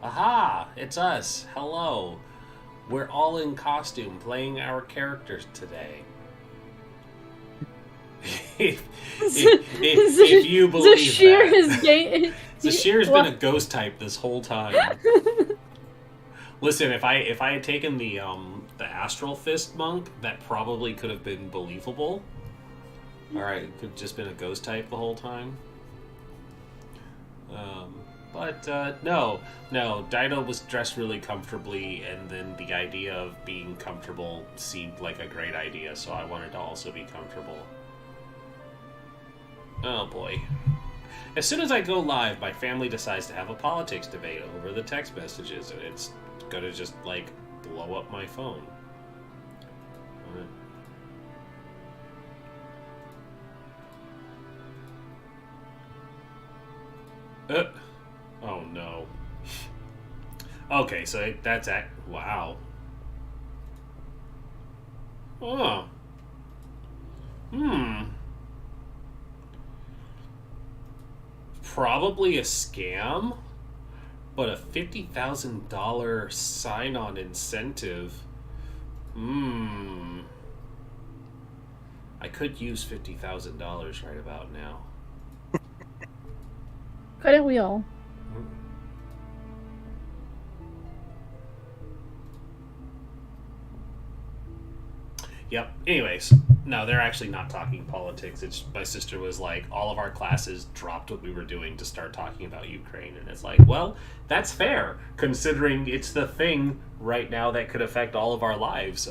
Aha! It's us. Hello. We're all in costume playing our characters today. if you believe Zashir that. is gay. Zashir's been a ghost type this whole time. Listen, if I had taken the Astral Fist monk, that probably could have been believable. Alright, it could have just been a ghost type the whole time. But no, Dido was dressed really comfortably, and then the idea of being comfortable seemed like a great idea, so I wanted to also be comfortable. Oh boy. As soon as I go live, my family decides to have a politics debate over the text messages, and it's gonna just, like, blow up my phone. Oh no. Okay, so that's wow. Oh. Probably a scam, but a $50,000 sign-on incentive. I could use $50,000 right about now. Couldn't we all? Yep. Anyways, no, they're actually not talking politics. It's my sister was like, all of our classes dropped what we were doing to start talking about Ukraine, and it's like, well, that's fair considering it's the thing right now that could affect all of our lives,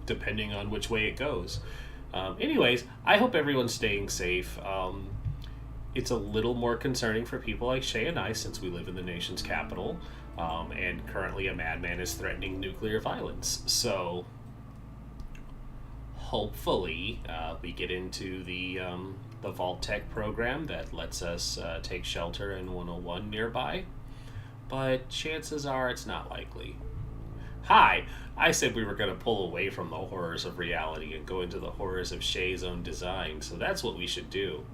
depending on which way it goes. Anyways, I hope everyone's staying safe. It's a little more concerning for people like Shay and I, since we live in the nation's capital, and currently a madman is threatening nuclear violence. So hopefully we get into the Vault Tech program that lets us take shelter in 101 nearby, but chances are it's not likely. Hi, I said we were going to pull away from the horrors of reality and go into the horrors of Shay's own design, so that's what we should do.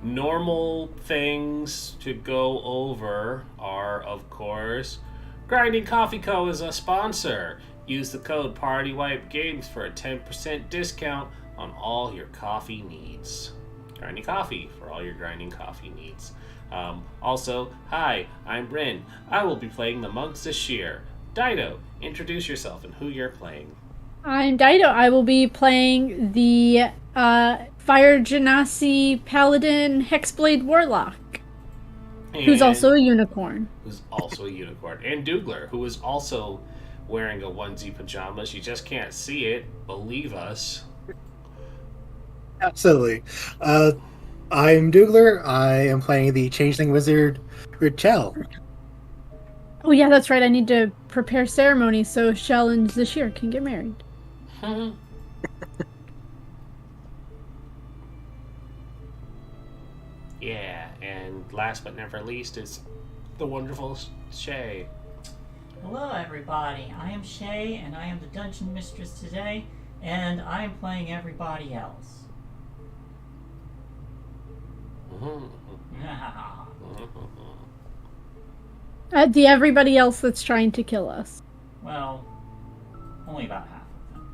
Normal things to go over are, of course, Grinding Coffee Co. is a sponsor. Use the code PARTYWIPEGAMES for a 10% discount on all your coffee needs. Grinding Coffee for all your grinding coffee needs. Also, hi, I'm Bryn. I will be playing the monks this year. Dido, introduce yourself and who you're playing. I'm Dido. I will be playing the Fire Genasi Paladin Hexblade Warlock. Who's also a unicorn. And Dougler, who is also wearing a onesie pajamas. You just can't see it. Believe us. Absolutely. I'm Dougler. I am playing the Changeling Wizard Richel. Oh yeah, that's right. I need to prepare ceremony so Shell and Zashir can get married. Yeah, and last but never least is the wonderful Shay. Hello everybody, I am Shay and I am the Dungeon Mistress today, and I am playing everybody else. The everybody else that's trying to kill us. Well, only about half of them.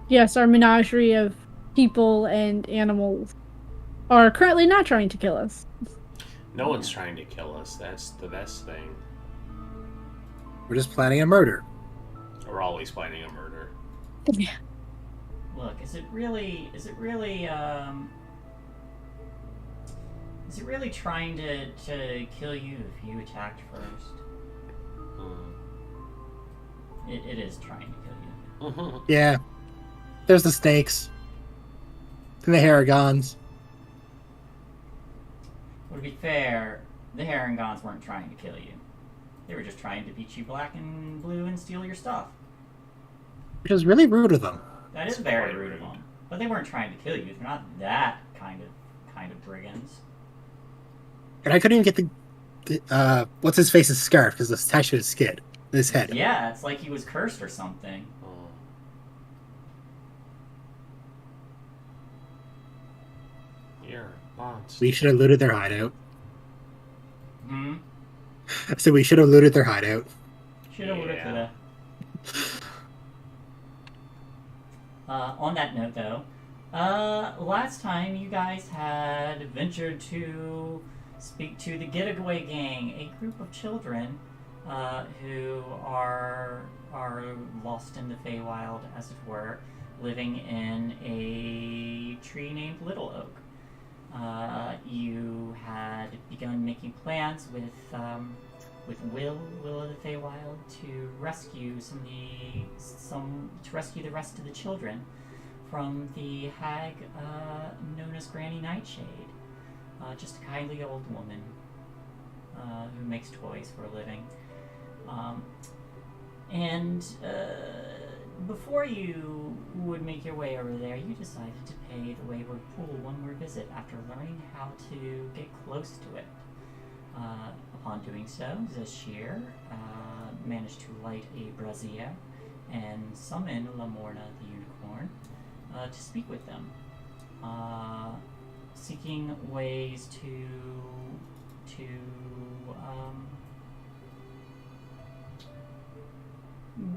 Yes, our menagerie of people and animals are currently not trying to kill us. No one's trying to kill us. That's the best thing. We're just planning a murder. We're always planning a murder. Yeah. Look, is it really trying to kill you if you attacked first? It is trying to kill you. Yeah. There's the snakes. And the Haragons. Well, to be fair, the Harangons weren't trying to kill you. They were just trying to beat you black and blue and steal your stuff. Which is really rude of them. That is very rude of them. But they weren't trying to kill you. They're not that kind of brigands. And I couldn't even get the what's his face's scarf because it's attached to his his head. Yeah, it's like he was cursed or something. You're a monster. We should have looted their hideout. Hmm? So we should have looted their hideout. Shoulda, woulda, Yeah. coulda. On that note, though, last time you guys had ventured to speak to the Getaway Gang, a group of children who are lost in the Feywild, as it were, living in a tree named Little Oak. You had begun making plans with Will of the Feywild to rescue to rescue the rest of the children from the hag known as Granny Nightshade, just a kindly old woman who makes toys for a living. Before you would make your way over there, you decided to pay the Wayward Pool one more visit after learning how to get close to it. Upon doing so, Zashir managed to light a brazier and summon Lamorna the Unicorn to speak with them, seeking ways to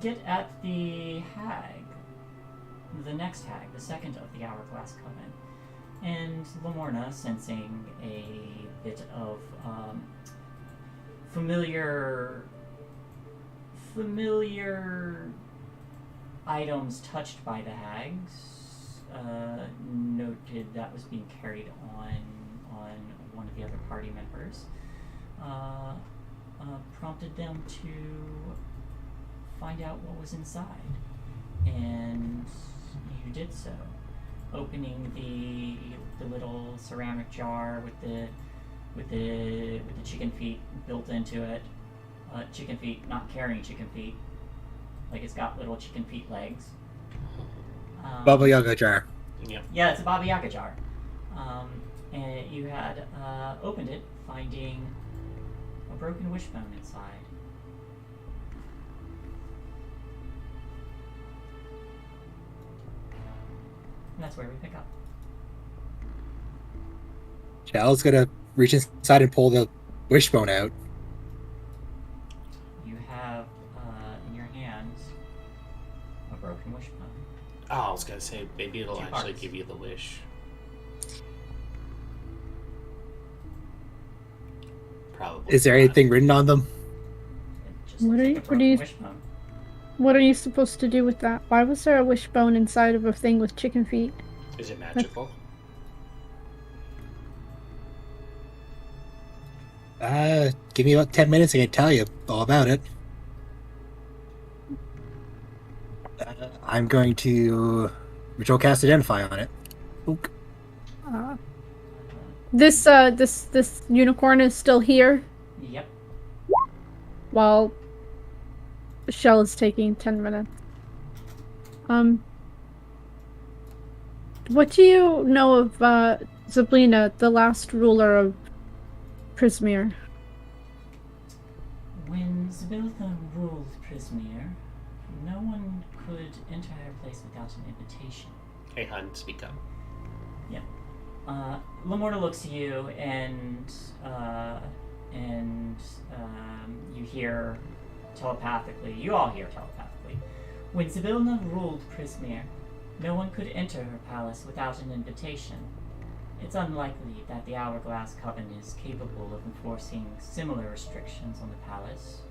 get at the hag, the next hag, the second of the Hourglass Coven. And Lamorna, sensing a bit of familiar items touched by the hags, noted that was being carried on one of the other party members, prompted them to find out what was inside, and you did so, opening the little ceramic jar with the chicken feet built into it. Chicken feet, not carrying chicken feet, like it's got little chicken feet legs. Baba Yaga jar. Yep. Yeah, it's a Baba Yaga jar. And you had opened it, finding a broken wishbone inside. And that's where we pick up. Chal's gonna reach inside and pull the wishbone out. You have in your hands a broken wishbone. Oh, I was gonna say maybe it'll Two actually parts. give you the wish. Probably. Is there not. anything written on them? It just What looks are like you- a what do broken you- wishbone. What are you supposed to do with that? Why was there a wishbone inside of a thing with chicken feet? Is it magical? Give me about 10 minutes, I can tell you all about it. I'm going to ritual cast Identify on it. Ook. This unicorn is still here Yep. while Shell is taking 10 minutes. What do you know of Zablina, the last ruler of Prismere? When Zybiltha ruled Prismere, no one could enter her place without an invitation. Hey, hun, speak up. Lamorna looks at you, and you hear telepathically. You all hear telepathically. When Zybilna ruled Prismere, no one could enter her palace without an invitation. It's unlikely that the Hourglass Coven is capable of enforcing similar restrictions on the palace.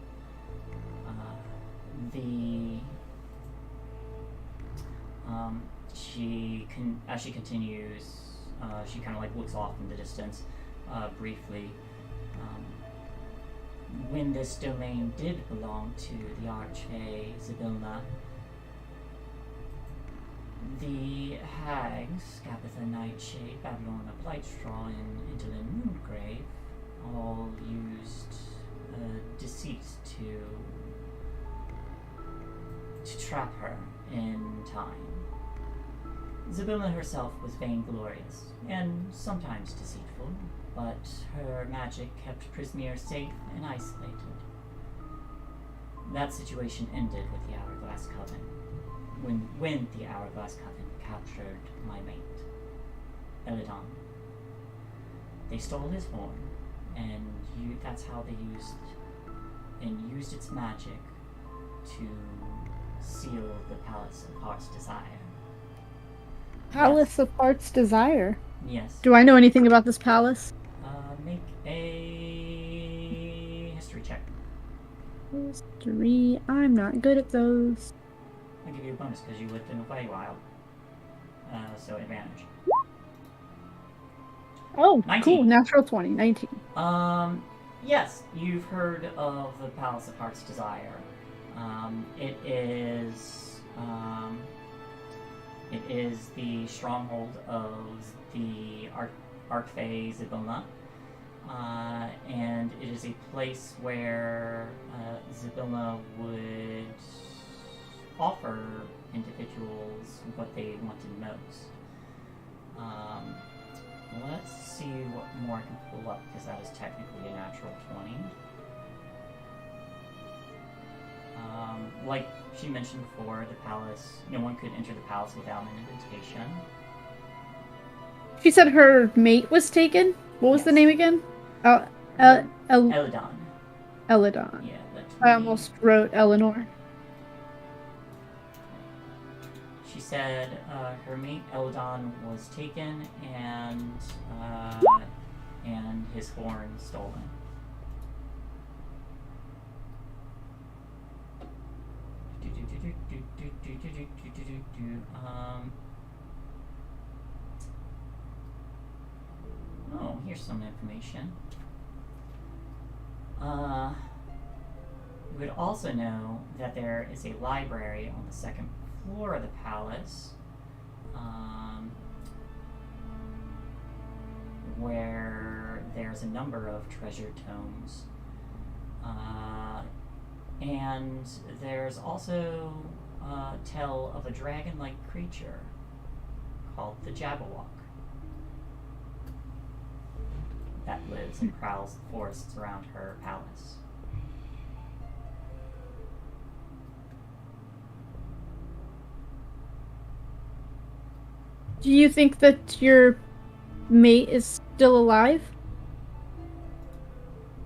As she continues, she kind of like looks off in the distance, briefly. When this domain did belong to the Archfey Zybilna, the hags, Gabitha Nightshade, Babylona Blightstraw, and Indolin Moongrave all used deceit to trap her in time. Zybilna herself was vainglorious and sometimes deceitful, but her magic kept Prismere safe and isolated. That situation ended with the Hourglass Coven. When the Hourglass Coven captured my mate, Eladon. They stole his horn, and that's how they used its magic to seal the Palace of Heart's Desire. Palace of Heart's Desire. Yes. Do I know anything about this palace? Make a history check. History. I'm not good at those. I'll give you a bonus because you lived in the Feywild. So advantage. Oh, 19. cool. Natural 20. 19. Yes, you've heard of the Palace of Heart's Desire. It is the stronghold of the Archfey Zibona, and it is a place where Zibona would offer individuals what they wanted most. Let's see what more I can pull up, because that is technically a natural 20. Like she mentioned before, the palace, no one could enter the palace without an invitation. She said her mate was taken? What was the name again? Eladon. Eladon. Yeah, that's I almost wrote Eleanor. She said her mate Eladon was taken and his horn stolen. Oh, here's some information. You would also know that there is a library on the second floor of the palace, where there's a number of treasure tomes. And there's also a tale of a dragon-like creature called the Jabberwock that lives and prowls the forests around her palace. Do you think that your mate is still alive?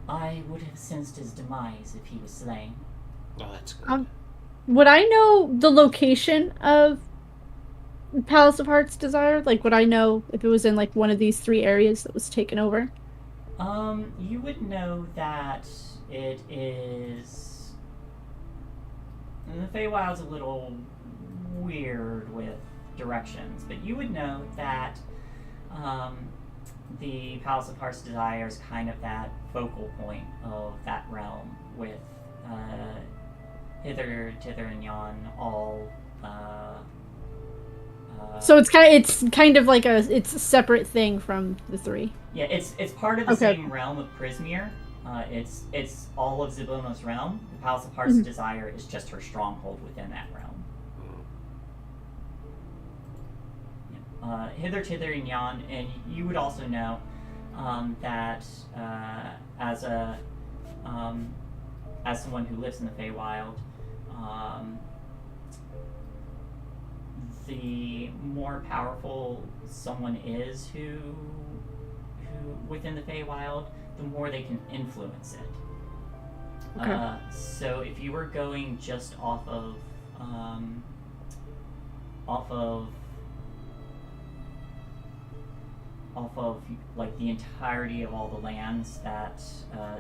I would have sensed his demise if he was slain. Oh, that's good. Would I know the location of Palace of Heart's Desire? Like, would I know if it was in, like, one of these 3 areas that was taken over? You would know that it is... The Feywild's a little weird with directions, but you would know that the Palace of Heart's Desire is kind of that focal point of that realm, with hither, tither, and yon all. So it's kind of like it's a separate thing from the 3. Yeah, it's part of the same realm of Prismere. It's all of Zibona's realm. The Palace of Heart's Desire is just her stronghold within that realm. Hither, tither, and yon, and you would also know that as someone who lives in the Feywild, the more powerful someone is who within the Feywild, the more they can influence it. Okay. So if you were going just off of like the entirety of all the lands that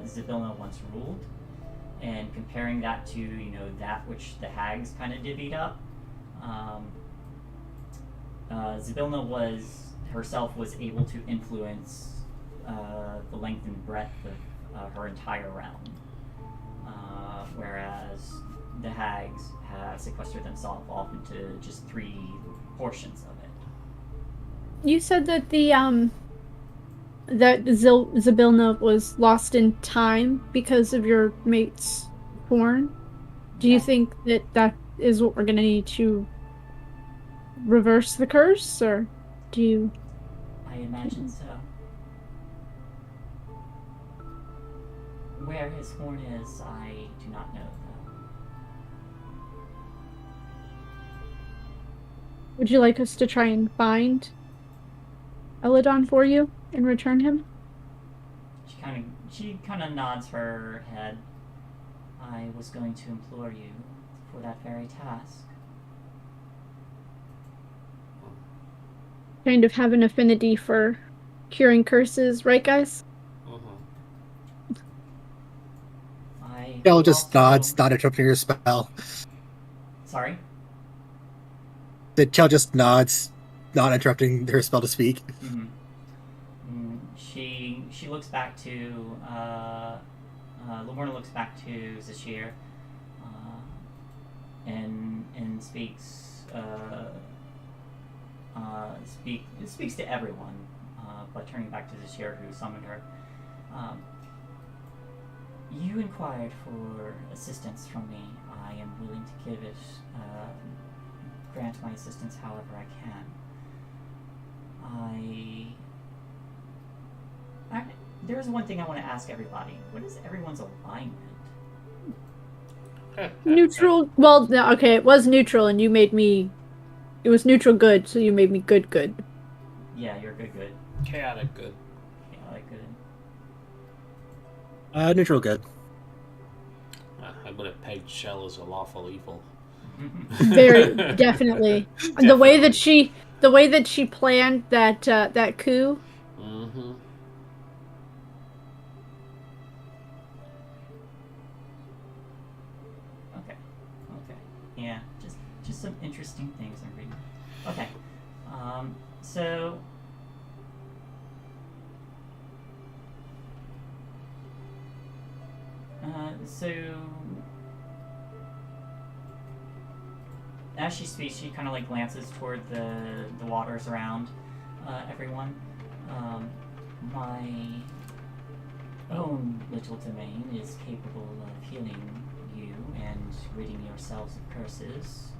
Zybilna once ruled, and comparing that to that which the hags kind of divvied up, Zybilna herself was able to influence the length and breadth of her entire realm, whereas the hags have sequestered themselves off into just 3 portions of it. You said that that Zybilna was lost in time because of your mate's horn. Do you think that is what we're gonna need to reverse the curse, or do you? I imagine so. Where his horn is, I do not know, though. Would you like us to try and find Eladon for you and return him? She kind of nods her head. I was going to implore you for that very task. Kind of have an affinity for curing curses, right, guys? Chell just nods, not interrupting her spell. Sorry? The Chell just nods, not interrupting her spell to speak. Mm-hmm. She looks back to Lorna looks back to Zashir, and speaks speaks to everyone, but turning back to Zashir, who summoned her. You inquired for assistance from me. I am willing to give it, grant my assistance however I can. There's one thing I want to ask everybody. What is everyone's alignment? Neutral. Well, no, okay, it was neutral, and you made me. It was neutral good, so you made me good good. Yeah, you're good. Chaotic good. Chaotic good. Neutral good. I'm gonna peg Shell as a lawful evil. Very definitely. The way that she planned that coup. Mm-hmm. Okay. Yeah, just some interesting things I'm reading. Okay. So as she speaks, she kind of like glances toward the waters around everyone. My own little domain is capable of healing you and ridding yourselves of curses,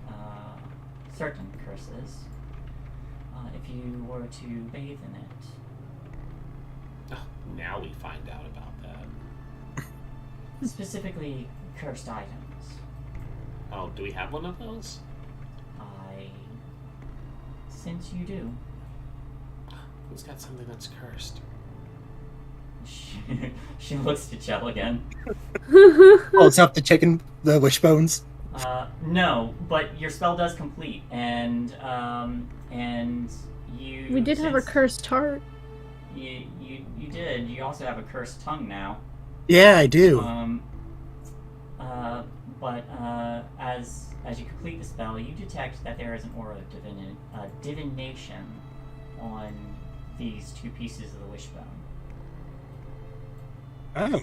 certain curses, if you were to bathe in it. Oh, now we find out about that. Specifically, cursed items. Oh, do we have one of those? I sense you do. Who's got something that's cursed? She looks to Chell again. Holds up the wishbones. No, but your spell does complete, and you. We did have a cursed heart. You did. You also have a cursed tongue now. Yeah, I do. But as you complete the spell, you detect that there is an aura of divination on these two pieces of the wishbone. Oh.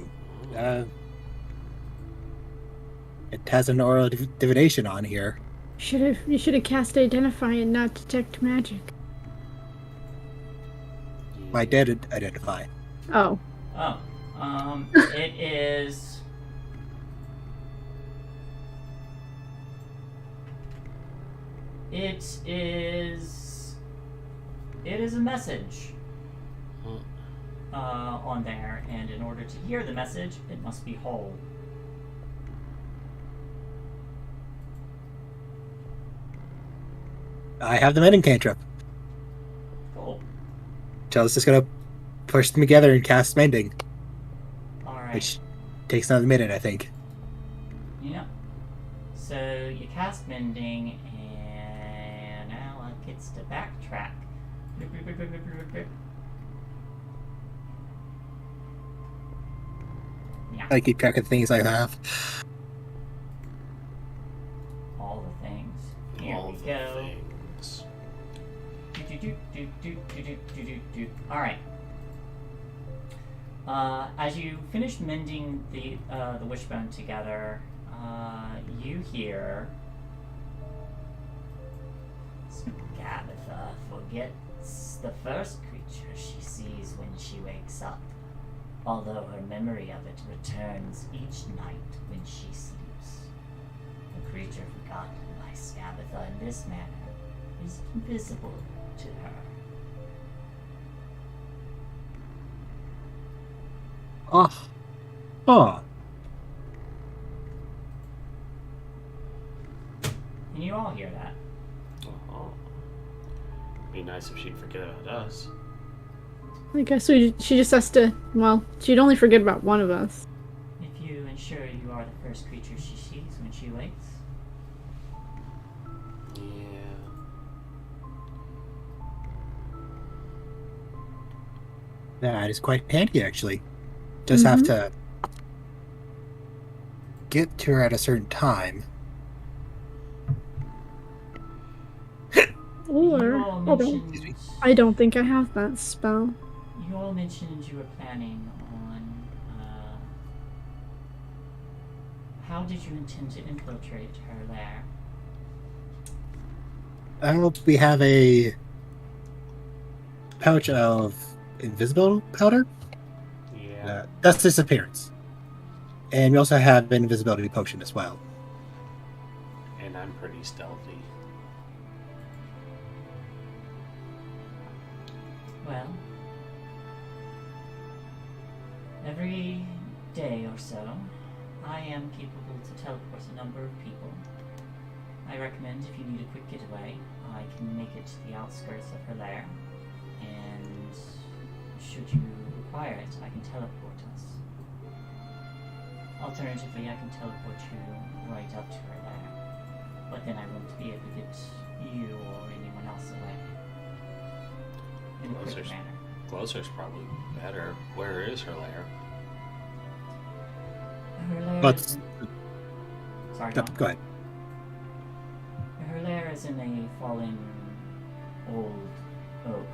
It has an aura of divination on here. You should have cast Identify and not Detect Magic. I did identify. Oh. It is. It is a message on there, and in order to hear the message, it must be whole. I have the mending cantrip. Cool. Chell's just gonna push them together and cast mending. Alright. Which takes another minute, I think. Yeah. So you cast mending, and now it gets to backtrack. Yeah. I keep track of the things I have. All the things. Here All we the go. things. Alright. As you finish mending the wishbone together, you hear Gabitha forgets the first creature she sees when she wakes up, although her memory of it returns each night when she sleeps. The creature forgotten by Scabatha in this manner is invisible to her. Oh. Can you all hear that? Oh. Be nice if she'd forget about us. I guess she just has to. Well, she'd only forget about one of us. If you ensure you are the first creature she sees when she wakes. Yeah. That is quite handy, actually. Just have to get to her at a certain time. You Or all hold on. mentioned, I don't think I have that spell. you all mentioned you were planning on. How did you intend to infiltrate her lair? We have a pouch of invisible powder. Yeah. That's disappearance. And we also have an invisibility potion as well. And I'm pretty stealthy. Well, every day or so, I am capable to teleport a number of people. I recommend if you need a quick getaway, I can make it to the outskirts of her lair, and should you require it, I can teleport us. Alternatively, I can teleport you right up to her lair, but then I won't be able to get you or anyone else away. In a quick Closer's, manner. closer's probably better. Where is her lair? Her lair But is Sorry, go go on. ahead. Her lair is in a fallen old oak.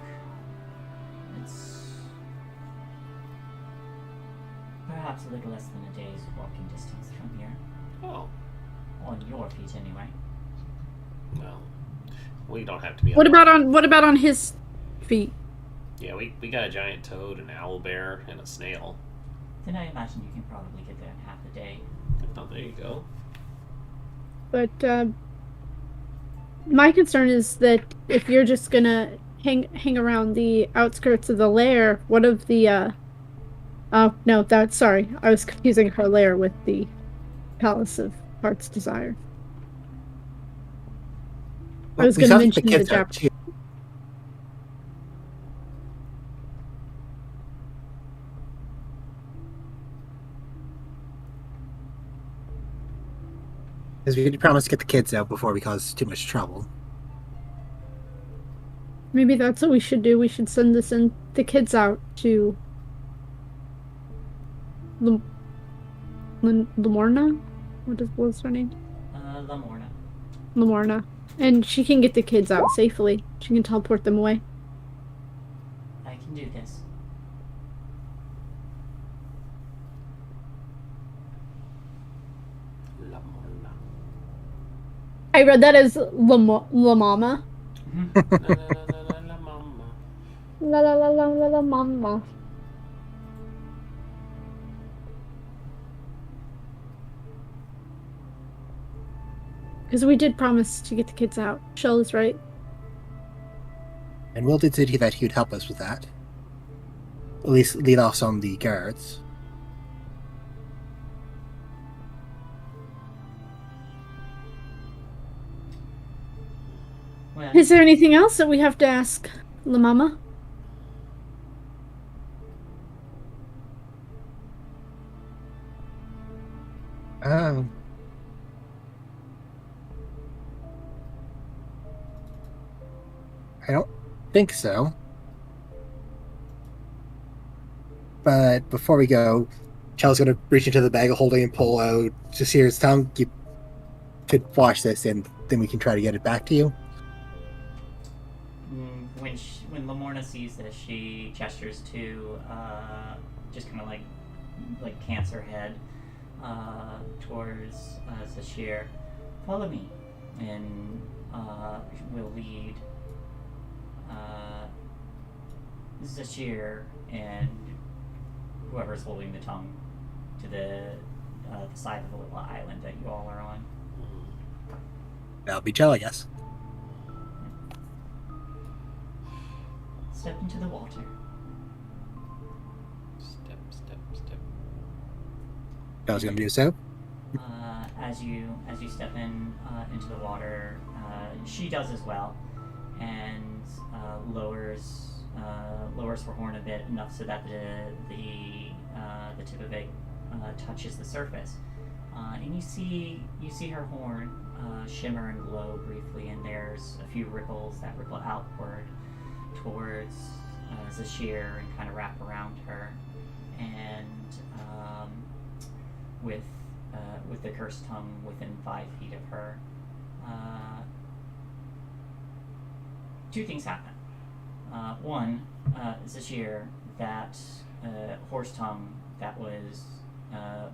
It's perhaps a little less than a day's walking distance from here. Oh, On your feet, anyway. well, we don't have to be. What about on his feet? Yeah, we got a giant toad, an owl bear, and a snail. Then I imagine you can probably get there in half a day. Oh, there you go. But my concern is that if you're just gonna hang around the outskirts of the lair, what of the oh no, that's sorry, I was confusing her lair with the Palace of Heart's Desire. I was We gonna still have to mention keep the kids out, chapter. too. Because we did promise to get the kids out before we cause too much trouble. Maybe that's what we should do. We should send the kids out to Lamorna? What's her name? Lamorna. Lamorna. And she can get the kids out safely. She can teleport them away. I can do this. Lamorna. I read that as Lamama. La la la la la la mama. La la la la la la mama. Because we did promise to get the kids out. Shell is right. And Will did say that he would help us with that. At least lead off some of the guards. Well, Is there anything else that we have to ask Lamama? Um, I don't think so. But before we go, Chel's going to reach into the bag of holding and pull out Jasir's tongue. You could wash this, and then we can try to get it back to you. when Lamorna sees this, she gestures to just kind of like cants her head towards Zashir. Follow me, and we'll lead Zashir and whoever's holding the tongue to the side of the little island that you all are on. That'll be Chel, I guess. Step into the water. Step, step, step. I was going to do so. As you step into the water, she does as well, and lowers lowers her horn a bit, enough so that the tip of it touches the surface. And you see her horn shimmer and glow briefly, and there's a few ripples that ripple outward towards Zashir and kind of wrap around her. And with the cursed tongue within 5 feet of her, two things happen. One, Zashir, that horse tongue that was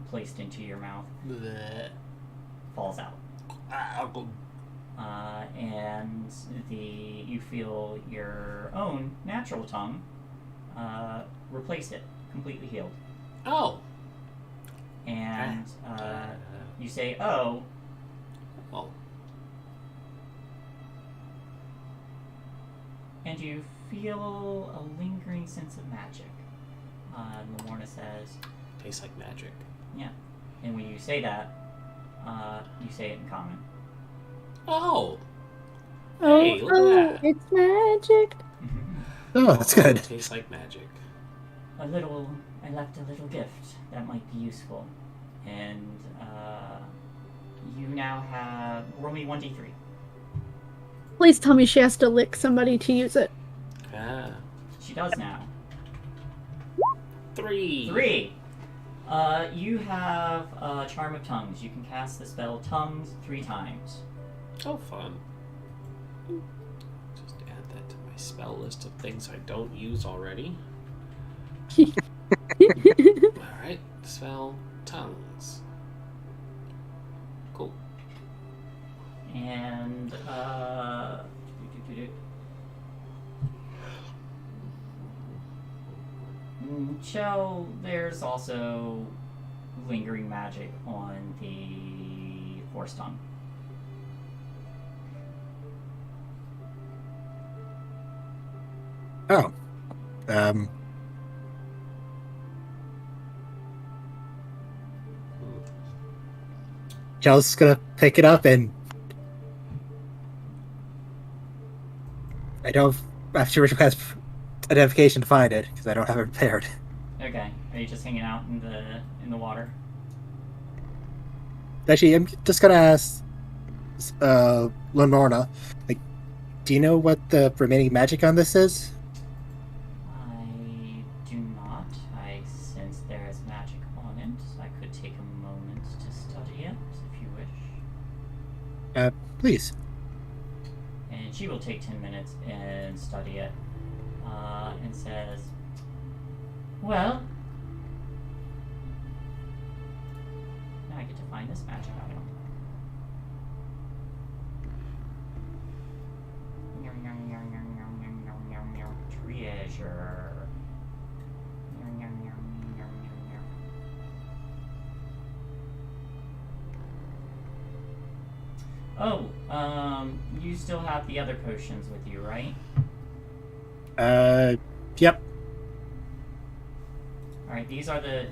placed into your mouth falls out. And you feel your own natural tongue replace it, completely healed. Oh. And you say, "Oh." Oh. And you feel a lingering sense of magic. And Lamorna says, Tastes like magic. "Yeah." And when you say that, you say it in common. Oh. Oh, Hey, look at that. it's magic. Oh, that's good. Tastes like magic. I left a little gift that might be useful. And you now have, roll me 1d3. Please tell me she has to lick somebody to use it. Ah. She does now. 3. 3. You have Charm of Tongues. You can cast the spell Tongues 3 times. Oh, fun. Just add that to my spell list of things I don't use already. Alright, spell tongues. Cool. And Chell, there's also lingering magic on the horse tongue. Oh. Chell's gonna pick it up, and I don't have to request identification to find it because I don't have it prepared. Okay. Are you just hanging out in the water? Actually, I'm just gonna ask Lenorna, like, do you know what the remaining magic on this is? I do not. I sense there is magic on it. I could take a moment to study it, if you wish. Please. And she will take 10 minutes and study it. And says, "Well, now I get to find this magic item. Treasure. Oh, you still have the other potions with you, right? Yep. All right, these are the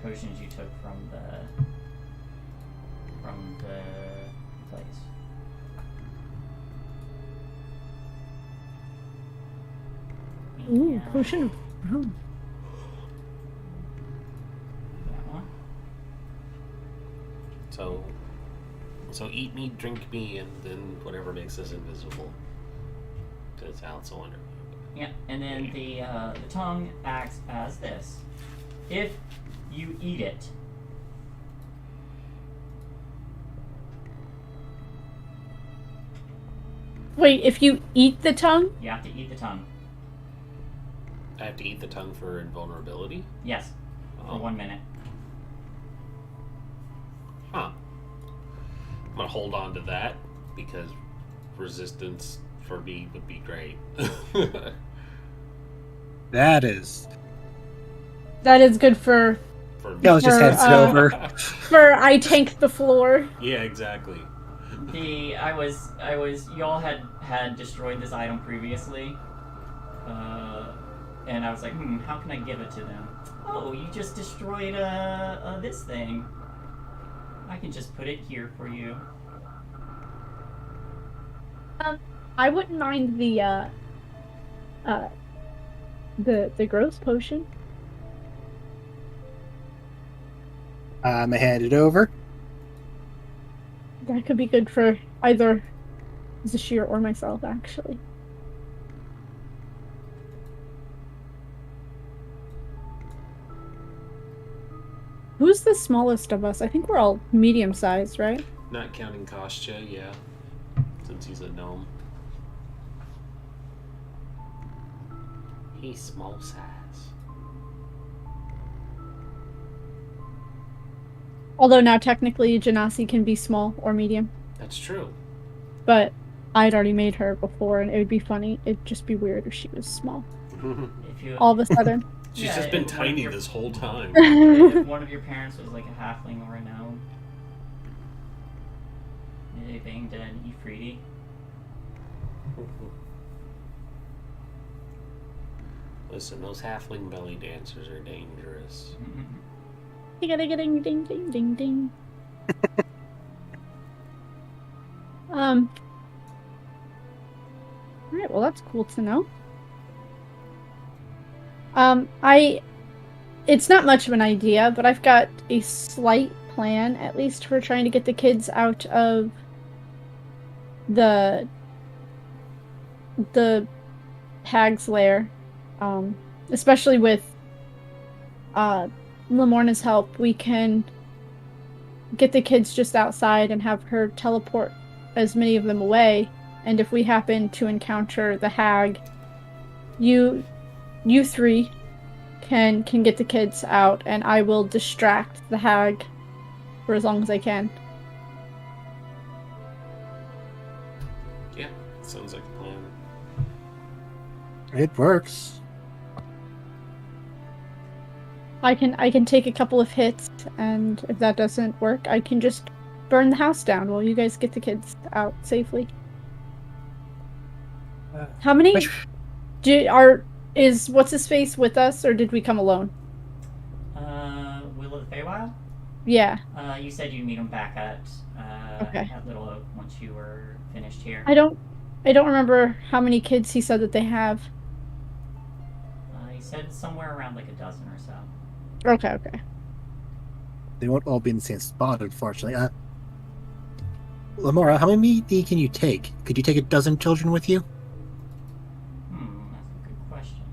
potions you took from the place. Ooh, Yeah, potion of... Oh. that one. So eat me, drink me, and then whatever makes us invisible. That sounds so wonderful. Yeah, and then the tongue acts as this. If you eat it, Wait, if you eat the tongue? you have to eat the tongue. I have to eat the tongue for invulnerability? Yes, for 1 minute. Huh. I'm gonna hold on to that because resistance for me would be great. That is. That is good for for Chell just heads it over. I tank the floor. Yeah, exactly. I was you all had destroyed this item previously, and I was like, how can I give it to them? Oh, you just destroyed this thing. I can just put it here for you. I wouldn't mind the The growth potion. I hand it over. That could be good for either Zashir or myself, actually. Who's the smallest of us? I think we're all medium-sized, right? Not counting Kostya, yeah. Since he's a gnome. He's small size. Although now technically Janasi can be small or medium. That's true. But I'd already made her before, and it would be funny. It'd just be weird if she was small. If you, All of a sudden. She's Yeah, just been if one of tiny your- this whole time. if one of your parents was like a halfling or a gnome, they banged an Ifriti. Listen, those halfling belly dancers are dangerous. Ding ding ding ding ding ding. Alright, well that's cool to know. It's not much of an idea, but I've got a slight plan, at least for trying to get the kids out of the hag's lair. Especially with Lamorna's help, we can get the kids just outside and have her teleport as many of them away. And if we happen to encounter the hag, you three can get the kids out, and I will distract the hag for as long as I can. Yeah, sounds like a plan. It works. I can take a couple of hits, and if that doesn't work, I can just burn the house down while you guys get the kids out safely. How many is what's his face with us, or did we come alone? Will of the Feywild? Yeah. You said you'd meet him back at Okay. at Little Oak once you were finished here. I don't remember how many kids he said that they have. He said somewhere around like a dozen or so. Okay. They won't all be in the same spot, unfortunately. Lamora, how many can you take? Could you take a dozen children with you? That's a good question.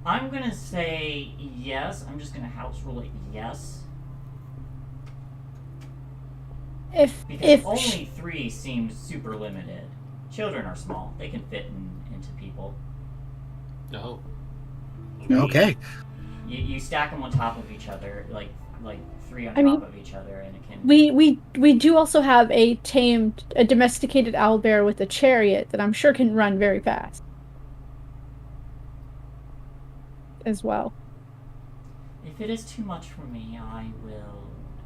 I'm gonna say yes. I'm just gonna house rule it yes. Because only 3 seems super limited. Children are small. They can fit into people. No. Okay. You stack them on top of each other, like 3 on top of each other, and it can. We do also have a domesticated owlbear with a chariot that I'm sure can run very fast. As well. If it is too much for me, I will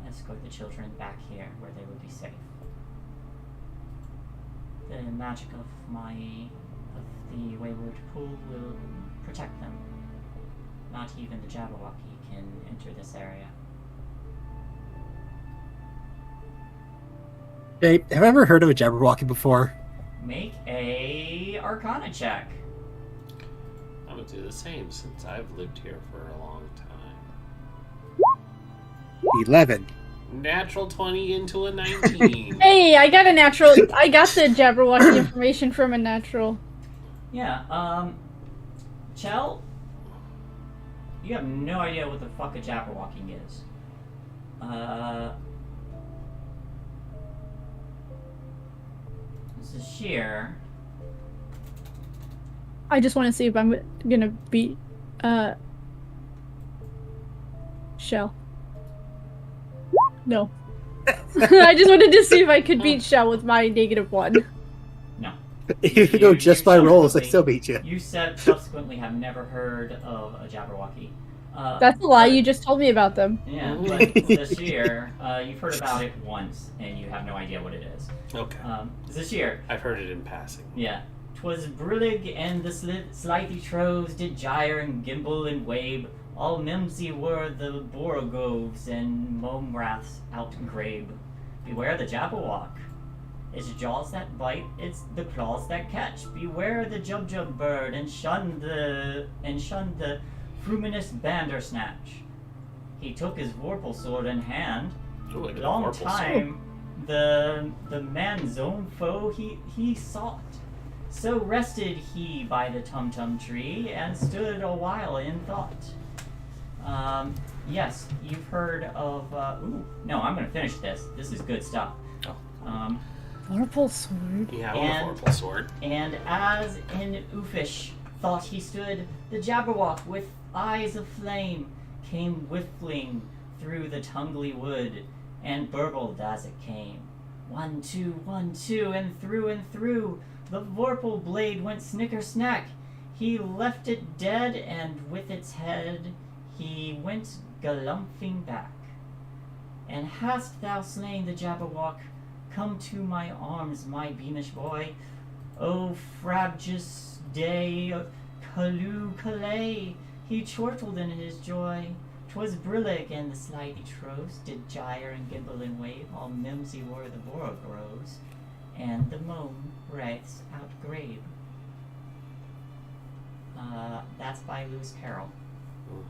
escort the children back here where they will be safe. The magic of the Wayward Pool will protect them. Not even the Jabberwocky can enter this area. Hey, have I ever heard of a Jabberwocky before? Make a Arcana check. I'm gonna do the same since I've lived here for a long time. 11. Natural 20 into a 19. Hey, I got the Jabberwocky information from a natural. Yeah, Chell, you have no idea what the fuck a Jabberwocking is. This is sheer. I just want to see if I'm gonna beat Shell. No. I just wanted to see if I could beat Shell with my -1. No. Even though just by rolls, I subsequently- still beat you. You subsequently have never heard of a Jabberwocky. That's a lie. You just told me about them. Yeah, but Zashir, you've heard about it once, and you have no idea what it is. Okay. Zashir, I've heard it in passing. yeah. 'Twas brillig and the slithy troves did gyre and gimble and wabe. All mimsy were the borogoves and momraths outgrabe. Beware the Jabberwock. It's jaws that bite, it's the claws that catch. Beware the Jubjub bird, and shun the fruminous Bandersnatch. He took his Vorpal sword in hand. Ooh, I got a Long Vorpal time the man's own foe he sought. So rested he by the tum-tum tree, and stood a while in thought. Yes, you've heard of, no, I'm gonna finish this. This is good stuff. Oh. Vorpal sword. Yeah, I want a Vorpal sword. And as in Oofish thought he stood, the Jabberwock with eyes of flame came whiffling through the tungly wood, and burbled as it came. 1, 2, 1, 2, and through, the Vorpal blade went snicker-snack. He left it dead, and with its head he went galumphing back. And hast thou slain the Jabberwock? Come to my arms, my beamish boy. O frabjous day, Calloo Calais, he chortled in his joy. 'Twas brillig, and the slithy trost did gyre and gimble and wave, all mimsy were the borogoves, and the mome wraiths outgrave. That's by Lewis Carroll.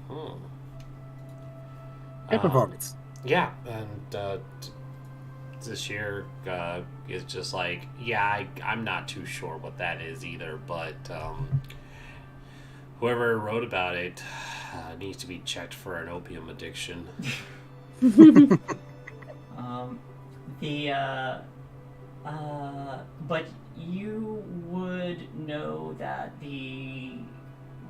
Mm-hmm. Good performance. Yeah, and this year is just like, yeah, I'm not too sure what that is either, but whoever wrote about it needs to be checked for an opium addiction. But you would know that the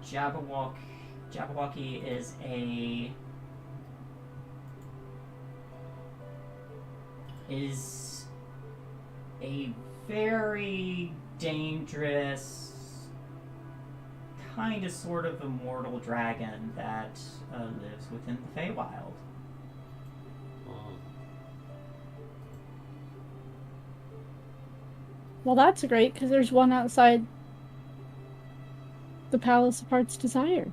Jabberwocky is a very dangerous, kind of sort of immortal dragon that lives within the Feywild. Well, that's great, because there's one outside the Palace of Heart's Desire.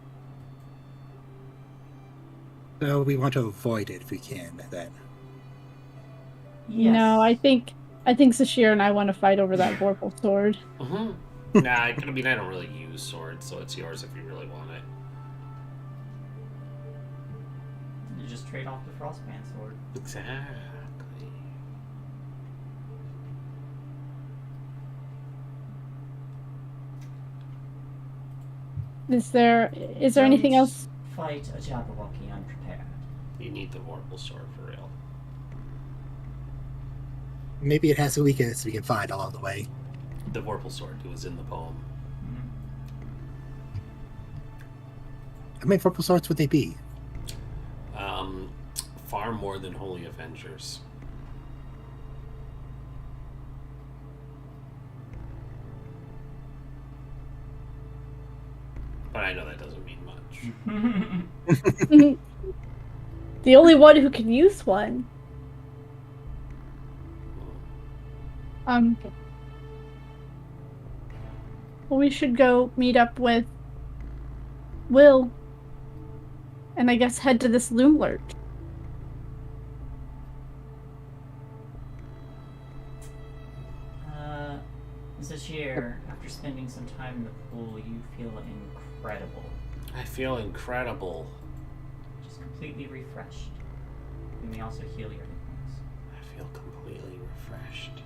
So we want to avoid it if we can, then. Yes. No, I think Sashir and I want to fight over that Vorpal sword. Mm-hmm. Nah, I don't really use swords, so it's yours if you really want it. You just trade off the Frostband sword. Exactly. Is there anything Don't else? Fight a Jabberwocky unprepared. You need the Vorpal sword for real. Maybe it has a weakness we can find along the way. The Vorpal sword, it was in the poem. How many purple swords would they be? Far more than Holy Avengers. But I know that doesn't mean much. The only one who can use one. Well, we should go meet up with Will, and I guess head to this loom lurch. This year, after spending some time in the pool, you feel incredible. I feel incredible. Just completely refreshed. You may also heal your hit points. I feel completely refreshed.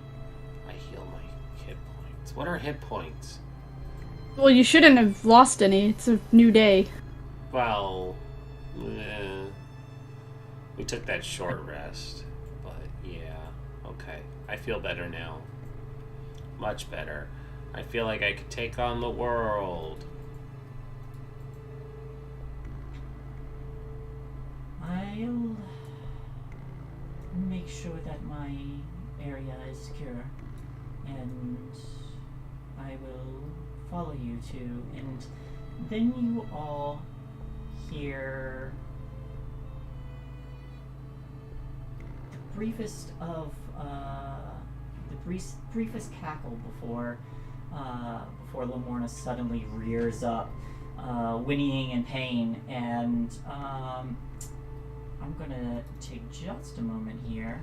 I heal my hit points. What are hit points? Well, you shouldn't have lost any. It's a new day. Well, we took that short rest, but yeah, okay. I feel better now. Much better. I feel like I could take on the world. I'll make sure that my area is secure, and I will follow you to, and then you all hear the briefest of briefest cackle before Lamorna suddenly rears up, whinnying in pain, and I'm gonna take just a moment here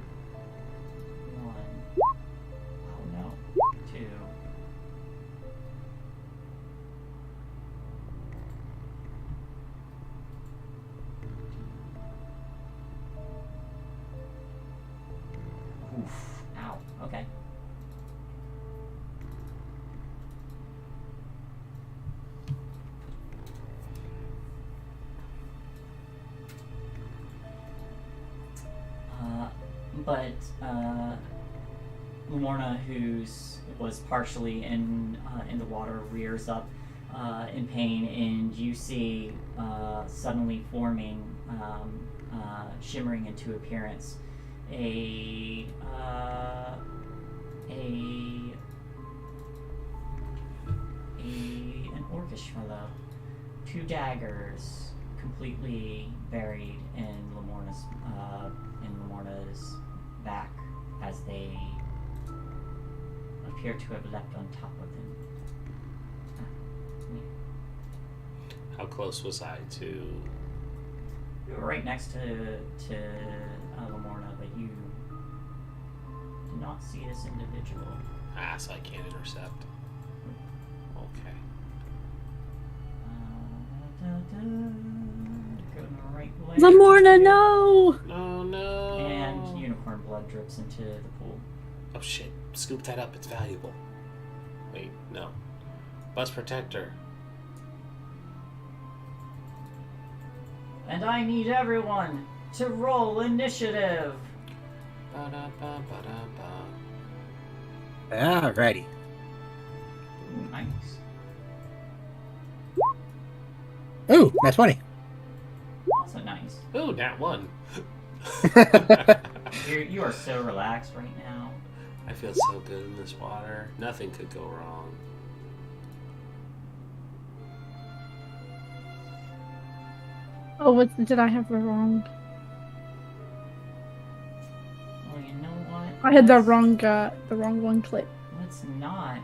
Oof. Ow. Okay. But Lorna, who's was partially in the water, rears up in pain, and you see suddenly forming, shimmering into appearance, an orcish fellow, 2 daggers, completely buried in Lamorna's back as they appear to have leapt on top of him. How close was I to? You were right next to Lamorna, but you did not see this individual. So I can't intercept. Okay. Go to the right leg. Lamorna, no! Oh no! And unicorn blood drips into the pool. Oh shit! Scoop that up. It's valuable. Wait, no. Bus protector. And I need everyone to roll initiative. Ba-da-ba-ba-da-ba. Alrighty. Ooh, nice. Ooh, that's 20. Also nice. Ooh, nat 1. You are so relaxed right now. I feel so good in this water. Nothing could go wrong. Oh, what did I have the wrong? Well, you know what? I had the wrong one clicked. Let's not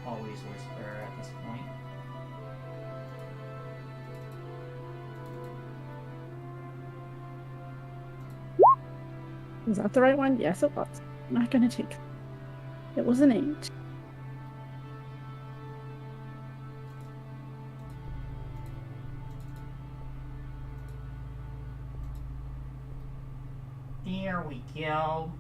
always whisper at this point. Was that the right one? Yes, it was. I'm not gonna take it. It was an 8. There we go.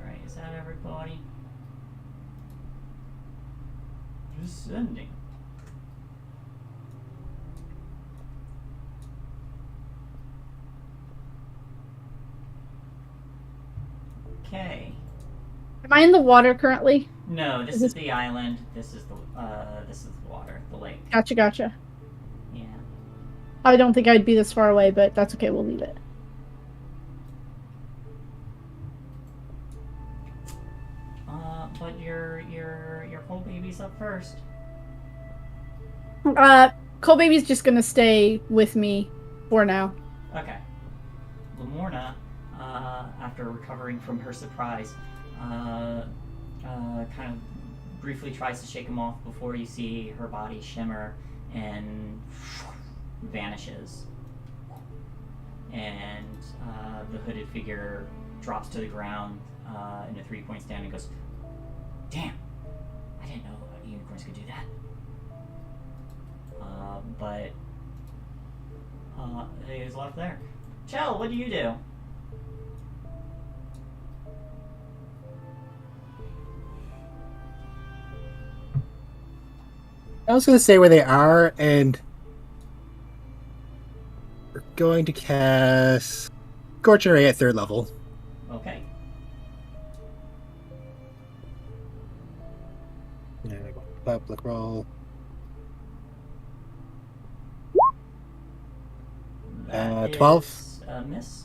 Alright, is that everybody? Descending. Okay. Am I in the water currently? No, this Is is this- the island. This is the water, the lake. Gotcha. Yeah. I don't think I'd be this far away, but that's okay. We'll leave it. But your cold baby's up first. Cole Baby's just gonna stay with me for now. Okay. Lamorna, after recovering from her surprise, kind of briefly tries to shake him off before you see her body shimmer and vanishes. And the hooded figure drops to the ground in a 3-point stand and goes, "Damn! I didn't know unicorns could do that." But he is left there. Chell, what do you do? I was going to say where they are, and we're going to cast Scorching Ray at 3rd level. Okay. Yeah, public roll. That 12. is a miss.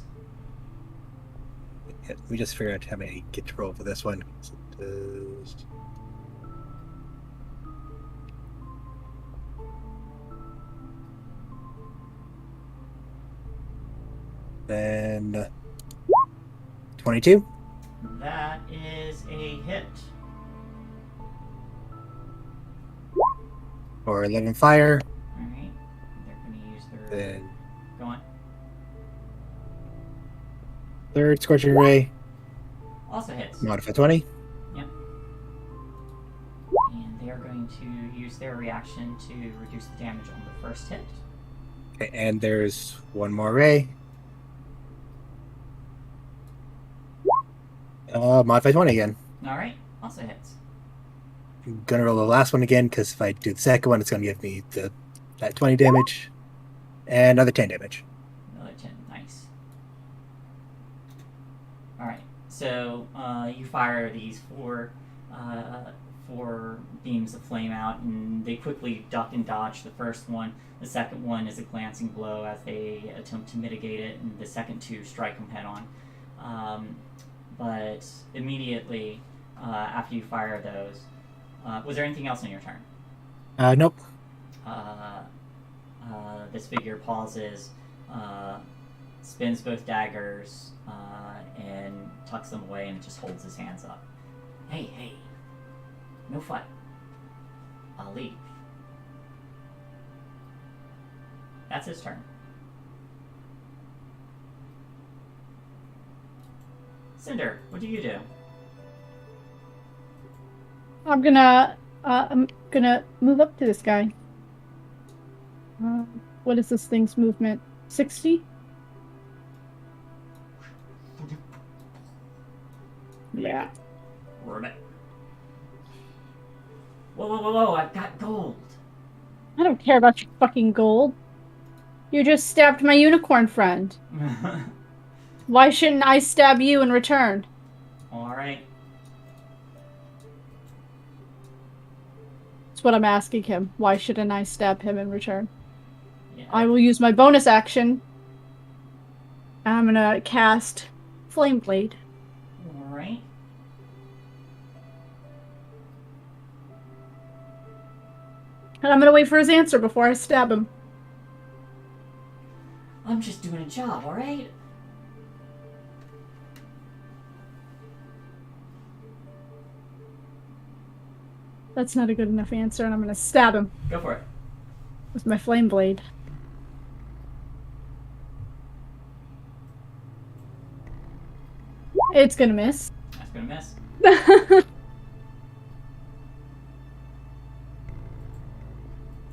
Yeah, we just figured out how many get to roll for this one. So it does... Then 22 That is a hit. or 11 fire. Alright. They're going to use their. Then Go on. third scorching ray, Also hits. modify 20. And they are going to use their reaction to reduce the damage on the first hit. Okay, and there's one more ray. Modify 20 again. Alright. Also hits. I'm gonna roll the last one again because if I do the second one, it's gonna give me that 20 damage and another 10 damage. Another 10. Nice. Alright. So, you fire these four beams of flame out, and they quickly duck and dodge the first one. The second one is a glancing blow as they attempt to mitigate it, and the second two strike them head on. But immediately after you fire those, was there anything else on your turn? Nope. This figure pauses, spins both daggers, and tucks them away and just holds his hands up. Hey, no fight. I'll leave. That's his turn. Cinder, what do you do? I'm gonna move up to this guy. What is this thing's movement? 60? Yeah. Ribbit. Whoa, I've got gold. I don't care about your fucking gold. You just stabbed my unicorn friend. Why shouldn't I stab you in return? Alright. That's what I'm asking him. Why shouldn't I stab him in return? Yeah. I will use my bonus action. I'm gonna cast Flame Blade. Alright. And I'm gonna wait for his answer before I stab him. I'm just doing a job, alright? That's not a good enough answer, and I'm gonna stab him Go for it. with my Flame Blade. It's gonna miss. That's gonna miss.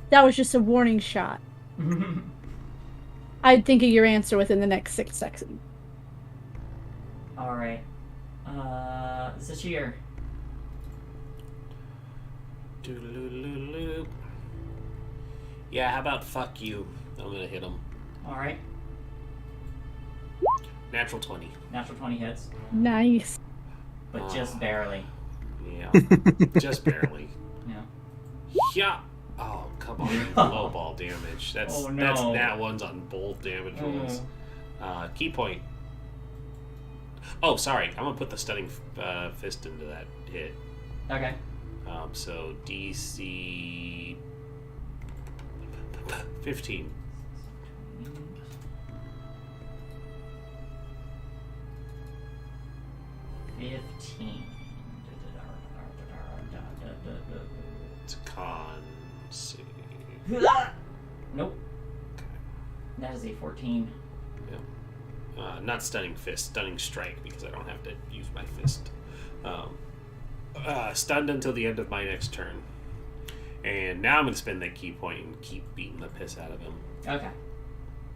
That was just a warning shot. I'd think of your answer within the next 6 seconds. Alright. Zashir. Doodle-doodle-doodle. Yeah, how about fuck you? I'm gonna hit him. Alright. Natural 20. Natural 20 hits. Nice. But just barely. Yeah. Just barely. Yeah. Yeah. Oh, come on. Low ball damage. That's Oh, no. that's nat ones on both damage rolls. Key point. Oh, sorry. I'm gonna put the stunning fist into that hit. Okay. So DC 15. 15. It's a con save. Nope. That is a 14. Not stunning fist, stunning strike, because I don't have to use my fist. Stunned until the end of my next turn. And now I'm going to spend that key point and keep beating the piss out of him. Okay.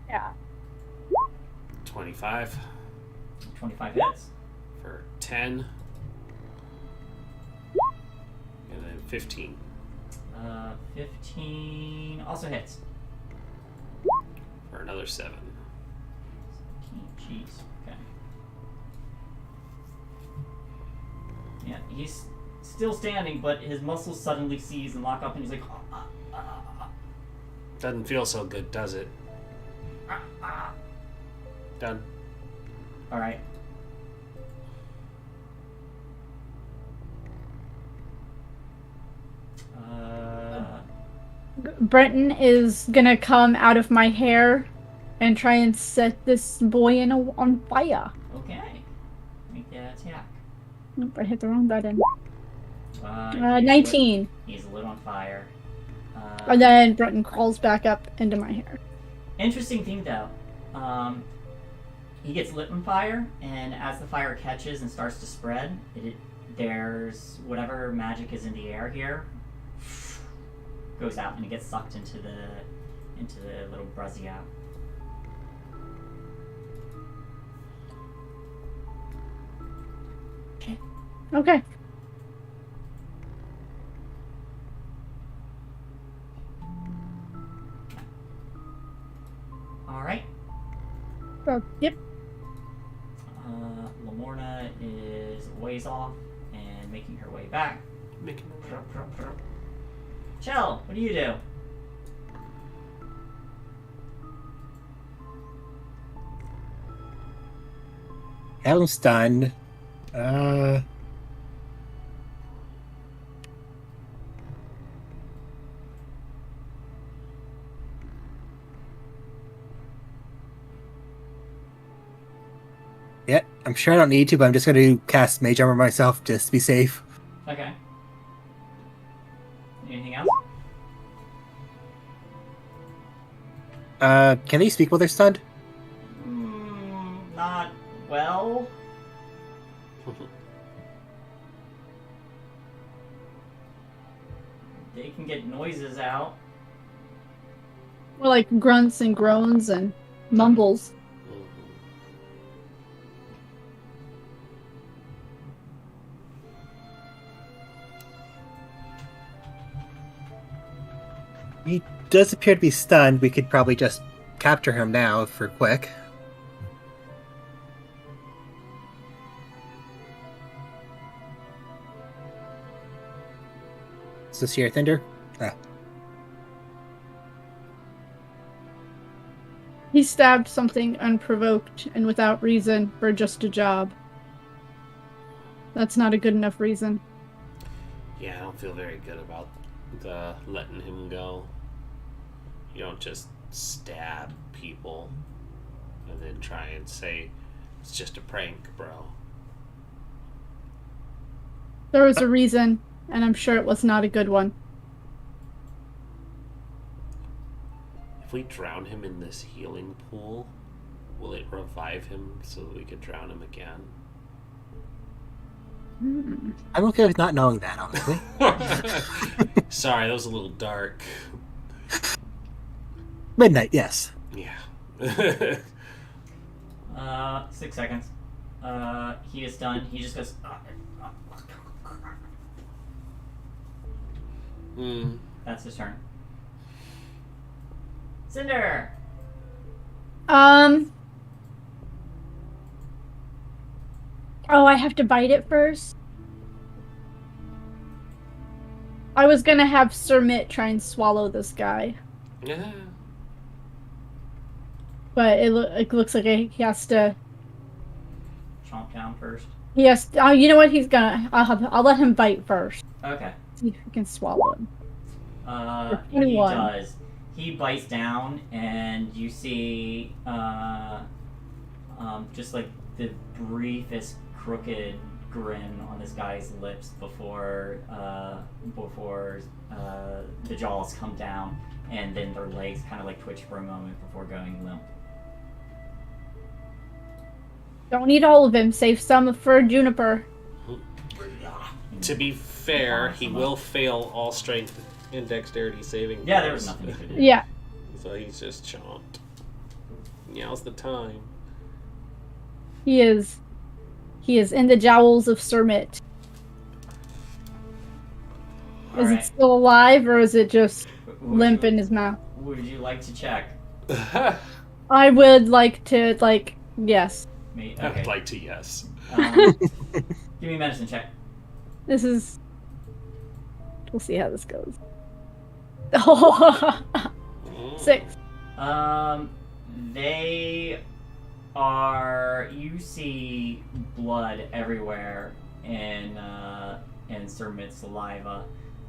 Yeah. 25 25 hits. for 10. And then 15. 15 also hits. For another 7. 17, jeez. Okay. Yeah, he's still standing, but his muscles suddenly seize and lock up, and he's like, Doesn't feel so good, does it? Done. All right. Brenton is gonna come out of my hair and try and set this boy on fire. Okay. Make that attack. Nope, I hit the wrong button. He's 19. He's lit on fire. And then Brenton crawls back up into my hair. Interesting thing, though. He gets lit on fire, and as the fire catches and starts to spread, there's whatever magic is in the air here goes out, and it gets sucked into the little brazier. Okay. All right. Yep. Lamorna is ways off and making her way back. Chell, what do you do? Helm's stunned. Yeah, I'm sure I don't need to, but I'm just going to cast Mage Armor myself just to be safe. Okay. Anything else? Can they speak while they're stunned? Not well. They can get noises out. More like grunts and groans and mumbles. He does appear to be stunned. We could probably just capture him now if we're quick. Is this your Thunder? Ah. He stabbed something unprovoked and without reason for just a job. That's not a good enough reason. Yeah, I don't feel very good about letting him go. You don't just stab people and then try and say it's just a prank, bro. There was a reason, and I'm sure it was not a good one. If we drown him in this healing pool, will it revive him so that we could drown him again? I'm okay with not knowing that, honestly. Sorry, that was a little dark. Midnight, yes. Yeah. 6 seconds. He is done. He just goes. That's his turn. Cinder. Oh, I have to bite it first? I was gonna have Sir Mitt try and swallow this guy. Yeah. But it looks like he has to... Chomp down first. He has to, oh, you know what? He's gonna... I'll let him bite first. Okay. See if he can swallow him. He does. He bites down, and you see just like the briefest crooked grin on this guy's lips before the jaws come down, and then their legs kind of like twitch for a moment before going limp. Don't eat all of him. Save some for Juniper. To be fair, he will fail all strength and dexterity saving throws. Yeah, there was nothing you could do. Yeah. So he's just chomped. Now's the time. He is in the jowls of Sir Mitt. Is it still alive, or is it just limp in his mouth? Would you like to check? I would like to, yes. Okay. I'd like to, yes. Give me a medicine check. This is We'll see how this goes. Oh, 6. They are. You see blood everywhere in Sermit's saliva,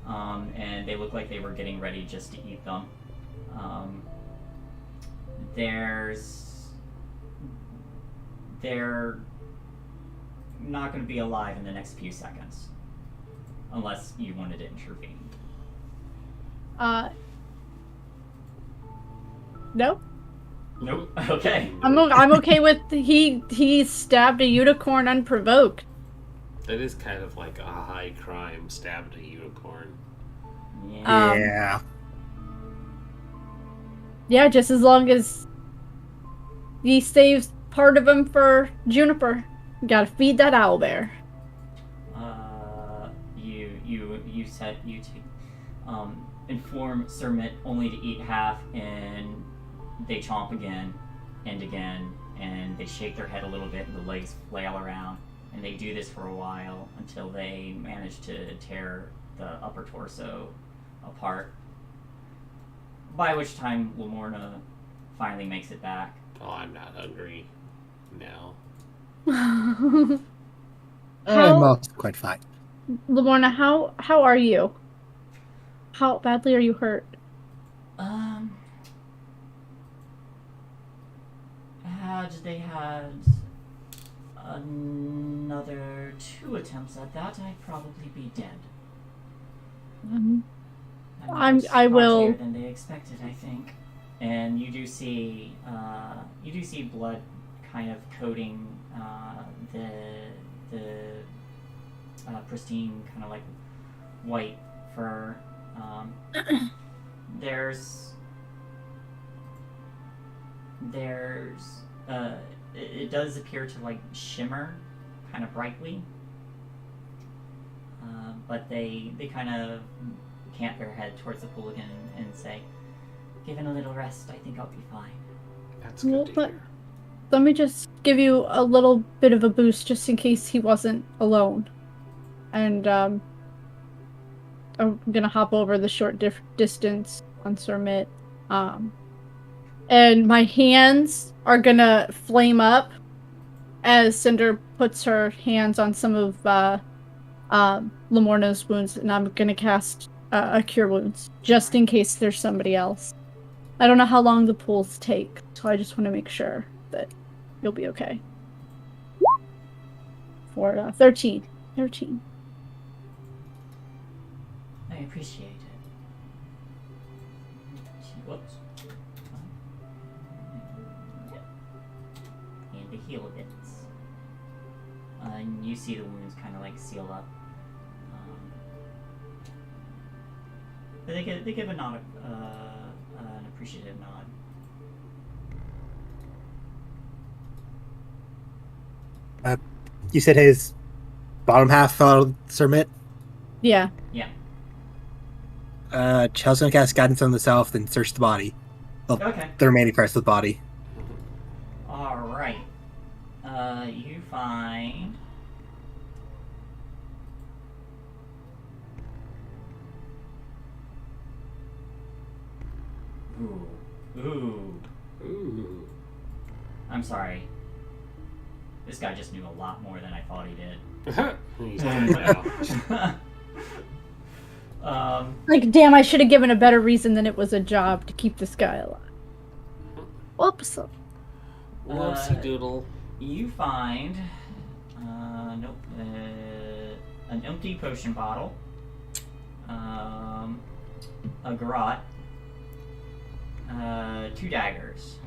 and they look like they were getting ready just to eat them. They're not going to be alive in the next few seconds, unless you wanted to intervene. No. Nope. Okay. I'm okay with he stabbed a unicorn unprovoked. That is kind of like a high crime, stabbed a unicorn. Yeah. Yeah. Yeah, just as long as he saves part of him for Juniper. Gotta feed that owlbear. Inform Sermit only to eat half, and they chomp again and again, and they shake their head a little bit, and the legs flail around, and they do this for a while until they manage to tear the upper torso apart. By which time Lamorna finally makes it back. Oh, I'm not hungry now. I'm also quite fine. Lamorna, how are you? How badly are you hurt? Had they had another 2 attempts at that, I'd probably be dead. I will. Than they expected, I think. And you do see blood kind of coating the pristine kind of like white fur. It does appear to like shimmer kind of brightly, but they kind of cant their head towards the pool again and say, given a little rest, I think I'll be fine. That's good to hear. Let me just give you a little bit of a boost just in case he wasn't alone. And I'm gonna hop over the short distance on Sermit. And my hands are gonna flame up as Cinder puts her hands on some of Lamorna's wounds, and I'm gonna cast a Cure Wounds, just in case there's somebody else. I don't know how long the pools take, so I just want to make sure that you'll be okay. For 13. 13. I appreciate it. Whoops. And the heal bits. And you see the wounds kind of like seal up. But they give a nod, an appreciative nod. You said his bottom half fell out of Sermit? Yeah. Yeah. Chelsea's gonna cast Guidance on the South and search the body. Well, Okay. the remaining parts of the body. Alright. You find... Ooh. I'm sorry. This guy just knew a lot more than I thought he did. He's dead now. Like, damn, I should have given a better reason than it was a job to keep this guy alive. Whoops. Whoopsie doodle. You find... an empty potion bottle. A garrote. 2 daggers.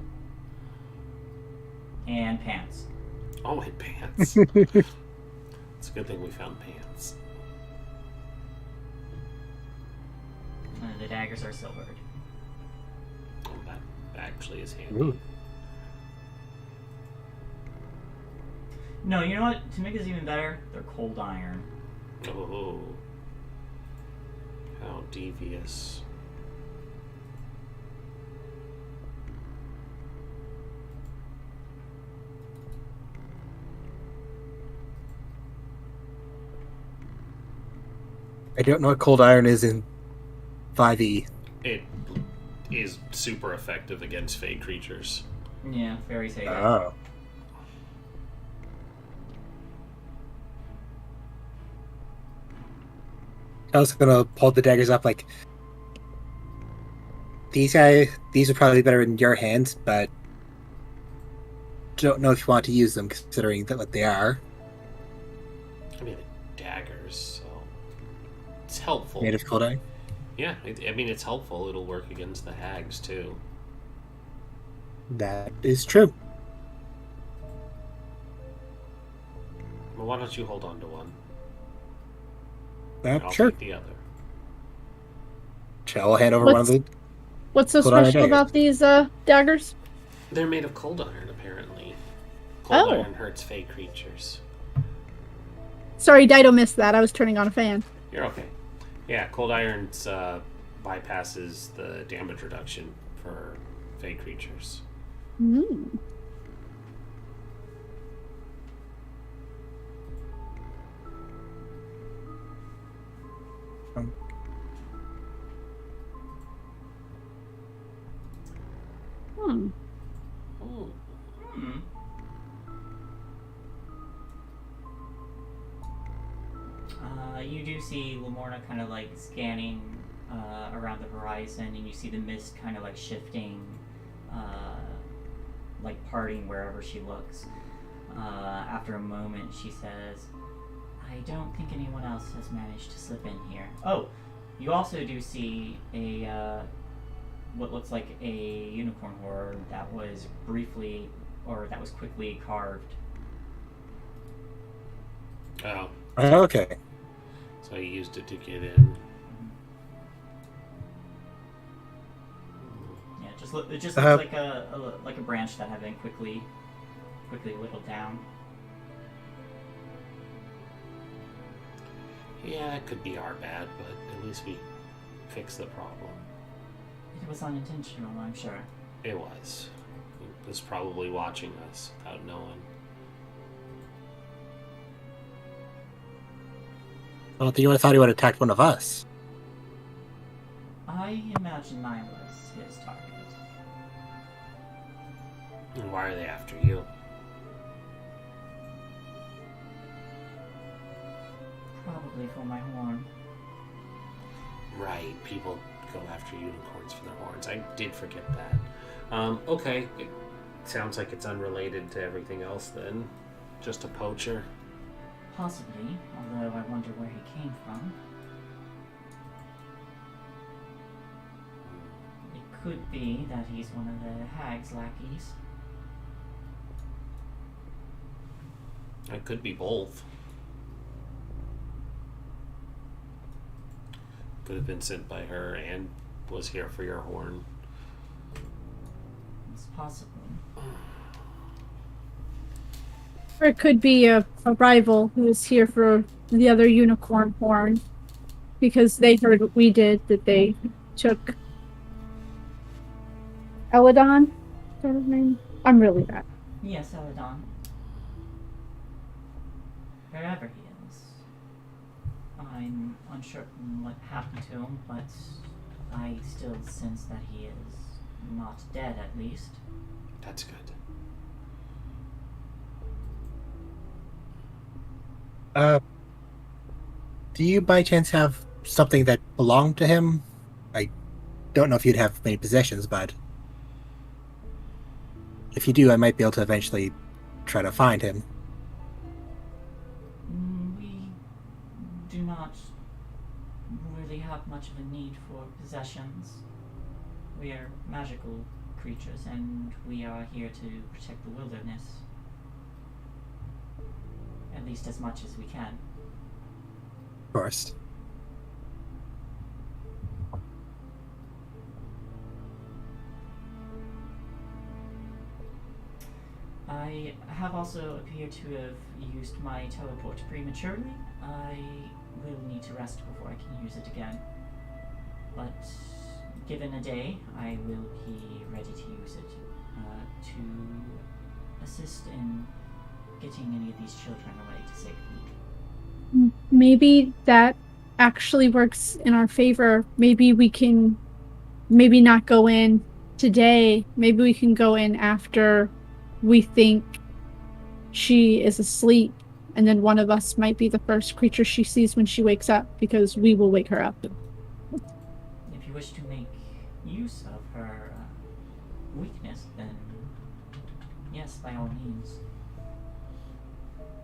And pants. Oh, and pants. It's a good thing we found pants. The daggers are silvered. Oh, that actually is handy. Ooh. No, you know what? To make this even better, they're cold iron. Oh. How devious. I don't know what cold iron is in 5e. It is super effective against fey creatures. Yeah, fairies hate it. Oh. I was gonna hold the daggers up like these are probably better in your hands, but don't know if you want to use them considering that what they are. I mean, daggers, so it's helpful. Made of cold iron. Yeah, I mean, it's helpful. It'll work against the hags too. That is true. Well, why don't you hold on to one? I'll Sure. take the other. I'll hand over one of the. What's so Cold iron special dagger. about these daggers? They're made of cold iron, apparently. Cold Oh. iron hurts fey creatures. Sorry, Dido missed that. I was turning on a fan. You're okay. Yeah, cold iron bypasses the damage reduction for fey creatures. Mm. Hmm. Oh. Hmm. You do see Lamorna kind of like scanning around the horizon, and you see the mist kind of like shifting, like parting wherever she looks. After a moment, she says, I don't think anyone else has managed to slip in here. Oh, you also do see a what looks like a unicorn horn that was quickly carved. Oh, Okay. so he used it to get in. Yeah, it just looks like a branch that had been quickly whittled down. Yeah, it could be our bad, but at least we fixed the problem. It was unintentional, I'm sure. It was. It was probably watching us without knowing. Well, you would have thought he would have attacked one of us. I imagine I was his target. And why are they after you? Probably for my horn. Right, people go after unicorns for their horns. I did forget that. Okay, it sounds like it's unrelated to everything else then. Just a poacher. Possibly, although I wonder where he came from. It could be that he's one of the hag's lackeys. It could be both. Could have been sent by her and was here for your horn. It's possible. Or it could be a rival who is here for the other unicorn horn. Because they heard what we did, that they took Eladon? Is that his name? I'm really bad. Yes, Eladon. Wherever he is. I'm unsure what happened to him, but I still sense that he is not dead, at least. That's good. Do you by chance have something that belonged to him? I don't know if you'd have many possessions, but if you do, I might be able to eventually try to find him. We do not really have much of a need for possessions. We are magical creatures, and we are here to protect the wilderness. At least as much as we can. Of course. I have also appeared to have used my teleport prematurely. I will need to rest before I can use it again. But given a day, I will be ready to use it to assist in getting any of these children away to safety. Maybe that actually works in our favor. Maybe we can maybe not go in today. Maybe we can go in after we think she is asleep, and then one of us might be the first creature she sees when she wakes up, because we will wake her up. If you wish to make use of her weakness, then yes, by all means.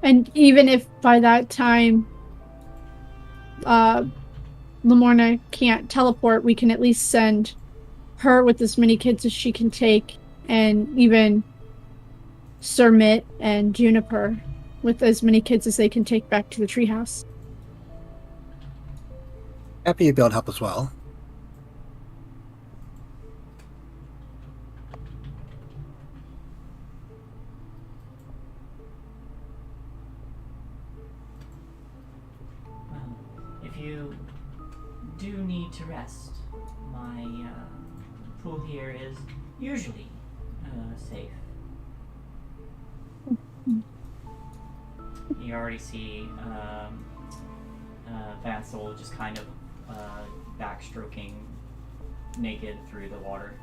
And even if by that time Lamorna can't teleport, we can at least send her with as many kids as she can take, and even Sir Mitt and Juniper with as many kids as they can take back to the treehouse. Happy to be able to help as well. Well, if you do need to rest, my pool here is usually safe. You already see Vansel just kind of backstroking naked through the water.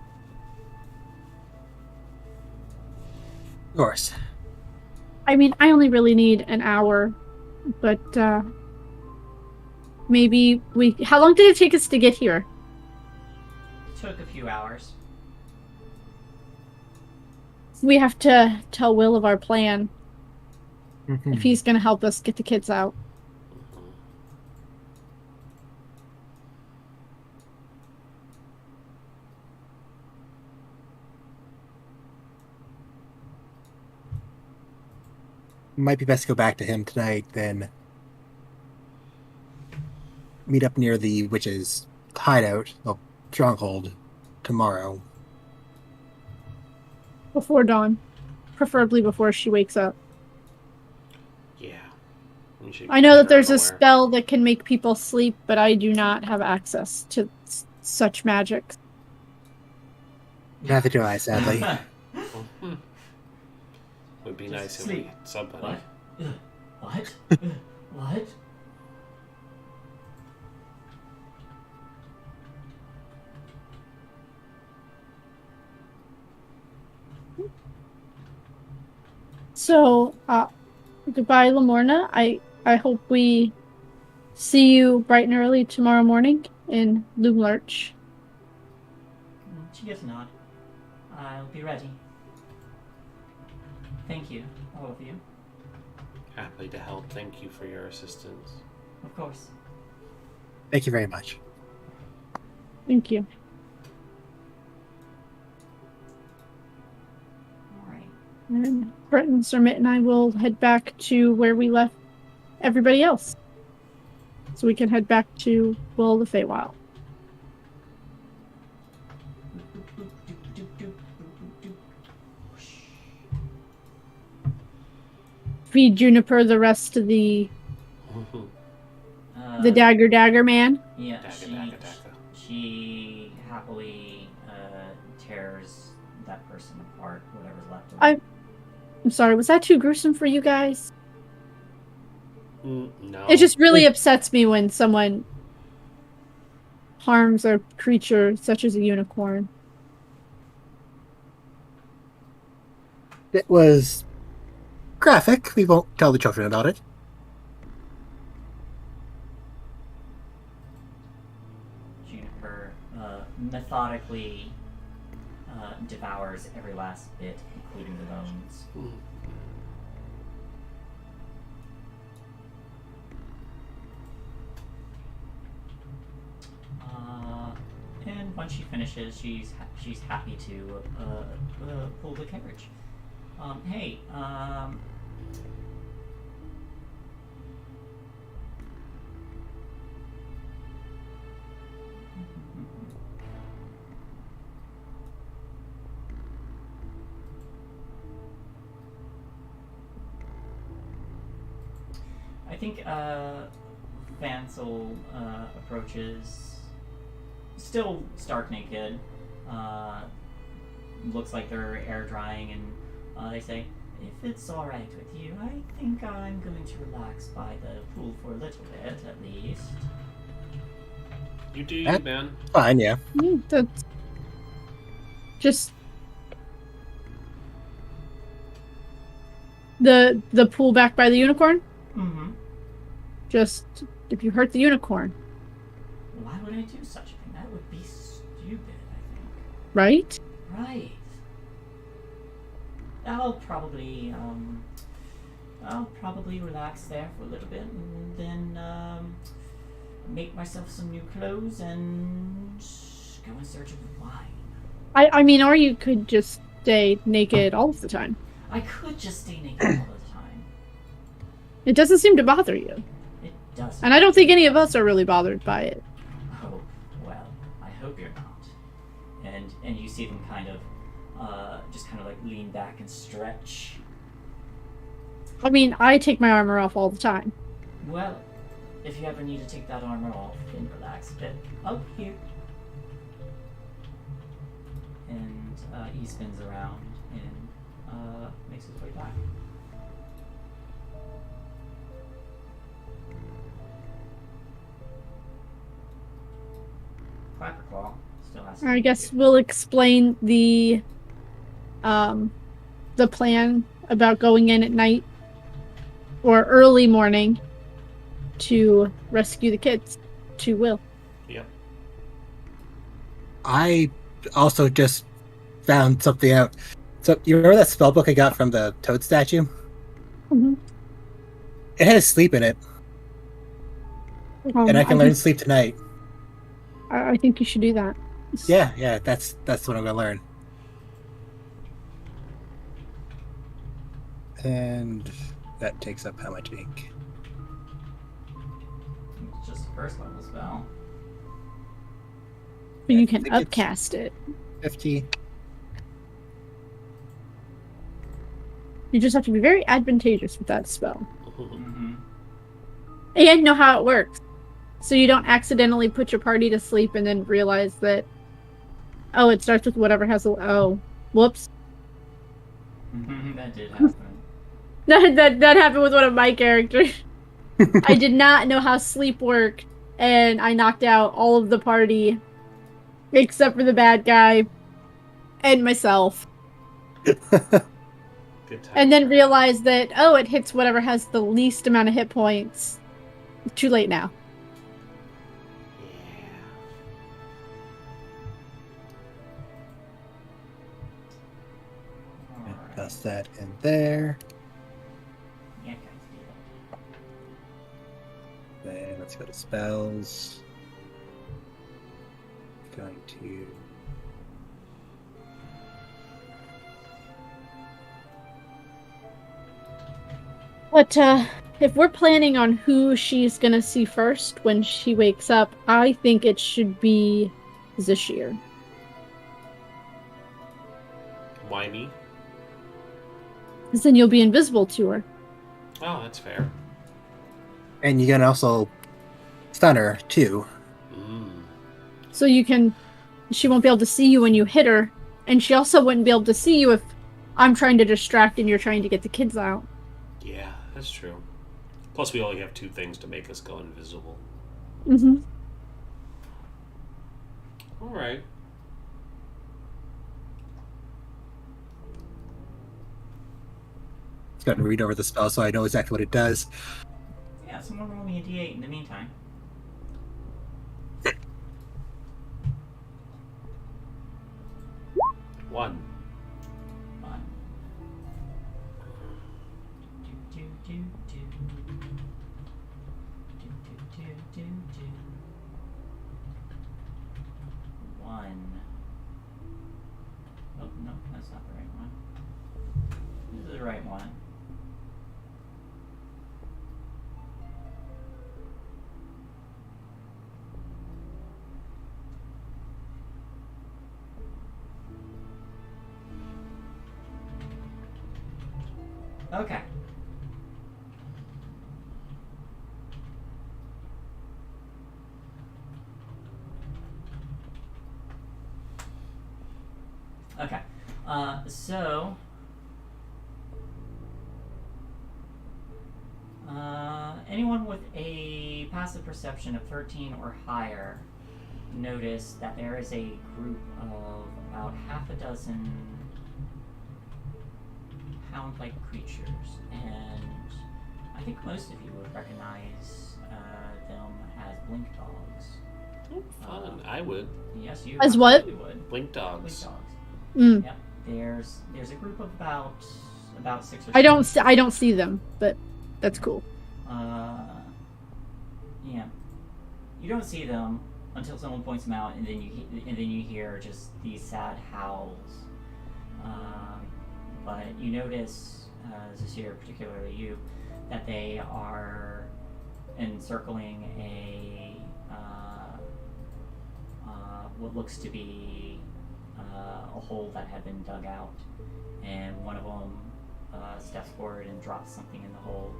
Of course. I mean, I only really need an hour, but maybe we... How long did it take us to get here? Took a few hours. We have to tell Will of our plan Mhm. if he's going to help us get the kids out. Might be best to go back to him tonight, then meet up near the witch's hideout, well, stronghold, tomorrow. Before dawn. Preferably before she wakes up. Yeah. We should I know keep that there's her a aware. spell that can make people sleep, but I do not have access to such magic. Neither do I, sadly. Mhm. Would be Just nice if sleep. we somebody. What? What? What? So, goodbye, Lamorna. I hope we see you bright and early tomorrow morning in Loomlarch. She gives a nod. I'll be ready. Thank you, all of you. Happy to help. Thank you for your assistance. Of course. Thank you very much. Thank you. Alright. And Breton, Sir Mitt, and I will head back to where we left everybody else. So we can head back to Will of the Feywild. Feed Juniper the rest of the dagger man. Yeah, Dagger. she happily tears that person apart, whatever's left of I'm sorry, was that too gruesome for you guys? No. It just really upsets me when someone harms a creature such as a unicorn. It was graphic. We won't tell the children about it. Juniper methodically devours every last bit, including the bones. And once she finishes, she's happy to pull the carriage. Hey, I think Vansel approaches, still stark naked. Looks like they're air drying, and they say, "If it's all right with you, I think I'm going to relax by the pool for a little bit, at least." You do you, That- man. Fine, yeah. That's just the pool back by the unicorn. Mm-hmm. Just if you hurt the unicorn, Why would I do such a thing? That would be stupid, I think. right? Right. I'll probably relax there for a little bit and then make myself some new clothes and go in search of wine. I mean, or you could just stay naked all of the time. I could just stay naked all the time. It doesn't seem to bother you, It doesn't. and I don't think any of us are really bothered by it. Oh, well, I hope you're not. And you see them kind of just kind of like lean back and stretch. I mean, I take my armor off all the time. Well, if you ever need to take that armor off and relax a bit, I'll be here. And he spins around and makes his way back. Clapperclaw still has to I be guess here. we'll explain the plan about going in at night or early morning to rescue the kids to Will. Yep. I also just found something out. So, you remember that spell book I got from the toad statue? Mhm. It had a sleep in it, and I can learn sleep tonight. I think you should do that. Yeah, that's what I'm gonna learn. And that takes up how much ink? It's just a first level spell. But you I can think it's- upcast it. 50. You just have to be very advantageous with that spell. Mm-hmm. And know how it works. So you don't accidentally put your party to sleep and then realize that, oh, it starts with whatever has a, oh, whoops. That did happen. That happened with one of my characters. I did not know how sleep worked, and I knocked out all of the party, except for the bad guy, and myself. Good time. And then realized that, oh, it hits whatever has the least amount of hit points. Too late now. Yeah. Alright. Toss that in there. Yeah, guys, do that. Then let's go to spells. Going to. But, if we're planning on who she's gonna see first when she wakes up, I think it should be Zashir. Why me? Because then you'll be invisible to her. Oh, that's fair. And you can also stun her, too. So she won't be able to see you when you hit her, and she also wouldn't be able to see you if I'm trying to distract and you're trying to get the kids out. Yeah, that's true. Plus, we only have 2 things to make us go invisible. Mm-hmm. All right. Just got to read over the spell so I know exactly what it does. Yeah, someone roll me a d8 in the meantime. One. Fine. Do, do, do, do. Do, do, do, do, do. 1. Oh, no, that's not the right one. This is the right one. Okay. Okay. So anyone with a passive perception of 13 or higher notice that there is a group of about half a dozen hound-like creatures, and I think most of you would recognize them as blink dogs. Oh, fun. I would. Yes, you As what? absolutely would. Blink dogs. Blink dogs. Mm. Yep. There's a group of about 6 or 7. I don't see them, but that's cool. Yeah. You don't see them until someone points them out, and then you hear just these sad howls. But you notice, Zasir, particularly you, that they are encircling what looks to be a hole that had been dug out, and one of them steps forward and drops something in the hole,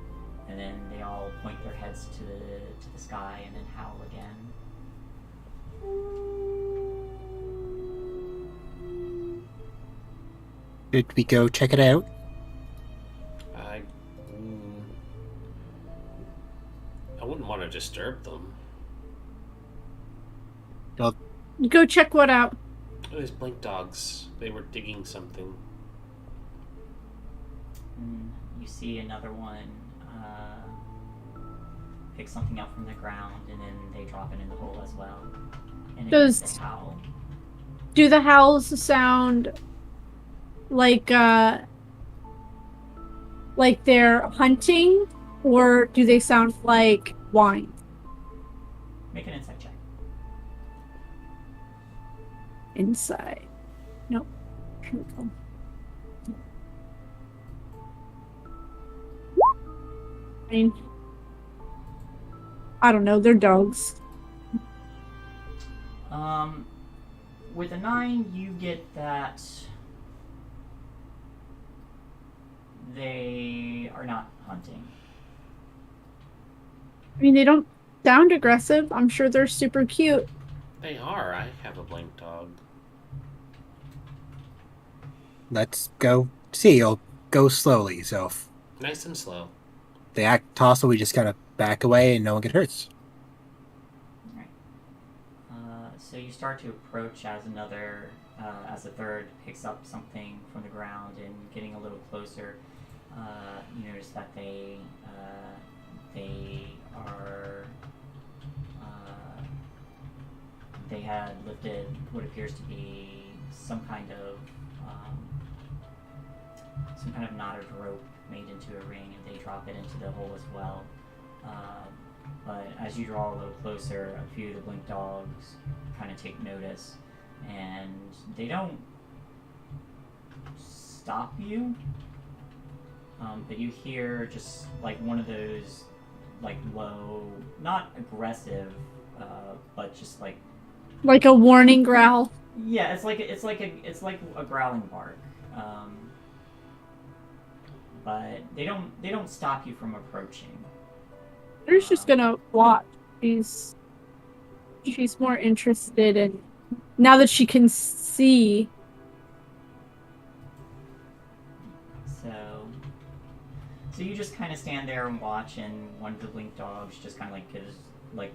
and then they all point their heads to the sky and then howl again. Should we go check it out? I wouldn't want to disturb them. Well, Go check what out. Those blink dogs. They were digging something. You see another one pick something up from the ground, and then they drop it in the hole as well. And again, they howl. Do the howls sound like they're hunting, or do they sound like whine? Make an insight check. Inside. Nope. Here we go. I mean, I don't know. They're dogs. With a 9, you get that they are not hunting. I mean, they don't sound aggressive. I'm sure they're super cute. They are. I have a blink dog. let's go see. You'll go slowly, so if Nice and slow. they act hostile, we just kind of back away and no one get hurt. Alright. So you start to approach as as a third picks up something from the ground, and getting a little closer, you notice that they had lifted what appears to be some kind of knotted rope made into a ring, and they drop it into the hole as well. But as you draw a little closer, a few of the blink dogs kind of take notice, and they don't stop you, but you hear just like one of those like low, not aggressive, but just like Like a warning growl. yeah, it's like a growling bark. But they don't stop you from approaching. She's just gonna watch. She's more interested in, now that she can see. So you just kind of stand there and watch, and one of the blink dogs just kind of like gives, like,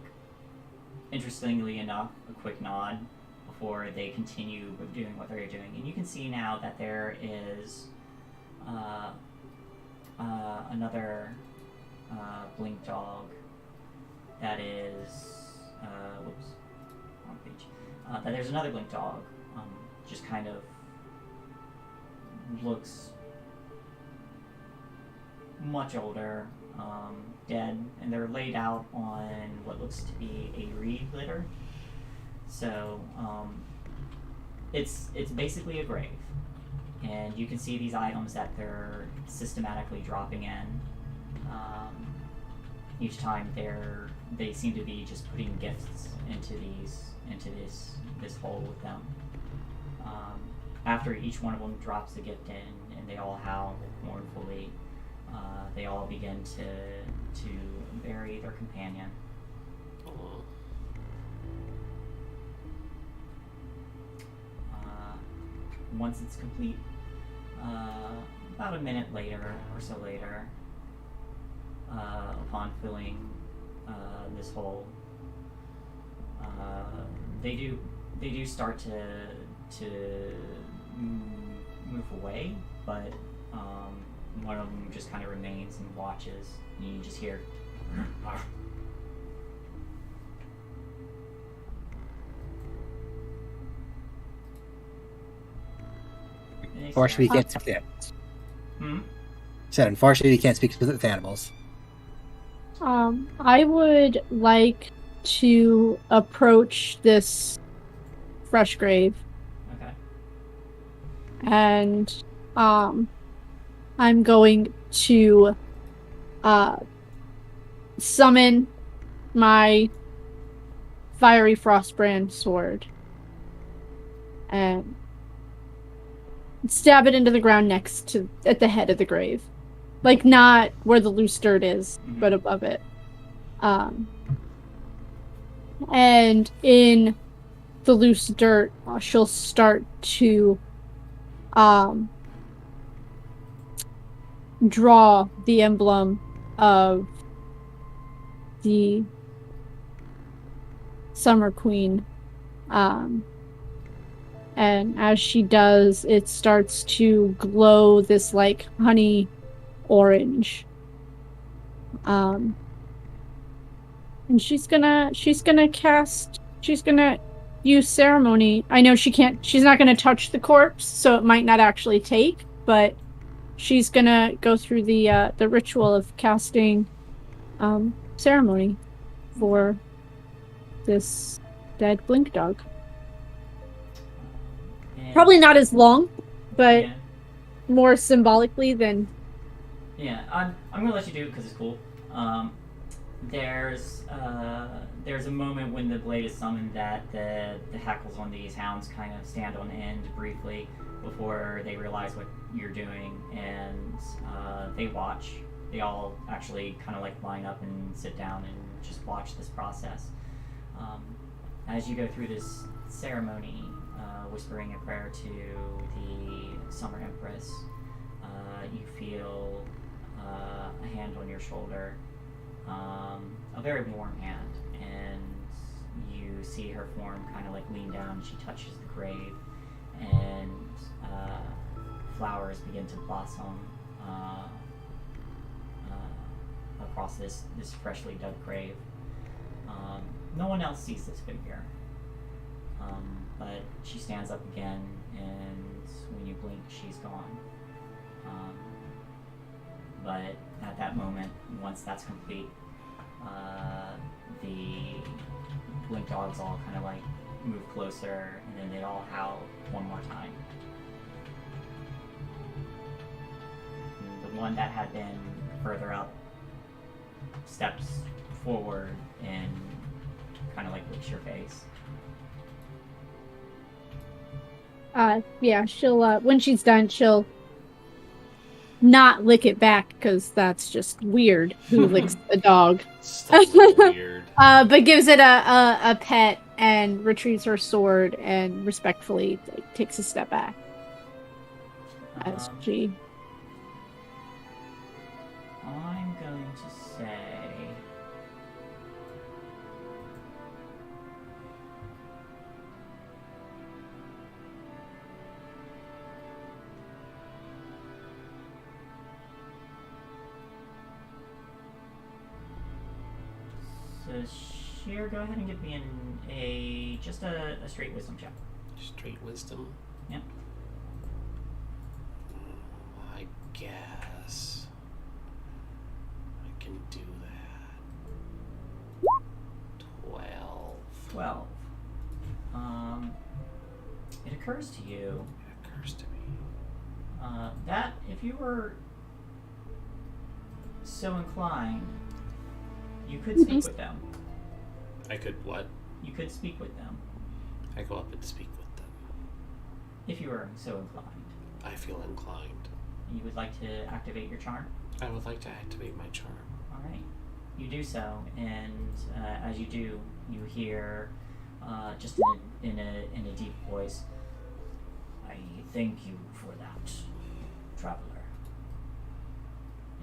interestingly enough, a quick nod before they continue doing what they're doing. And you can see now that there is another blink dog that is whoops, wrong page. That there's another blink dog, just kind of looks much older, dead, and they're laid out on what looks to be a reed litter. So it's basically a grave, and you can see these items that they're systematically dropping in. Each time they seem to be just putting gifts into this hole with them. After each one of them drops a gift in, and they all howl mournfully, they all begin to bury their companion. Oh. Once it's complete, about a minute later or so later, upon filling this hole, They do start to move away, but one of them just kind of remains and watches. And you just hear. Unfortunately, we can't speak to animals. Hmm? Said, unfortunately, we can't speak to animals. I would like to approach this fresh grave, Okay. and I'm going to summon my fiery frostbrand sword and stab it into the ground at the head of the grave. Like, not where the loose dirt is, but above it. And in the loose dirt, she'll start to draw the emblem of the Summer Queen. And as she does, it starts to glow this like honey orange. And she's gonna use ceremony. I know she's not gonna touch the corpse, so it might not actually take, but she's gonna go through the ritual of casting ceremony for this dead blink dog. Probably not as long, but Yeah. more symbolically than. Yeah, I'm gonna let you do it because it's cool. There's a moment when the blade is summoned that the hackles on these hounds kind of stand on end briefly before they realize what you're doing, and they watch. They all actually kind of like line up and sit down and just watch this process. As you go through this ceremony, whispering a prayer to the Summer Empress, you feel a hand on your shoulder, a very warm hand, and you see her form kind of like lean down. She touches the grave, and flowers begin to blossom across this freshly dug grave. No one else sees this figure, but she stands up again, and when you blink, she's gone. But at that moment, once that's complete, the blink dogs all kind of like move closer, and then they all howl one more time. And the one that had been further up steps forward and kind of like licks your face. Yeah, she'll when she's done, she'll not lick it back because that's just weird. Who licks a dog? So weird. But gives it a pet and retrieves her sword and respectfully takes a step back as she. I'm going to say. So, Sheer, go ahead and give me just a straight wisdom check. Straight wisdom. Yep. I guess I can do that. 12. It occurs to you It occurs to me. that if you were so inclined, you could speak with them. I could what? You could speak with them I go up and speak with them. if you were so inclined. I feel inclined. You would like to activate your charm? I would like to activate my charm. All right. You do so, and as you do, you hear just in a deep voice, "I thank you for that, traveler.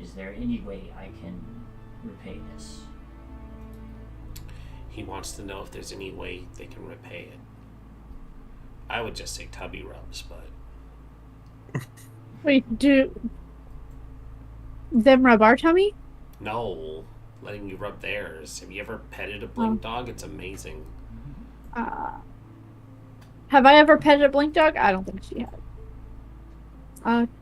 Is there any way I can repay this?" He wants to know if there's any way they can repay it. I would just say tubby rubs, but Wait, do them rub our tummy? no, letting you rub theirs. Have you ever petted a blink dog? It's amazing. Have I ever petted a blink dog? I don't think she has.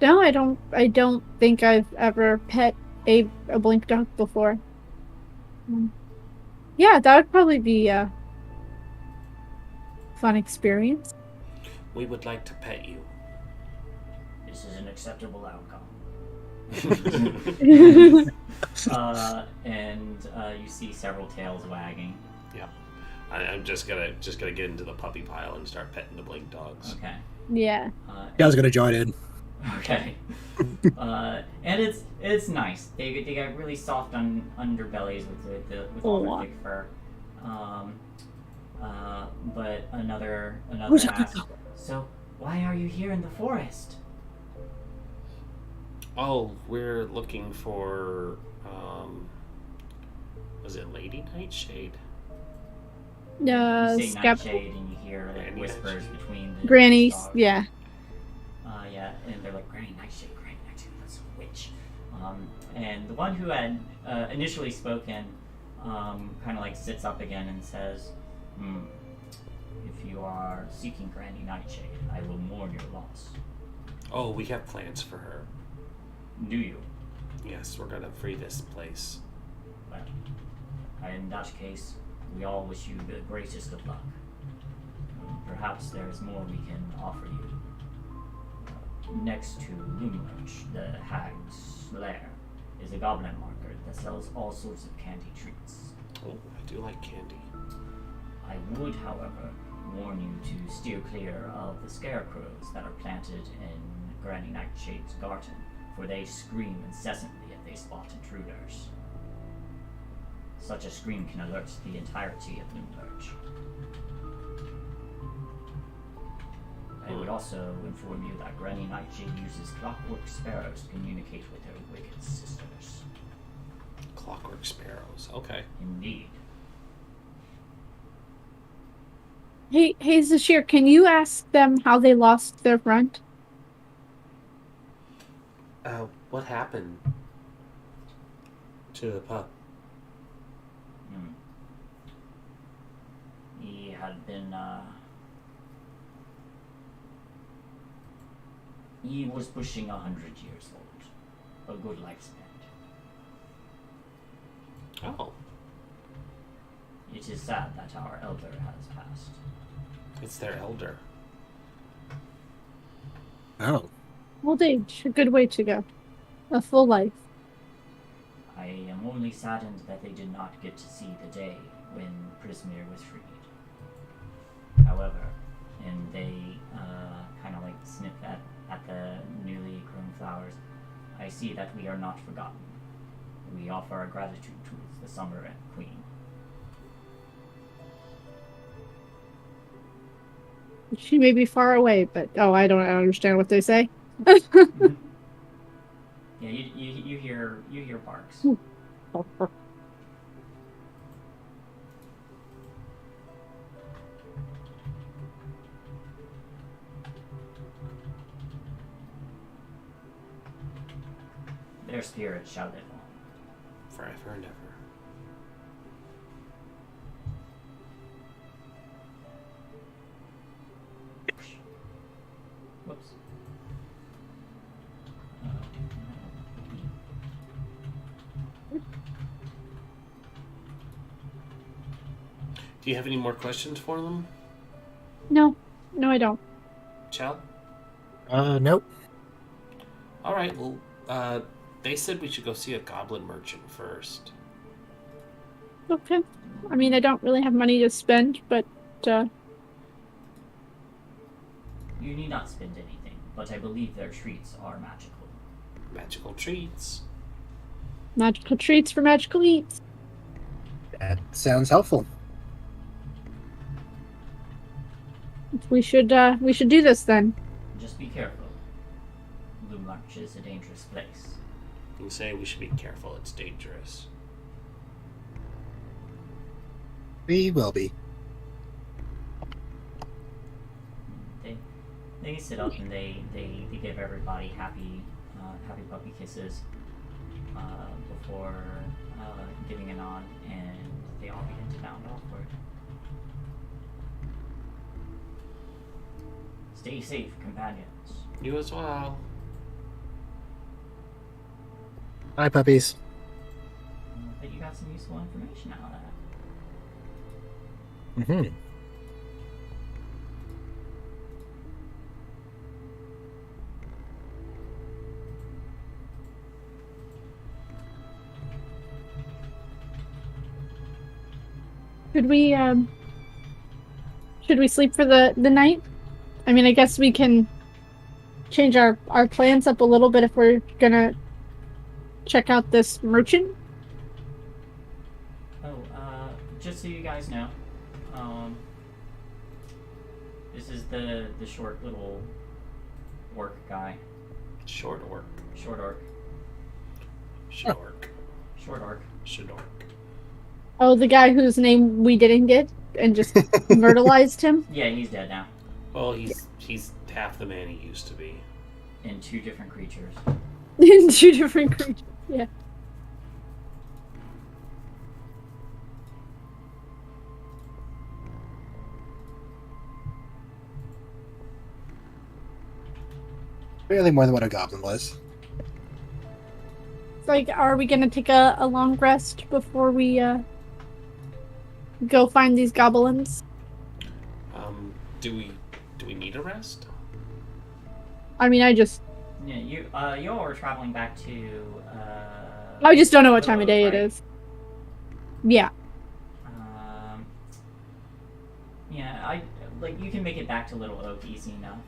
No, I don't. I don't think I've ever pet a blink dog before. Yeah, that would probably be a fun experience. We would like to pet you. This is an acceptable outcome. And you see several tails wagging. Yeah, I'm just gonna get into the puppy pile and start petting the blink dogs. Okay. Yeah. I was gonna join in. Okay. And it's nice. They got really soft underbellies with all the thick fur. But another asks, so why are you here in the forest? Oh, we're looking for was it Lady Nightshade? You say Scap- Nightshade and you hear like Granny whispers Nightshade. between the Grannies, dogs. yeah. Yeah, and they're like, Granny Nightshade, that's a witch. And the one who had initially spoken kind of like sits up again and says, if you are seeking Granny Nightshade, I will mourn your loss. Oh, we have plans for her. Do you? Yes, we're gonna free this place. Well, in that case, we all wish you the greatest of luck. Perhaps there's more we can offer you. Next to Loomlurch, the Hag's Lair, is a goblin market that sells all sorts of candy treats. Oh, I do like candy. I would, however, warn you to steer clear of the Scarecrows that are planted in Granny Nightshade's garden, for they scream incessantly if they spot intruders. Such a scream can alert the entirety of Loomlurch. I would also inform you that Granny Nightshade uses Clockwork sparrows to communicate with her wicked sisters. Clockwork sparrows. Okay. Indeed. Hey, Zashir, can you ask them how they lost their friend? What happened to the pup? He had been, he was pushing 100 years old. A good lifespan. Oh, It is sad that our elder has passed. it's their elder. Oh. Old age, a good way to go. A full life. I am only saddened that they did not get to see the day when Prismir was freed. However, and they kind of like sniff at the newly grown flowers, I see that we are not forgotten. We offer our gratitude towards the Summer Queen. She may be far away, but I don't understand what they say. Yeah, you hear barks. Their spirits shall live on. Forever and ever. Whoops. Do you have any more questions for them, No, I don't. Chell? Nope. All right. Well, they said we should go see a goblin merchant first. Okay. I mean, I don't really have money to spend, but You need not spend anything, but I believe their treats are magical. Magical treats. magical treats for magical eats. That sounds helpful. We should do this then. Just be careful. Loomlarch is a dangerous place. You say we should be careful. It's dangerous. We will be. They sit up and they give everybody happy puppy kisses before giving a nod, and they all begin to bound offward. Stay safe, companions. You as well. Bye, puppies. But you got some useful information out of that. Mm-hmm. Should we sleep for the night? I mean, I guess we can change our plans up a little bit if we're gonna check out this merchant. Just so you guys know, this is the short little orc guy. Short orc. Short orc. Short. Short orc. Short orc. Oh, the guy whose name we didn't get and just myrtleized him? Yeah, he's dead now. Well, he's half the man he used to be. In two different creatures. In two different creatures, yeah. Barely more than what a goblin was. Like, are we gonna take a long rest before we go find these goblins? Do we need a rest? I mean, Yeah, you all were traveling back to. I just don't know what time of Oak, day right? it is. Yeah. Yeah, you can make it back to Little Oak easy enough.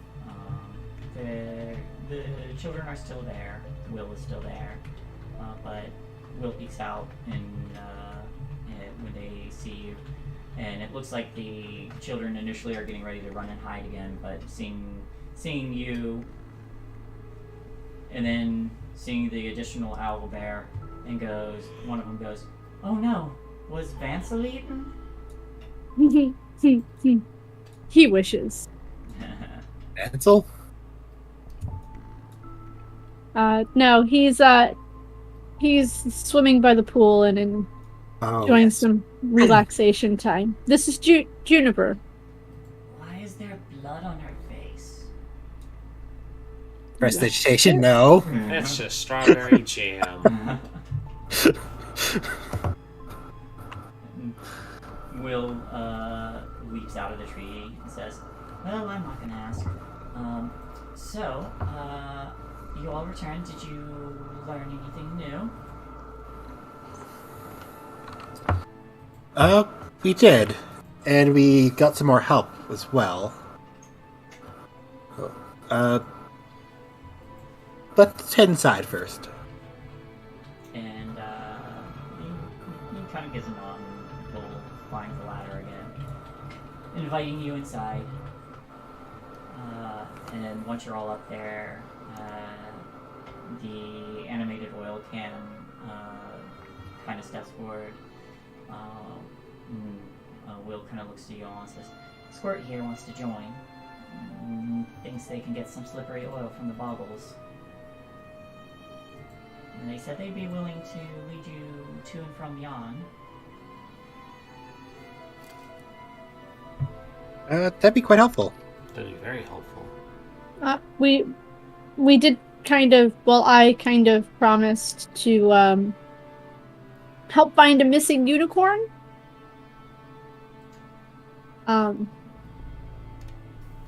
The children are still there. Will is still there, but Will peeks out and when they see you, and it looks like the children initially are getting ready to run and hide again, but seeing you, and then seeing the additional owl bear, and one of them goes, "Oh no, was Vansel eaten?" He wishes. Ansel? No, he's swimming by the pool and enjoying yes. some relaxation time. This is Juniper. Why is there blood on her face? Prestidigitation, no. That's just strawberry jam. Will leaps out of the tree and says, "Well, I'm not gonna ask. So, you all returned. Did you learn anything new?" We did. And we got some more help as well. Let's head inside first. And he kind of gives a nod and will climb the ladder again, inviting you inside. And once you're all up there, the animated oil can kind of steps forward. Will kind of looks to you all and says, "Squirt here wants to join. Thinks they can get some slippery oil from the boggles. And they said they'd be willing to lead you to and from yon." That'd be quite helpful. That'd be very helpful. We did I kind of promised to help find a missing unicorn.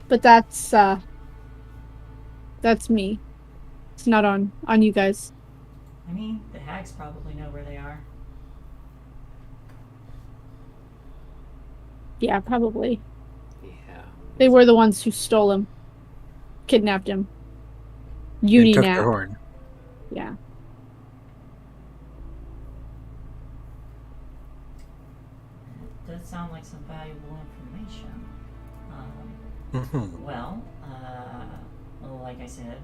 But that's me. It's not on you guys. I mean, the hags probably know where they are. Yeah, probably. Yeah. They were the ones who stole him, kidnapped him. And took their Uninap. horn. Yeah. It does sound like some valuable information. Well, like I said,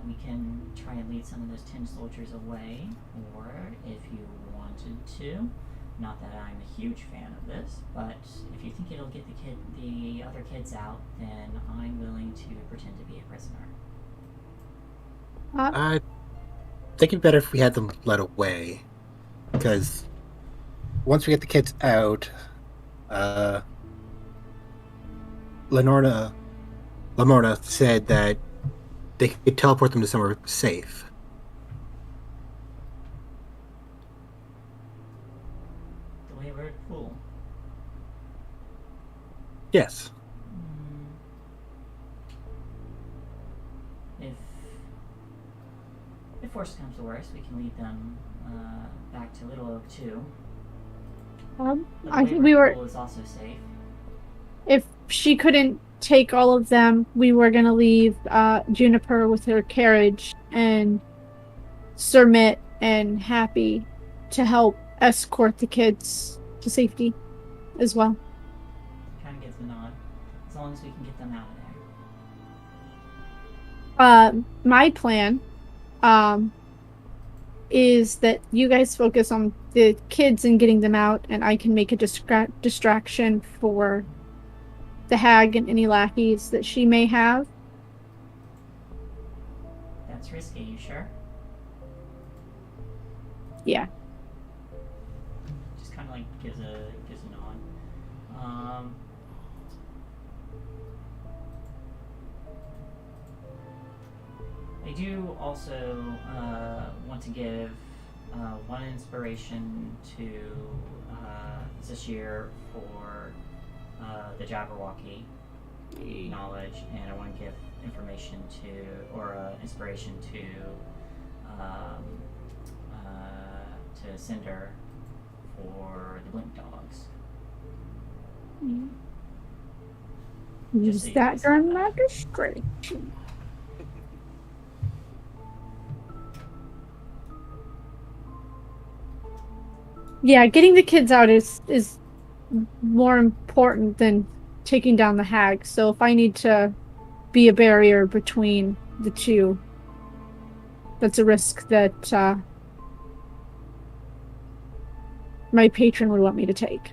we can try and lead some of those tin soldiers away, or if you wanted to, Not that I'm a huge fan of this, but if you think it'll get the other kids out, then I'm willing to pretend to be a prisoner. I think it'd be better if we had them led away, because once we get the kids out, Lamorna said that they could teleport them to somewhere safe. The wayward fool. Yes. If worst comes to worst, we can lead them back to Little Oak too. But the I think wayward we were. fool is also safe. If she couldn't take all of them, we were gonna leave Juniper with her carriage and Surmit and Happy to help escort the kids to safety as well. Kind of gives a nod. As long as we can get them out of there. My plan is that you guys focus on the kids and getting them out, and I can make a distraction for the hag and any lackeys that she may have. That's risky, you sure? Yeah. Just kind of like gives a nod. I do also want to give one inspiration to Zashir for the Jabberwocky knowledge, and I want to give information to, inspiration to Cinder for the Blink Dogs. Use so you that guys during have my that. distraction. Yeah, getting the kids out is more important than taking down the hag. So if I need to be a barrier between the two, that's a risk that my patron would want me to take.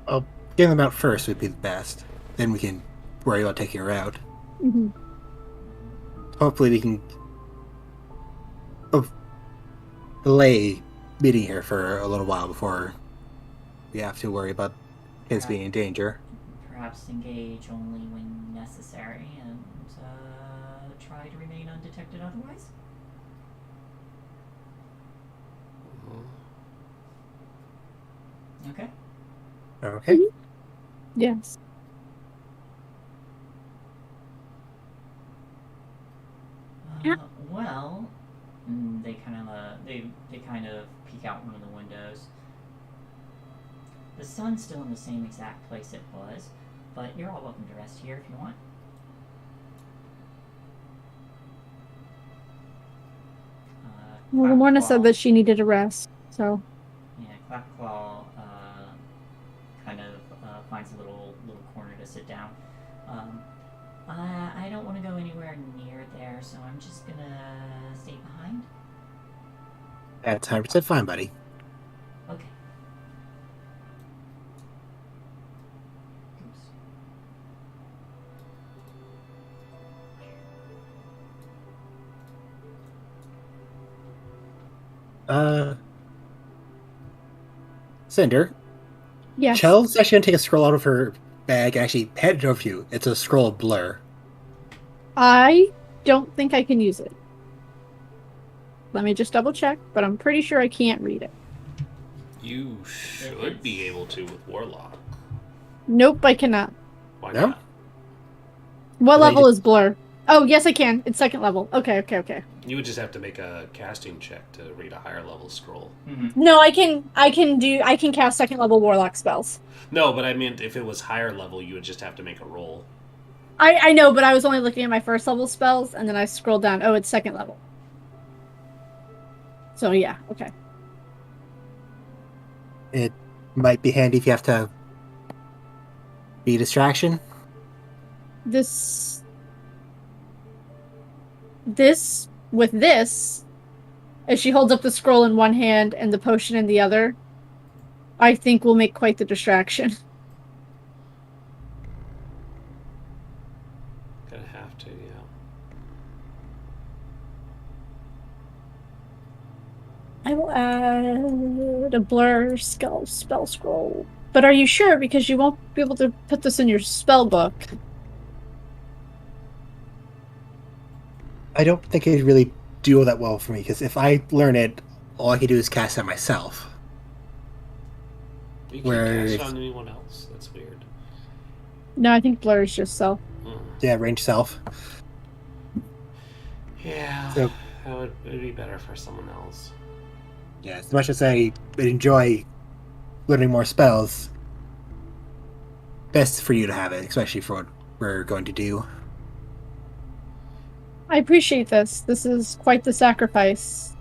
Well, getting them out first would be the best. Then we can worry about taking her out. Mm-hmm. Hopefully we can delay meeting her for a little while before we have to worry about kids being in danger. Perhaps engage only when necessary and try to remain undetected otherwise. Okay. Okay. Yes. Yeah. Well, they kind of peek out one of the windows. The sun's still in the same exact place it was, but you're all welcome to rest here if you want. Well, Lamorna Clapclaw- said that she needed a rest, so. Yeah, Clapclaw kind of finds a little corner to sit down. I don't want to go anywhere near there, so I'm just gonna stay behind. That's 100% fine, buddy. Okay. Oops. Cinder, Yes. Chel's actually gonna take a scroll out of her bag and actually hand it over to you. It's a scroll of blur. I don't think I can use it. Let me just double check, but I'm pretty sure I can't read it. You should be able to with Warlock. Nope, I cannot. Why No? not? What Well, level you- is Blur? Oh, yes, I can. It's second level. Okay. You would just have to make a casting check to read a higher level scroll. Mm-hmm. No, I can cast second level Warlock spells. No, but I meant if it was higher level, you would just have to make a roll. I know, but I was only looking at my first level spells, and then I scrolled down. Oh, it's second level. So, yeah, okay. It might be handy if you have to be a distraction. This, with this, as she holds up the scroll in one hand and the potion in the other, I think will make quite the distraction. Gonna have to, yeah. I will add a blur spell scroll. But are you sure? Because you won't be able to put this in your spell book. I don't think it'd really do all that well for me, because if I learn it, all I can do is cast it myself. You can't Where cast it if- on anyone else. That's weird. No, I think blur is just self. Yeah, range self. Yeah, So- that would be better for someone else. Yeah, as much as I would enjoy learning more spells, best for you to have it, especially for what we're going to do. I appreciate this. This is quite the sacrifice.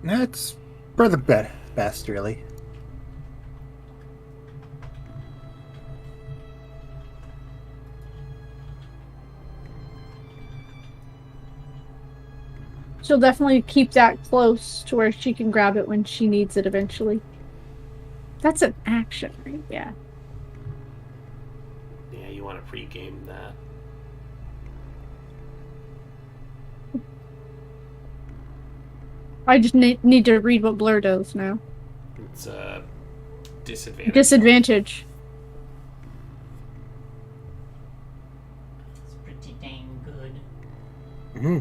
That's for the best, really. She'll definitely keep that close to where she can grab it when she needs it eventually. That's an action, right? Yeah. Yeah, you want to pre-game that. I just need to read what blur does now. It's a disadvantage. Disadvantage. It's pretty dang good. Hmm.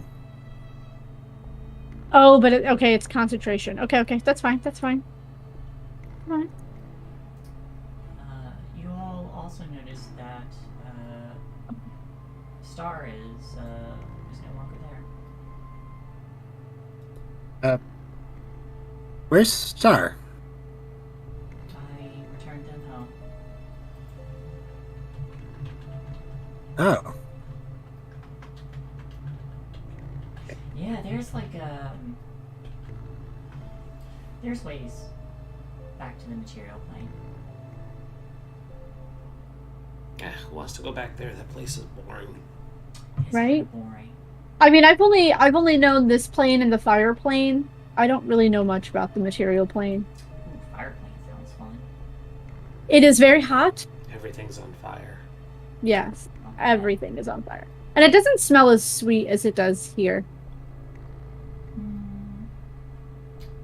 Oh, but okay, it's concentration. Okay, that's fine. That's fine. Alright. You all also noticed that Star is no longer there. Where's Star? I returned them home. Oh. Yeah, there's like there's ways back to the material plane. Who wants to go back there? That place is boring. It's Right? kinda boring. I mean, I've only known this plane and the fire plane. I don't really know much about the material plane. Ooh, fire plane sounds fun. It is very hot. Everything's on fire. Yes, Okay. everything is on fire. And it doesn't smell as sweet as it does here. Hmm.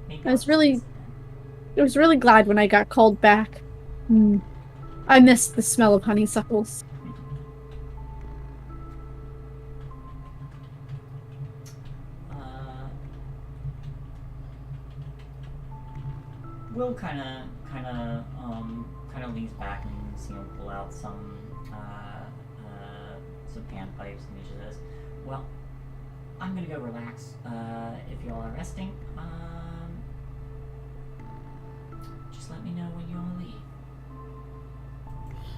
Maybe I was I'll really- visit then. I was really glad when I got called back. I missed the smell of honeysuckles. Will kind of leans back and pull out some panpipes, and he just says, "Well, I'm gonna go relax. If y'all are resting, just let me know when you all leave."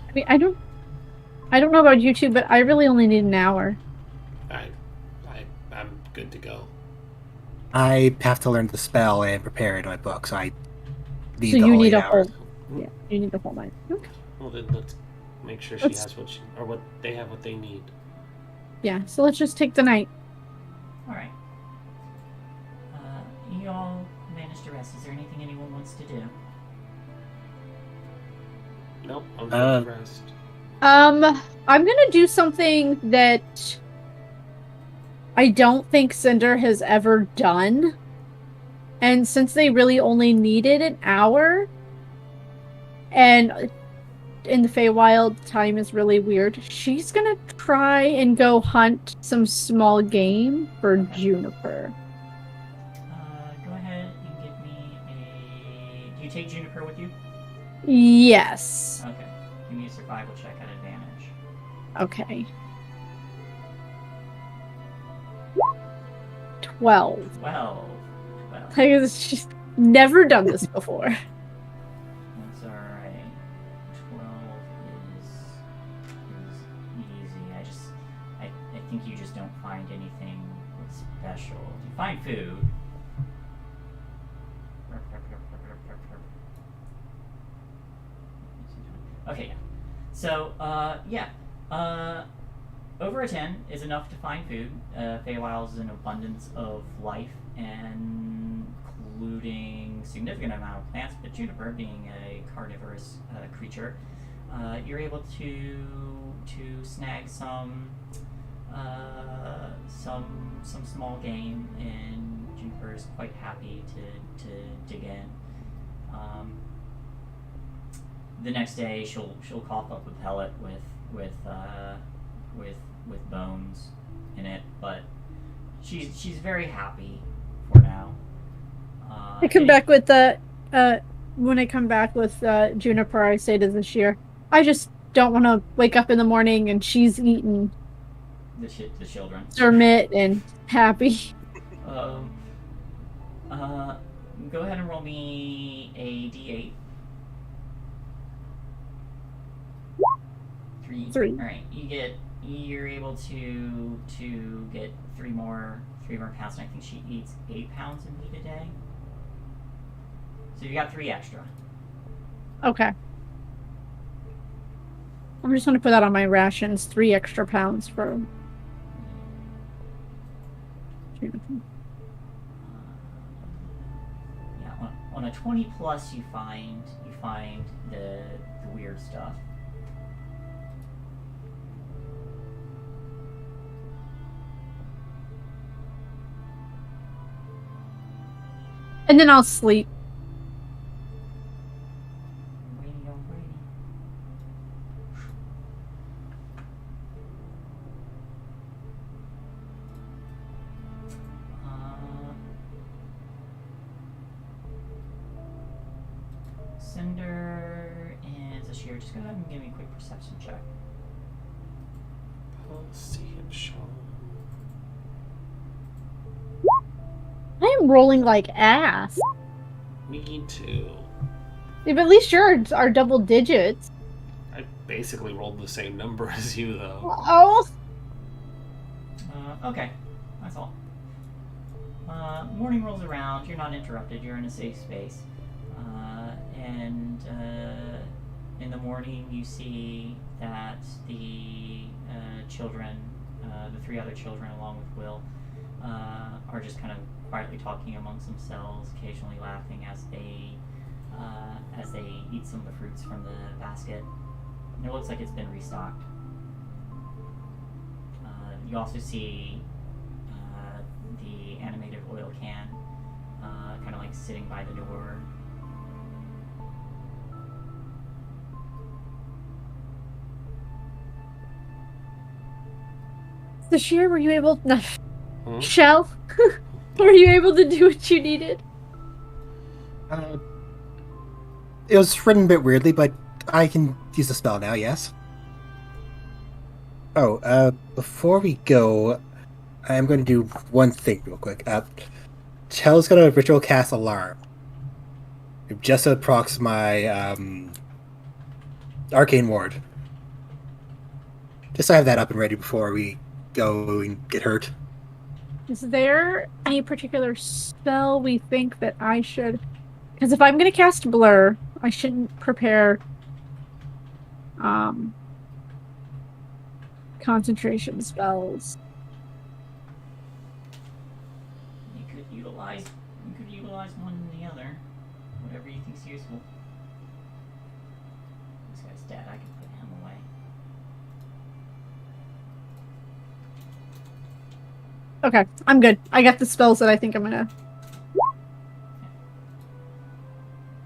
I mean, I don't know about you two, but I really only need an hour. I'm good to go. I have to learn the spell and prepare it in my book, so I need So the you whole need 8 a hours. whole. Yeah, you need the whole night. Okay. Well, then let's make sure she Let's- has what they have what they need. Yeah, so let's just take the night. All right. You all managed to rest. Is there anything anyone wants to do? Nope, I'm good to rest. I'm gonna do something that I don't think Cinder has ever done. And since they really only needed an hour, and in the Feywild, time is really weird, she's gonna try and go hunt some small game for Juniper. Go ahead and give me a. Do you take Juniper with you? Yes. Okay. Give me a survival check at advantage. Okay. 12. 12. She's never done this before. That's alright. 12 is easy. I think you just don't find anything special. You find food. Okay, yeah. So, yeah. over a 10 is enough to find food. Feywilds is an abundance of life, and including significant amount of plants, but juniper being a carnivorous creature, you're able to snag some small game, and Juniper is quite happy to dig in. The next day, she'll cough up a pellet with bones in it, but she's very happy for now. I come back with the when I come back with Juniper, I say to the shear, I just don't want to wake up in the morning and she's eaten the children. Dermot and happy. Go ahead and roll me a d8. 3. All right, you're able to get three more pounds, and I think she eats 8 pounds of meat a day. So you got 3 extra. Okay. I'm just going to put that on my rations. 3 extra pounds for. On a 20 plus, you find the weird stuff. And then I'll sleep. Cinder and Zashir, just go ahead and give me a quick perception check. Let's see him show. I am rolling like ass. Me too. Yeah, but at least yours are double digits. I basically rolled the same number as you, though. Oh. Okay, that's all. Morning rolls around. You're not interrupted. You're in a safe space. And in the morning, you see that the children, the 3 other children, along with Will, are just kind of quietly talking amongst themselves, occasionally laughing as they eat some of the fruits from the basket. And it looks like it's been restocked. You also see the animated oil can, kind of like sitting by the door. The shear, were you able? No. Shell, were you able to do what you needed? It was written a bit weirdly, but I can use the spell now, yes? Oh, before we go, I'm going to do one thing real quick. Chell's going to ritual cast Alarm. Just to procs my Arcane Ward. Just so I have that up and ready before we go and get hurt. Is there any particular spell we think that I should... Because if I'm going to cast Blur, I shouldn't prepare concentration spells. You could utilize one and the other. Whatever you think's useful. This guy's dead. I can put him away. Okay, I'm good. I got the spells that I think I'm gonna...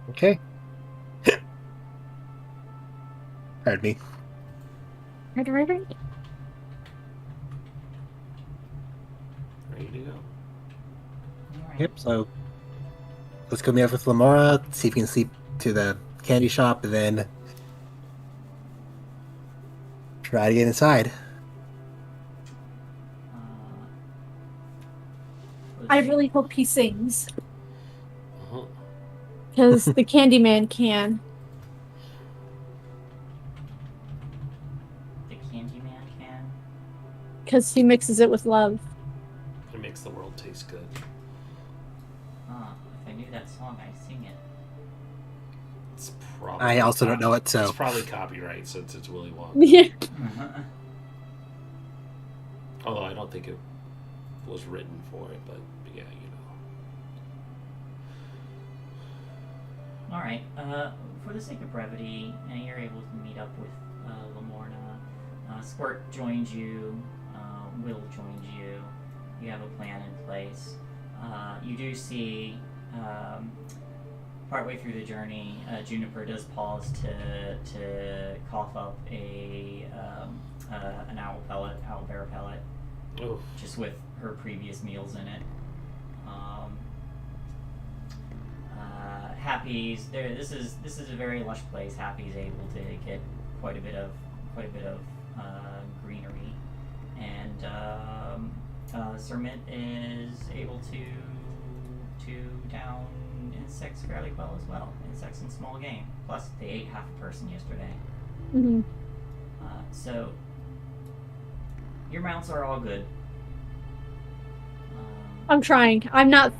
Okay. Pardon me. Right. Ready to go. Alright. Yep, so let's go meet up with Lamora, see if we can sleep to the candy shop, and then try to get inside. I really hope he sings. Uh-huh. Because the Candyman can. The Candyman can. Because he mixes it with love. It makes the world taste good. If I knew that song, I'd sing it. It's probably. I also don't know it, so It's probably copyright since it's Willy Wonka. Yeah. Although I don't think it was written for it, but yeah, All right. For the sake of brevity, you're able to meet up with Lamorna. Squirt joins you. Will joins you. You have a plan in place. You do see, partway through the journey, Juniper does pause to cough up an owlbear pellet, Oh, just with her previous meals in it. Happy's there. This is a very lush place. Happy's able to get quite a bit of greenery, and Sermit is able to down insects fairly well as well. Insects and small game. Plus, they ate half a person yesterday. Mm-hmm. So your mounts are all good. I'm trying. I'm not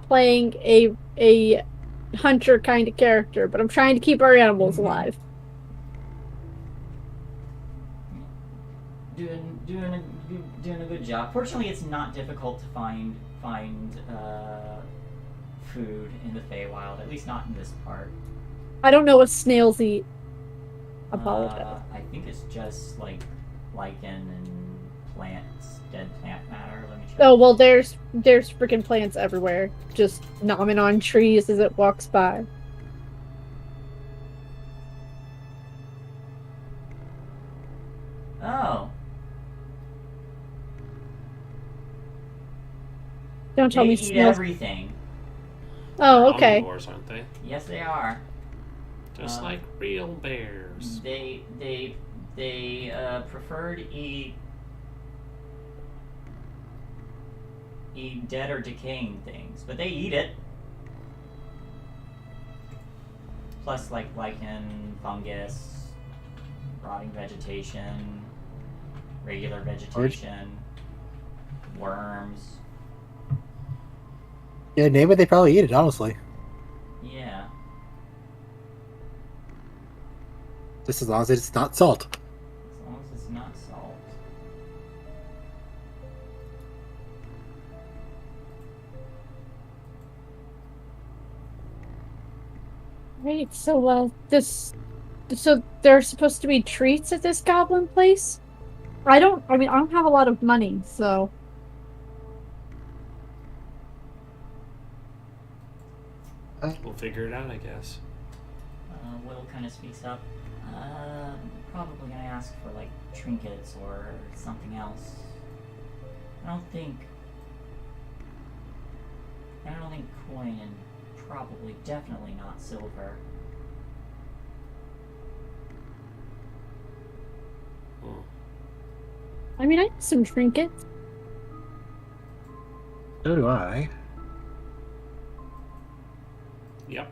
playing a hunter kind of character, but I'm trying to keep our animals alive. Doing a good job. Fortunately, it's not difficult to find food in the Feywild. At least not in this part. I don't know what snails eat. Apologize. I think it's just like lichen and plants, dead plant matter. Let me check. Oh well, there's freaking plants everywhere, just nomming on trees as it walks by. Oh. Don't tell They me eat snails. everything. Oh, okay. omnivores, aren't they? Yes, they are. Just like real bears. They prefer to eat dead or decaying things, but they eat it. Plus, like lichen, fungus, rotting vegetation, regular vegetation, worms. Yeah, name it, they probably eat it, honestly. Yeah. Just as long as it's not salt. As long as it's not salt. Right. So, so there's supposed to be treats at this goblin place. I don't have a lot of money, so. We'll figure it out, I guess. Will kind of speaks up. Probably gonna ask for like trinkets or something else. I don't think coin, and probably definitely not silver. Hmm. I mean, I have some trinkets. So do I. Yep.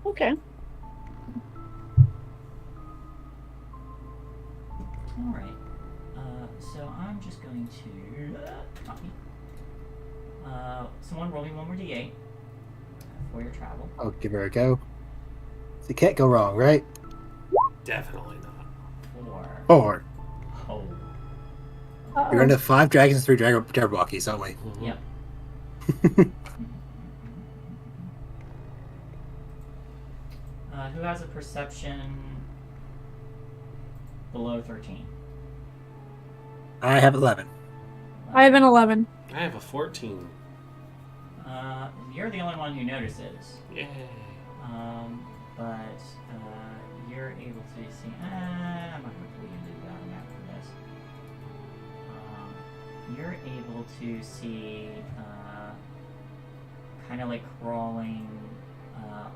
Okay. Alright. So I'm just going to copy. Someone roll me one more d8 for your travel. I'll give her a go. So it can't go wrong, right? Definitely not. 4. Oh. Uh-oh. We're gonna have 5 dragons and 3 Jabberwockies, aren't we? Mhm. Yep. Who has a perception below 13? I have 11. I have an 11. I have a 14. You're the only one who notices. Yay. But you're able to see. I'm not going to leave you that after this. You're able to see, kind of like crawling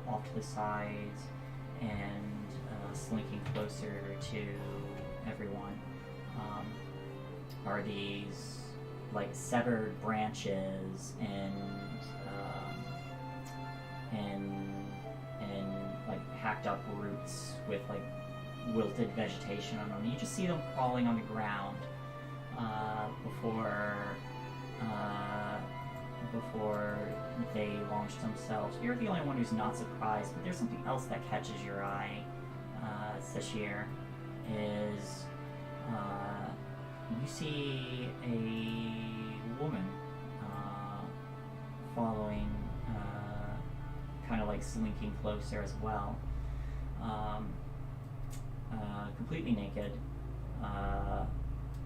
off to the sides and slinking closer to everyone. Are these like severed branches and like hacked up roots with like wilted vegetation on them. You just see them crawling on the ground before they launch themselves. You're the only one who's not surprised, but there's something else that catches your eye, Sashir, is you see a woman following, kind of like slinking closer as well. Completely naked,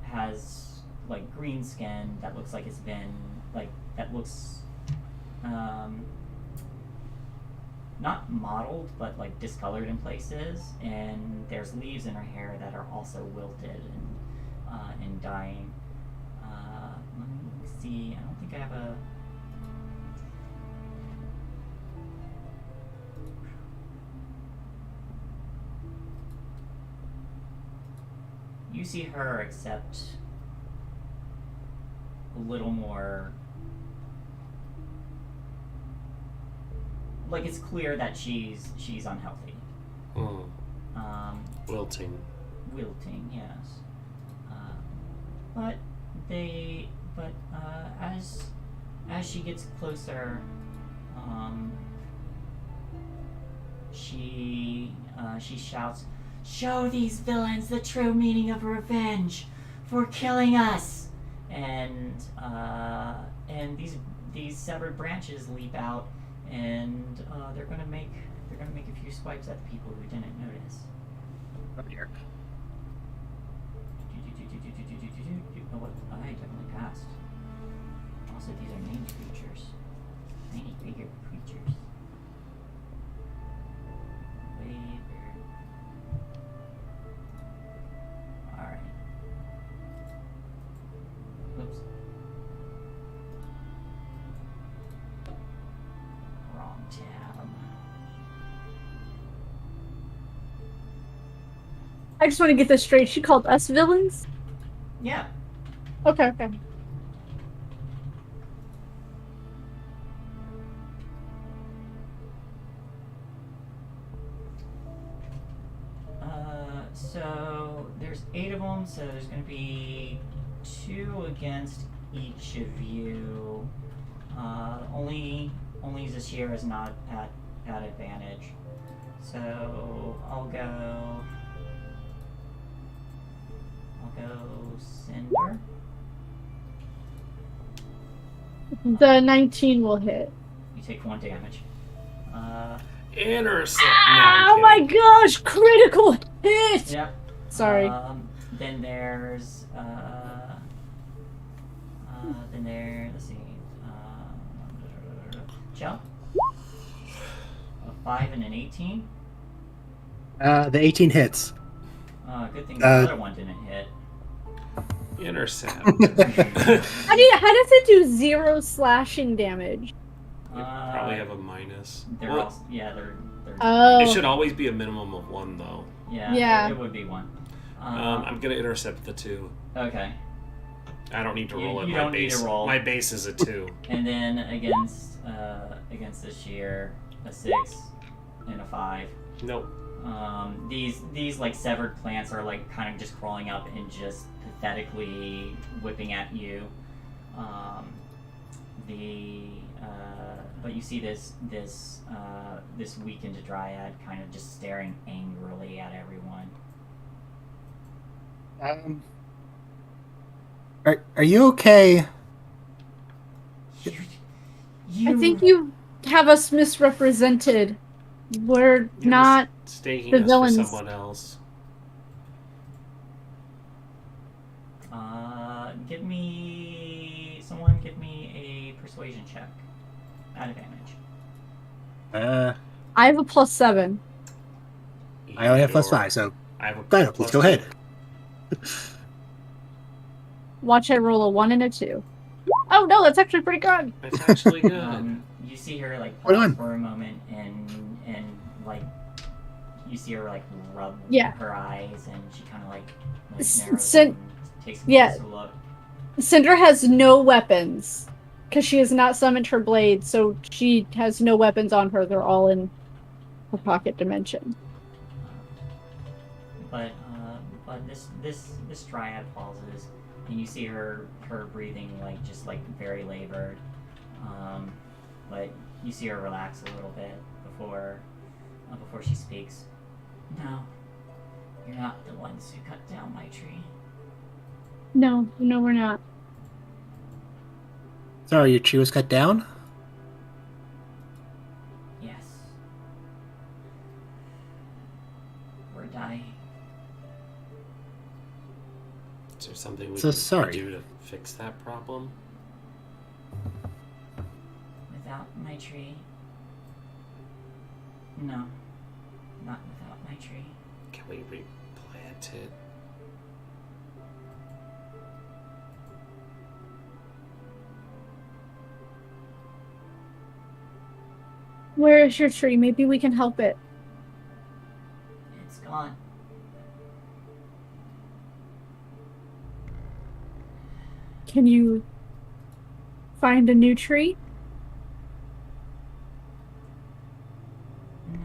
has like green skin that looks like it's been like that looks not mottled but like discolored in places, and there's leaves in her hair that are also wilted and dying. Let me see. I don't think I have a. You see her, except a little more. Like it's clear that she's unhealthy. Wilting. Wilting, yes. As she gets closer, she shouts, "Show these villains the true meaning of revenge for killing us!" And these severed branches leap out, and they're gonna make a few swipes at the people who didn't notice. Oh dear. Oh, what? I definitely passed. Also, these are named creatures. I need bigger creatures. Way bigger. Alright. Oops. Wrong tab. I just want to get this straight. She called us villains? Yeah. Okay, okay. So there's 8 of them, so there's going to be 2 against each of you. Only Zashir is not at advantage. So I'll go Cinder. The 19 will hit. You take 1 damage. Intercept. Oh my gosh! Critical hit! Yep. Sorry. Then there's let's see. Jump. A 5 and an 18. The 18 hits. Good thing the other one didn't hit. Intercept. How does it do 0 slashing damage? Probably have a minus. They're Well, all, yeah, they're Oh. It should always be a minimum of 1, though. Yeah. It would be 1. I'm gonna intercept the 2. Okay. I don't need to roll it. You My don't need base. to roll. My base is a 2. And then against the shear, a 6 and a 5. Nope. These like severed plants are like kind of just crawling up and just pathetically whipping at you. But you see this weakened dryad kind of just staring angrily at everyone. Are you okay? I think you have us misrepresented. We're You're not mistaking the us villains. for someone else. Give me a persuasion check. At advantage. I have a +7. I only have Sure. +5, so I have a fine, let's go ahead. Watch I roll a 1 and a 2. Oh no, that's actually pretty good. It's actually good. You see her like Hold pause on. for a moment and like you see her like rub Yeah. her eyes, and she kind of like S- narrows Sin- them and takes a yeah. closer look. Cinder has no weapons because she has not summoned her blade, so she has no weapons on her. They're all in her pocket dimension. But this dryad pauses, and you see her breathing like just like very labored. But you see her relax a little bit before she speaks. No, you're not the ones who cut down my tree. No, we're not. Sorry, your tree was cut down? Yes. We're dying. Is there something we So can sorry. do to fix that problem? Without my tree. No. Not without my tree. Can we replant it? Where is your tree? Maybe we can help it. It's gone. Can you find a new tree? No,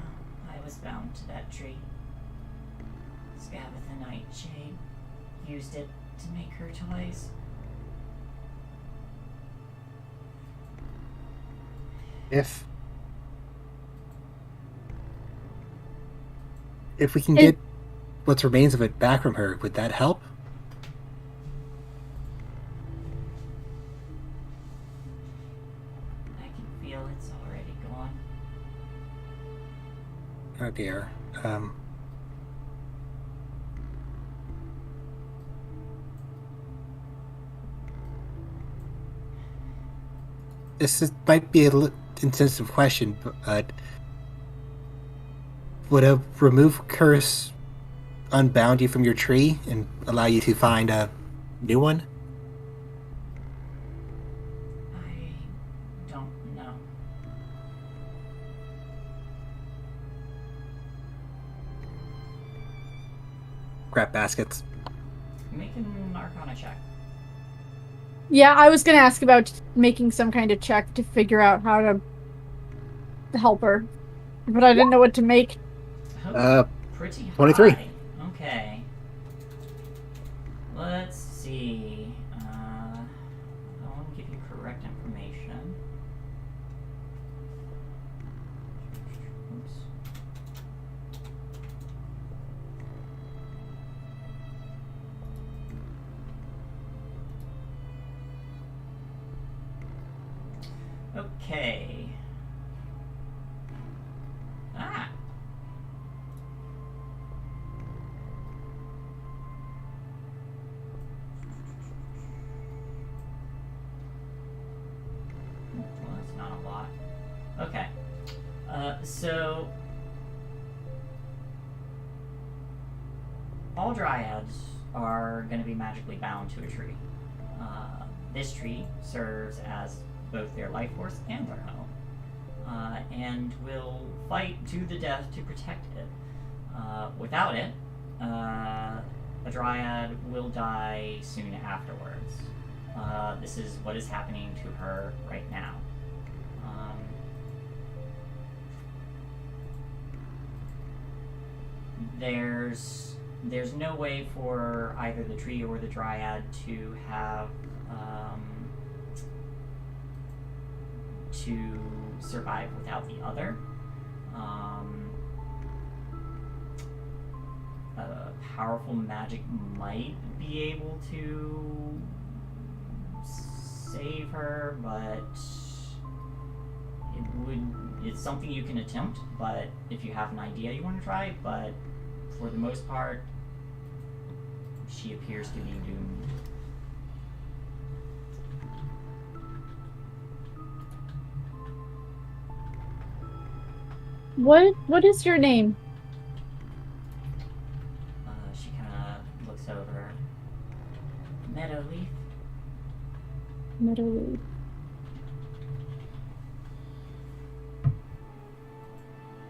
I was bound to that tree. Scabbeth the Nightshade used it to make her toys. If we can It- get what remains of it back from her, would that help? I can feel it's already gone. Oh dear. Might be a insensitive question, but would a remove curse unbound you from your tree and allow you to find a new one? I don't know. Crap baskets. Make an Arcana check. Yeah, I was gonna ask about making some kind of check to figure out how to help her, but I didn't know what to make. Oh, pretty high. 23. Okay. Let's see. I want to give you correct information. Oops. Okay. Ah. Well, that's not a lot. Okay. So all dryads are going to be magically bound to a tree. This tree serves as both their life force and their home, and will fight to the death to protect it. Without it, a dryad will die soon afterwards. This is what is happening to her right now. There's no way for either the tree or the dryad to have to survive without the other. Powerful magic might be able to save her, but it's something you can attempt, but if you have an idea you want to try, but for the most part, she appears to be doomed. What is your name? She kind of looks over. Meadowleaf. Meadowleaf.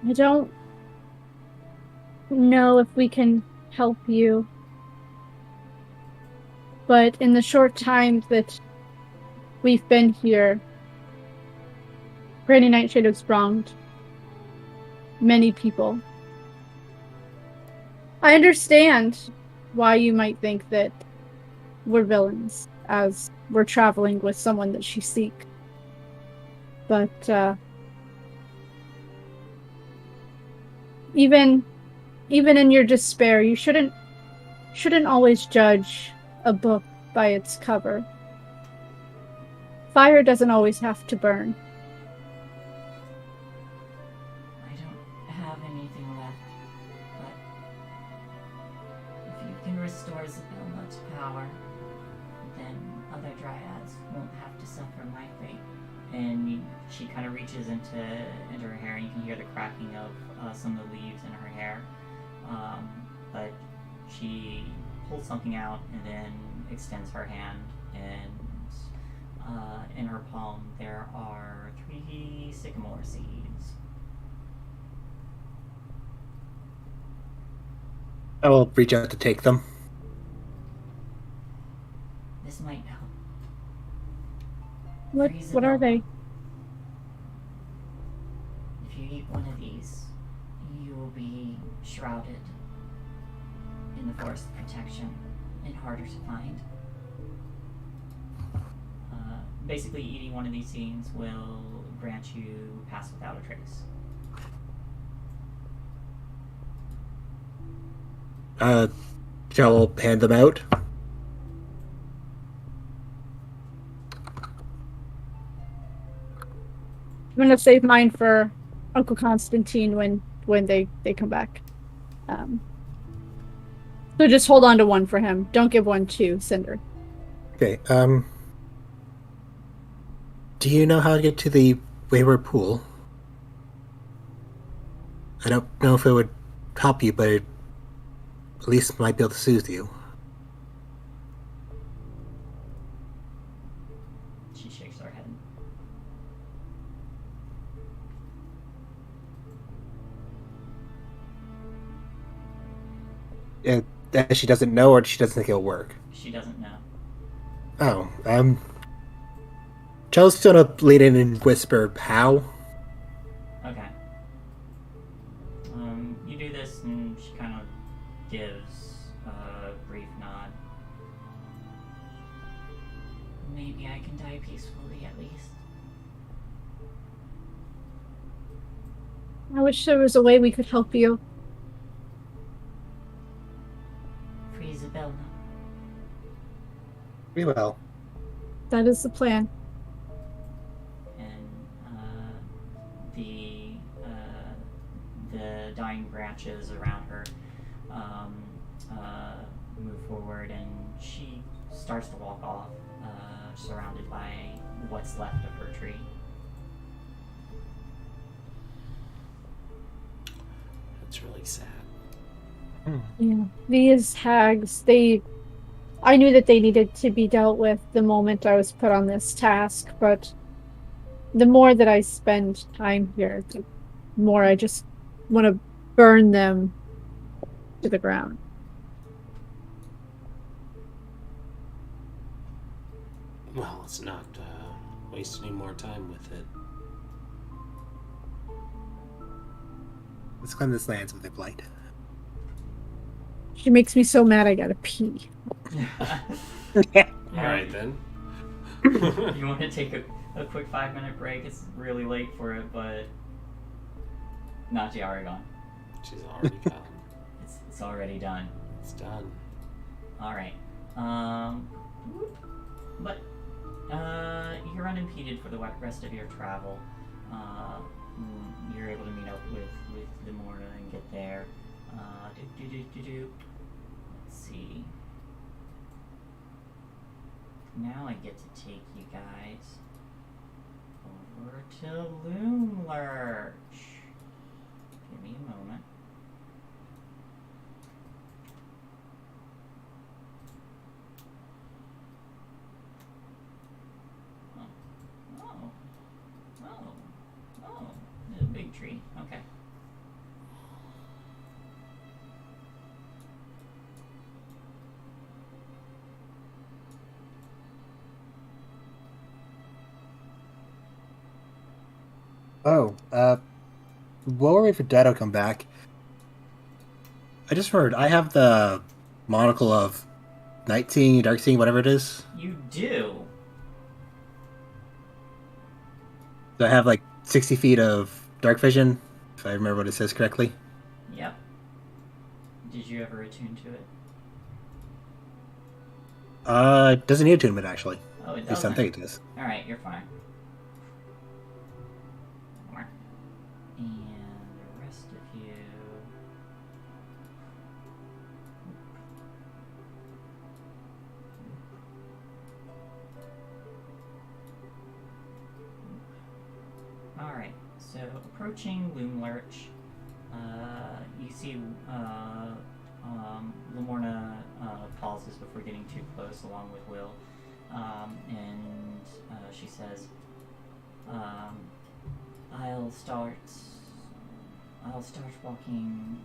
I don't know if we can help you, but in the short time that we've been here, Granny Nightshade has wronged many people. I understand why you might think that we're villains, as we're traveling with someone that she seeks. But even in your despair, you shouldn't always judge a book by its cover. Fire doesn't always have to burn. I don't have anything left, but if you can restore Isabella to power, then other dryads won't have to suffer my fate. And she kind of reaches into her hair, and you can hear the cracking of some of the leaves in her hair. But she pulls something out and then extends her hand, and in her palm there are 3 sycamore seeds. I will reach out to take them. This might help. What are they? If you eat one of these, you will be shrouded in the forest protection and harder to find. Basically, eating one of these seeds will grant you pass without a trace. Shall hand them out? I'm gonna save mine for Uncle Constantine when they come back. So just hold on to one for him. Don't give one to Cinder. Okay, do you know how to get to the Wayward Pool? I don't know if it would help you, but it at least might be able to soothe you. She shakes her head. That she doesn't know, or she doesn't think it'll work? She doesn't know. Oh, Chelsea's gonna lean in and whisper, how? Okay. You do this, and she kind of gives a brief nod. Maybe I can die peacefully, at least. I wish there was a way we could help you. For Isabella. We will. That is the plan. And the dying branches around her move forward, and she starts to walk off, surrounded by what's left of her tree. That's really sad. Yeah. These hags, I knew that they needed to be dealt with the moment I was put on this task, but the more that I spend time here, the more I just want to burn them to the ground. Well, let's not waste any more time with it. Let's cleanse this lands with a blight. She makes me so mad I gotta pee. Alright then. You want to take a quick 5-minute break? It's really late for it, but not she already gone. She's already gone. It's already done. It's done. All right. But you're unimpeded for the rest of your travel. You're able to meet up with Limorna and get there. Let's see. Now I get to take you guys over to Loom Lurch. Give me a moment. Oh, there's a big tree. Okay. Oh, while we wait for Dad to come back, I just heard I have the monocle of night seeing, dark seeing, whatever it is. You do. So I have like 60 feet of dark vision, if I remember what it says correctly. Yep. Did you ever attune to it? Doesn't need attunement, actually. Oh, it At least I doesn't. think it does. Alright, you're fine. And the rest of you. Alright, so approaching Loom Lurch, you see Lamorna pauses before getting too close along with Will. And she says, I'll start walking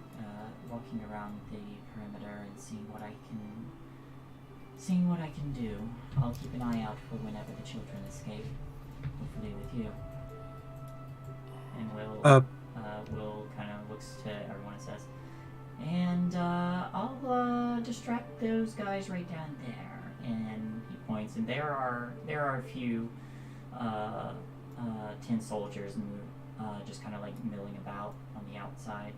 around the perimeter and seeing what I can do. I'll keep an eye out for whenever the children escape, hopefully with you. And Will kind of looks to everyone and says, and I'll distract those guys right down there. And he points, and there are a few tin soldiers just kind of like milling about on the outside.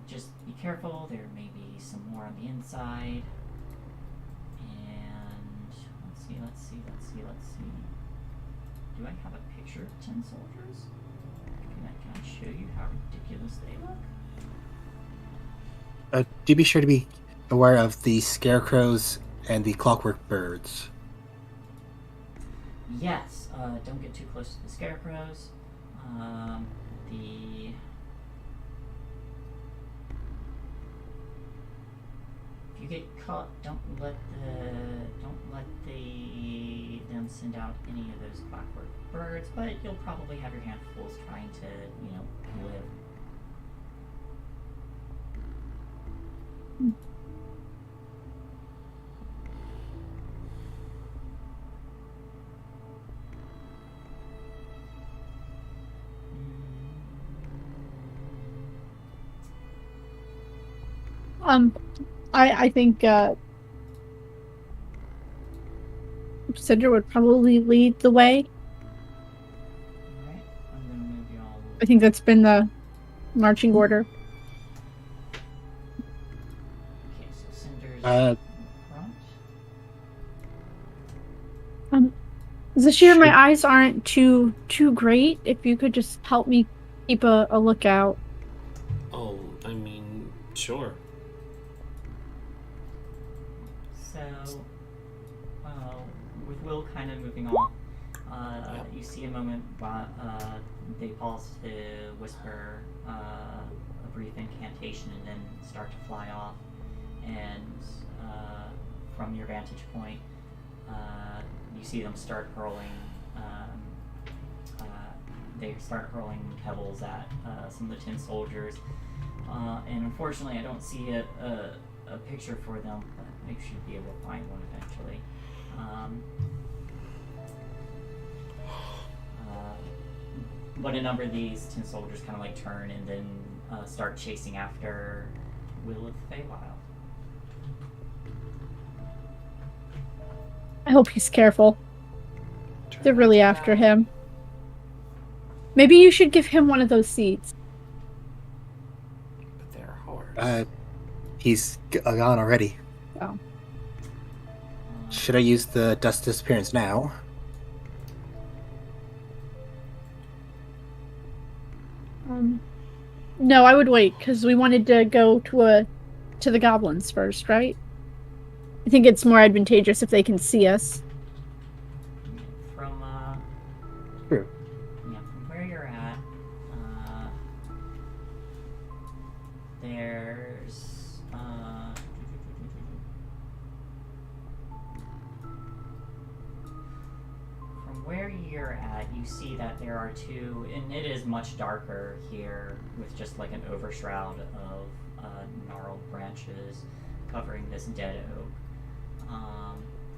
Just be careful. There may be some more on the inside. And let's see. Do I have a picture of tin soldiers? Can I show you how ridiculous they look? Do be sure to be aware of the Scarecrows and the Clockwork birds. Yes, don't get too close to the Scarecrows. If you get caught, don't let them send out any of those Clockwork birds, but you'll probably have your handfuls trying to, live. I think Cinder would probably lead the way. Alright, I'm gonna move you all. I think that's been the marching order. Okay, so Cinder's in front. This year my Sure. eyes aren't too great. If you could just help me keep a lookout. Oh, I mean, sure. So, with Will kind of moving on, you see a moment while they pause to whisper a brief incantation and then start to fly off. And from your vantage point, you see them start hurling. They start hurling pebbles at some of the tin soldiers. And unfortunately, I don't see a picture for them, but I should be able to find one eventually. But a number of these tin soldiers kind of like turn and then start chasing after Will of the Feywild. I hope he's careful. They're really after him. Maybe you should give him one of those seeds. But they're hard. He's gone already. Oh. Should I use the dust disappearance now? No, I would wait because we wanted to go to the goblins first, right? I think it's more advantageous if they can see us. From True. yeah, from where you're at, there's from where you're at, you see that there are two, and it is much darker here with just like an overshroud of gnarled branches covering this dead oak.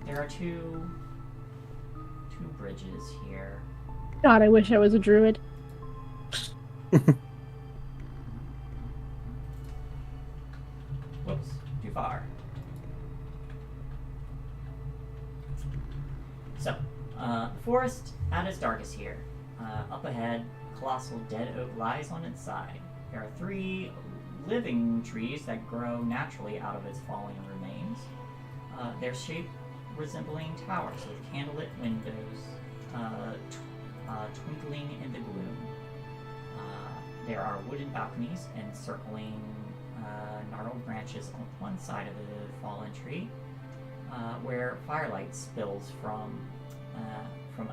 There are two bridges here. God, I wish I was a druid. Whoops, too far. So, the forest at its darkest here. Up ahead, a colossal dead oak lies on its side. There are 3 living trees that grow naturally out of its fallen remains. Their shape resembling towers with candlelit windows twinkling in the gloom. There are wooden balconies encircling gnarled branches on one side of the fallen tree, where firelight spills from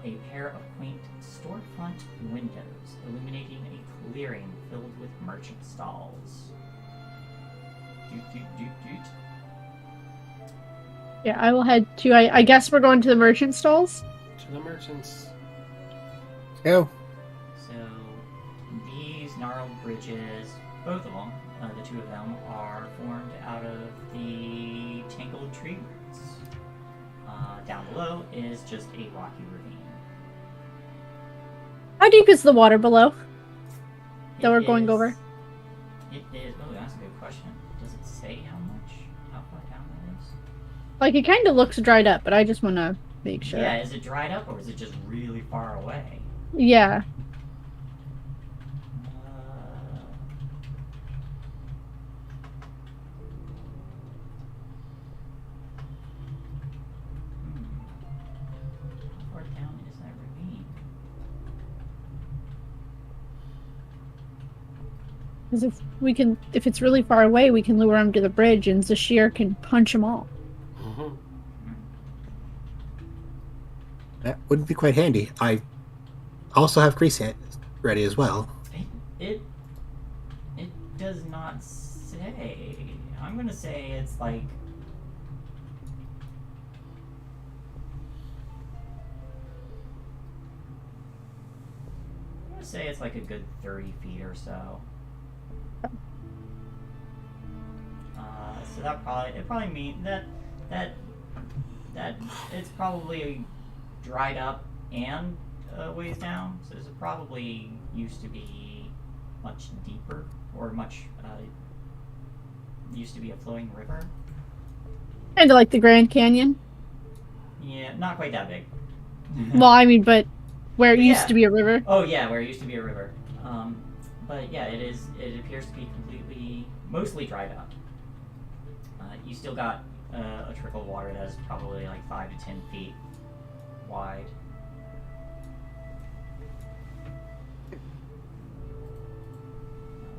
a pair of quaint storefront windows, illuminating a clearing filled with merchant stalls. Doot, doot, doot, doot. Yeah, I will head to. I guess we're going to the merchant stalls. To the merchants. Go. So these gnarled bridges, both of them, the two of them, are formed out of the tangled tree roots. Down below is just a rocky ravine. How deep is the water below that It we're going is- over? It is. Oh, that's a good question. Does it say how far down that is? Like, it kind of looks dried up, but I just want to make sure. Yeah, is it dried up or is it just really far away? Yeah. How far down is that ravine? Because if it's really far away, we can lure him to the bridge, and Zashir can punch them all. Mm-hmm. That would be quite handy. I also have grease ready as well. It does not say. I'm gonna say it's like. I'm gonna say it's like a good 30 feet or so. So that probably means that it's probably dried up and ways down. So it probably used to be much deeper or much used to be a flowing river. Kind of like the Grand Canyon. Yeah, not quite that big. Well, I mean, but where it Yeah. used to be a river. Oh yeah, where it used to be a river. But yeah, it is. It appears to be mostly dried up. You still got a trickle of water that is probably like 5 to 10 feet wide.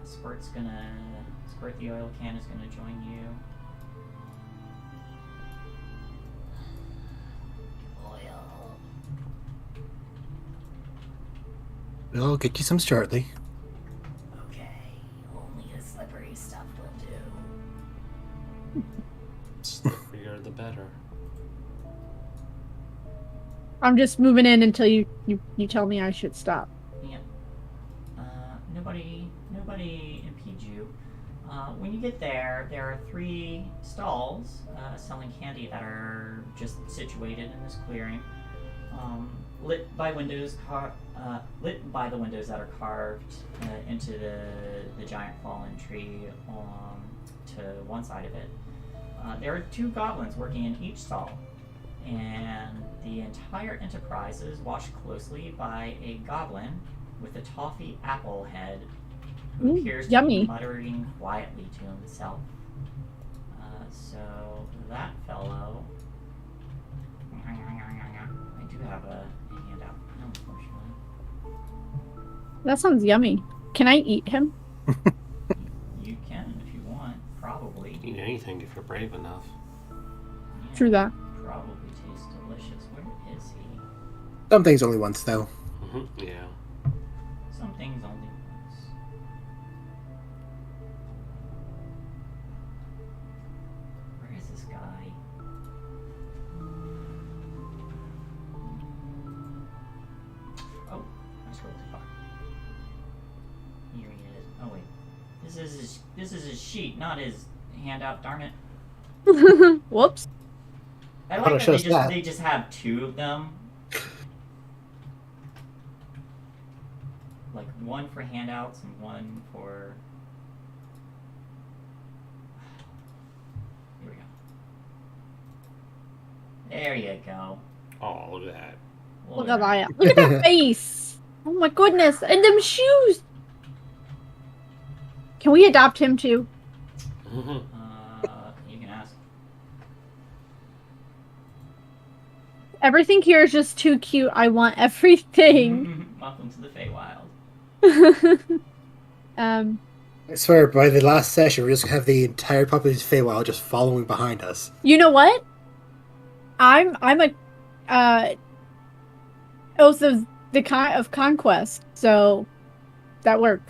Squirt the oil can is gonna join you. Oil. We'll get you some shortly. Okay, only the slippery stuff will do. Slipperier the better. I'm just moving in until you tell me I should stop. Yep. Nobody impedes you. When you get there are 3 stalls selling candy that are just situated in this clearing, lit by the windows that are carved into the giant fallen tree to one side of it. There are 2 goblins working in each stall, and the entire enterprise is watched closely by a goblin with a toffee apple head who Ooh, appears to yummy. be muttering quietly to himself. So that fellow... I do have a handout, unfortunately. That sounds yummy. Can I eat him? You can if you want, probably. Eat anything if you're brave enough. Yeah, True that. probably tastes delicious. Where is he? Some things only once, though. Mm-hmm. Yeah. Some things only once. Where is this guy? Oh, I scrolled too far. Here he is. Oh wait, this is his sheet, not his handout. Darn it! Whoops. I Why like don't that show us that? they just have 2 of them. Like one for handouts and one for. Here we go. There you go. Oh, look at that. Look at that. Look at that face. Oh my goodness. And them shoes. Can we adopt him too? Mm-hmm. You can ask. Everything here is just too cute. I want everything. Welcome to the Feywild. I swear, by the last session, we're just gonna have the entire population of Feywild just following behind us. You know what? I'm a oath of the of conquest, so that worked.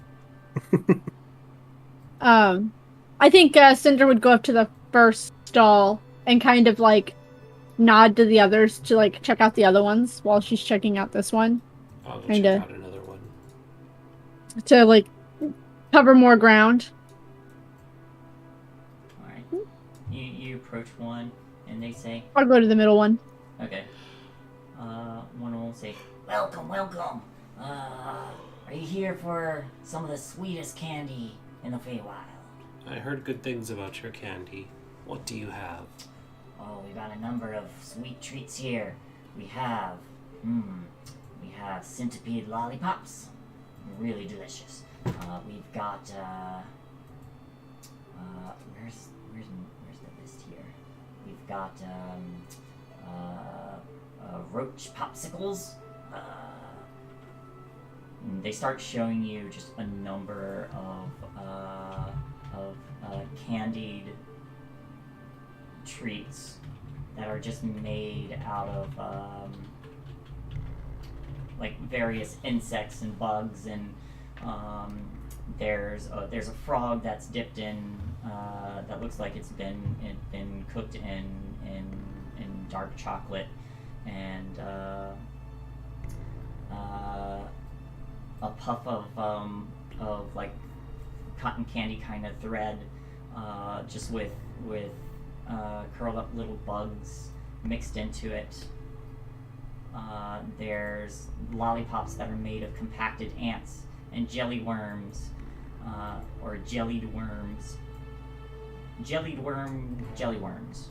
I think Cinder would go up to the first stall and kind of like nod to the others to like check out the other ones while she's checking out this one. I'll go Kinda. check out another one. To like cover more ground. Alright. You approach one, and they say, I'll go to the middle one. okay. One will say, welcome, welcome. Are you here for some of the sweetest candy in the Feywild? I heard good things about your candy. What do you have? Oh, we've got a number of sweet treats here. We have centipede lollipops. Really delicious. We've got, where's the list here? We've got, Roach Popsicles. They start showing you just a number of candied treats that are just made out of like various insects and bugs, and there's a frog that's dipped in that looks like it's been cooked in dark chocolate, and a puff of like cotton candy kind of thread, just with curled up little bugs mixed into it. There's lollipops that are made of compacted ants and jelly worms, or jellied worms. Jelly worms.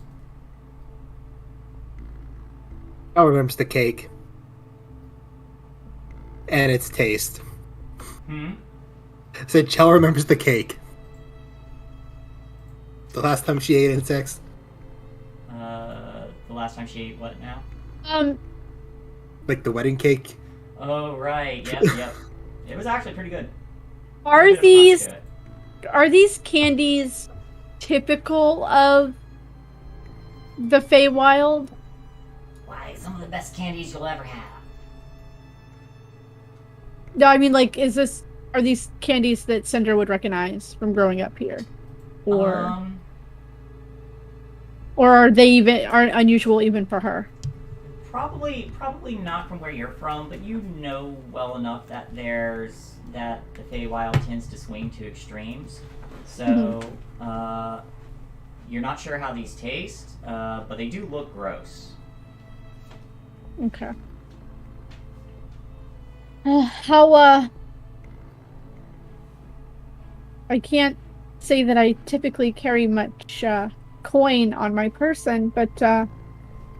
I remember the cake. And its taste. So Chell remembers the cake. The last time she ate insects. The last time she ate what now? Like the wedding cake. Oh, right. Yep. It was actually pretty good. Are these candies typical of the Feywild? Why, some of the best candies you'll ever have. No, I mean, like, are these candies that Cinder would recognize from growing up here? Or are they are unusual even for her? Probably not from where you're from, but you know well enough that the Feywild tends to swing to extremes. So, you're not sure how these taste, but they do look gross. Okay. I can't say that I typically carry much coin on my person, but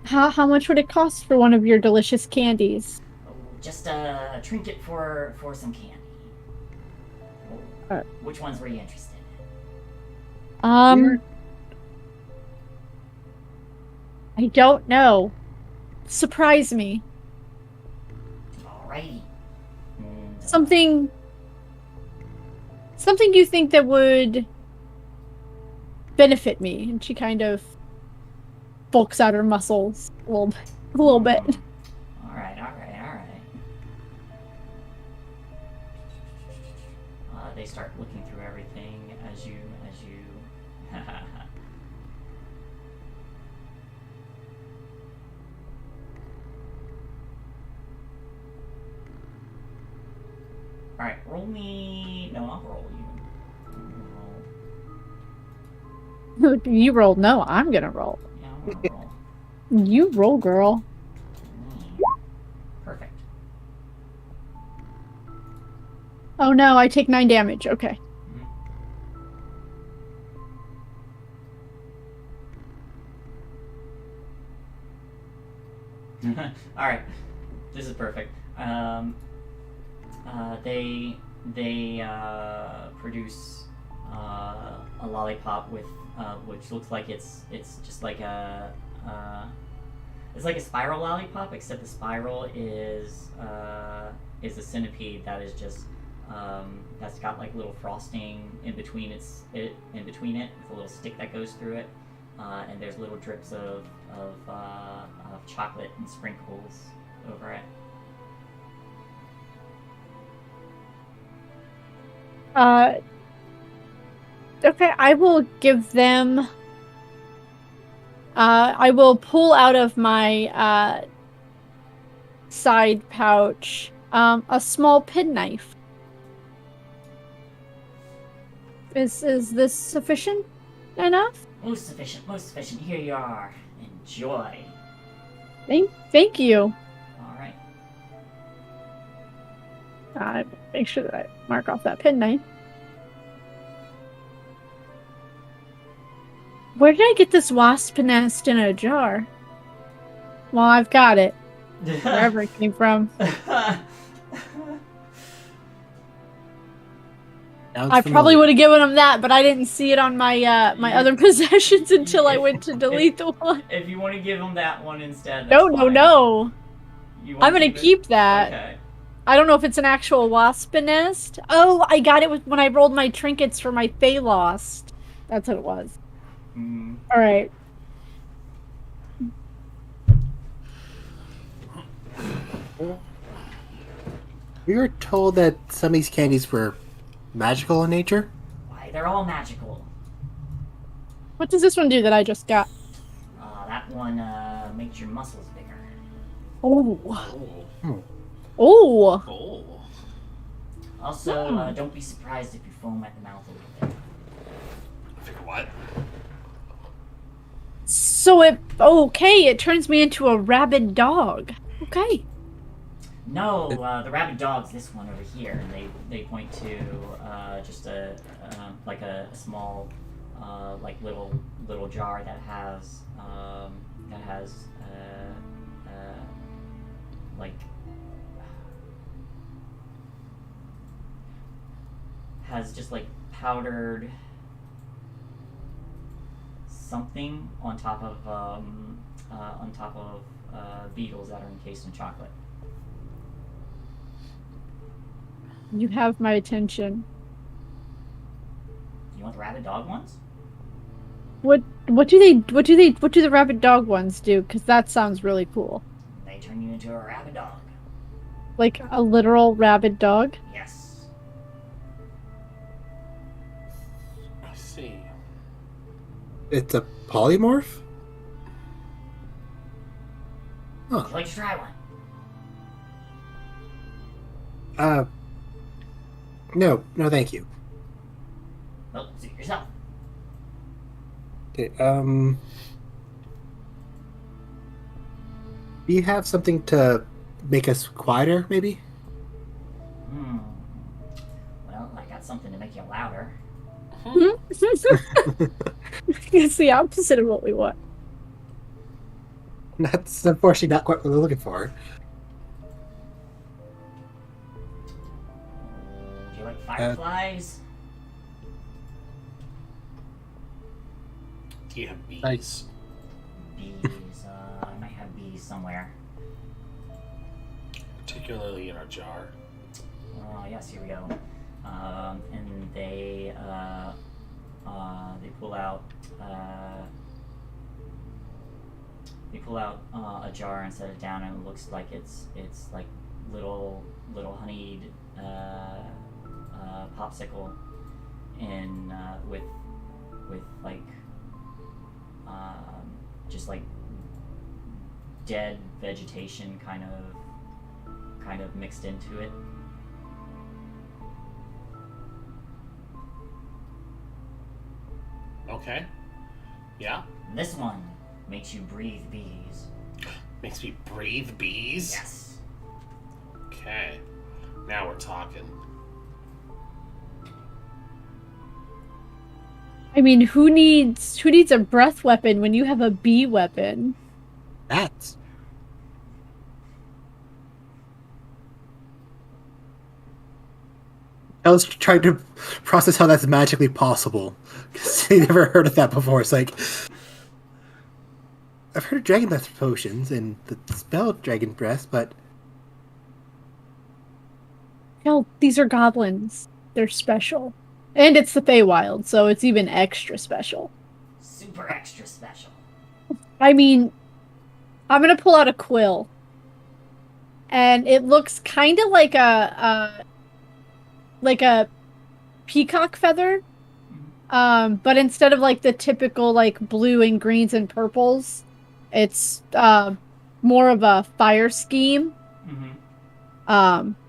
how much would it cost for one of your delicious candies? Oh, just a trinket for some candy. Which ones were you interested in? I don't know. Surprise me. Alrighty. Something you think that would benefit me. And she kind of bulks out her muscles a little bit. Alright. They start looking through everything as you Alright, roll me. No, I'll roll you. You roll. No, I'm gonna roll. Yeah, I'm gonna roll. You roll, girl. Perfect. Oh no, I take 9 damage. Okay. Alright. This is perfect. They produce a lollipop with which looks like it's just like It's like a spiral lollipop, except the spiral is a centipede that is just that's got like little frosting in between it with a little stick that goes through it, and there's little drips of chocolate and sprinkles over it. Okay, I will give them. I will pull out of my side pouch a small penknife. Is this sufficient enough? Most sufficient, most sufficient. Here you are. Enjoy. Thank you. Alright. Make sure that I mark off that penknife. Where did I get this wasp nest in a jar? Well, I've got it. Wherever it came from. I probably would have given him that, but I didn't see it on my my other possessions until I went to delete the one. If you want to give him that one instead, No. You I'm gonna keep that. Okay. I don't know if it's an actual wasp nest. Oh, I got it when I rolled my trinkets for my Fey Lost. That's what it was. All right. We were told that some of these candies were magical in nature. Why, they're all magical. What does this one do that I just got? That one makes your muscles bigger. Oh. Oh. Oh. Oh. Also, don't be surprised if you foam at the mouth a little bit. Figure what? So it turns me into a rabid dog. Okay. No, the rabid dog's this one over here, and they point to just a small like little jar that has like has just like powdered something on top of beetles that are encased in chocolate. You have my attention. You want the rabid dog ones? What do the rabid dog ones do? Because that sounds really cool. They turn you into a rabid dog. Like a literal rabid dog? Yes. I see. It's a polymorph? Would you like to try one? No, thank you. Well, suit yourself. Okay, do you have something to make us quieter, maybe? Well, I got something to make you louder. It's the opposite of what we want. That's unfortunately not quite what we're looking for. Do you like fireflies? Do you have bees? Nice. Bees. I might have bees somewhere. Particularly in our jar. Oh, yes, here we go. And they pull out a jar and set it down, and it looks like it's like little honeyed popsicle in with like just like dead vegetation kind of mixed into it. Okay. Yeah. And this one makes you breathe bees. Makes me breathe bees? Yes. Okay. Now we're talking. I mean, who needs a breath weapon when you have a bee weapon? Bats. I was trying to process how that's magically possible, because I never heard of that before. It's like, I've heard of dragon breath potions and the spell dragon breath, but No, these are goblins. They're special. And it's the Feywild, so it's even extra special. Super extra special. I mean, I'm gonna pull out a quill. And it looks kind of like a peacock feather. But instead of like the typical like blue and greens and purples, it's more of a fire scheme.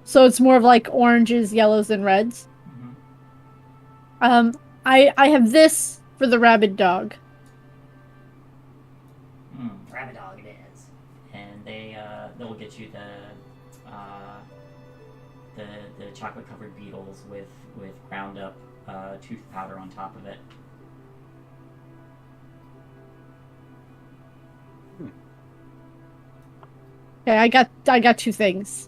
So it's more of like oranges, yellows, and reds. I have this for the rabid dog. Rabid dog it is, and they'll get you the chocolate covered beetles with ground up tooth powder on top of it. Okay, I got two things.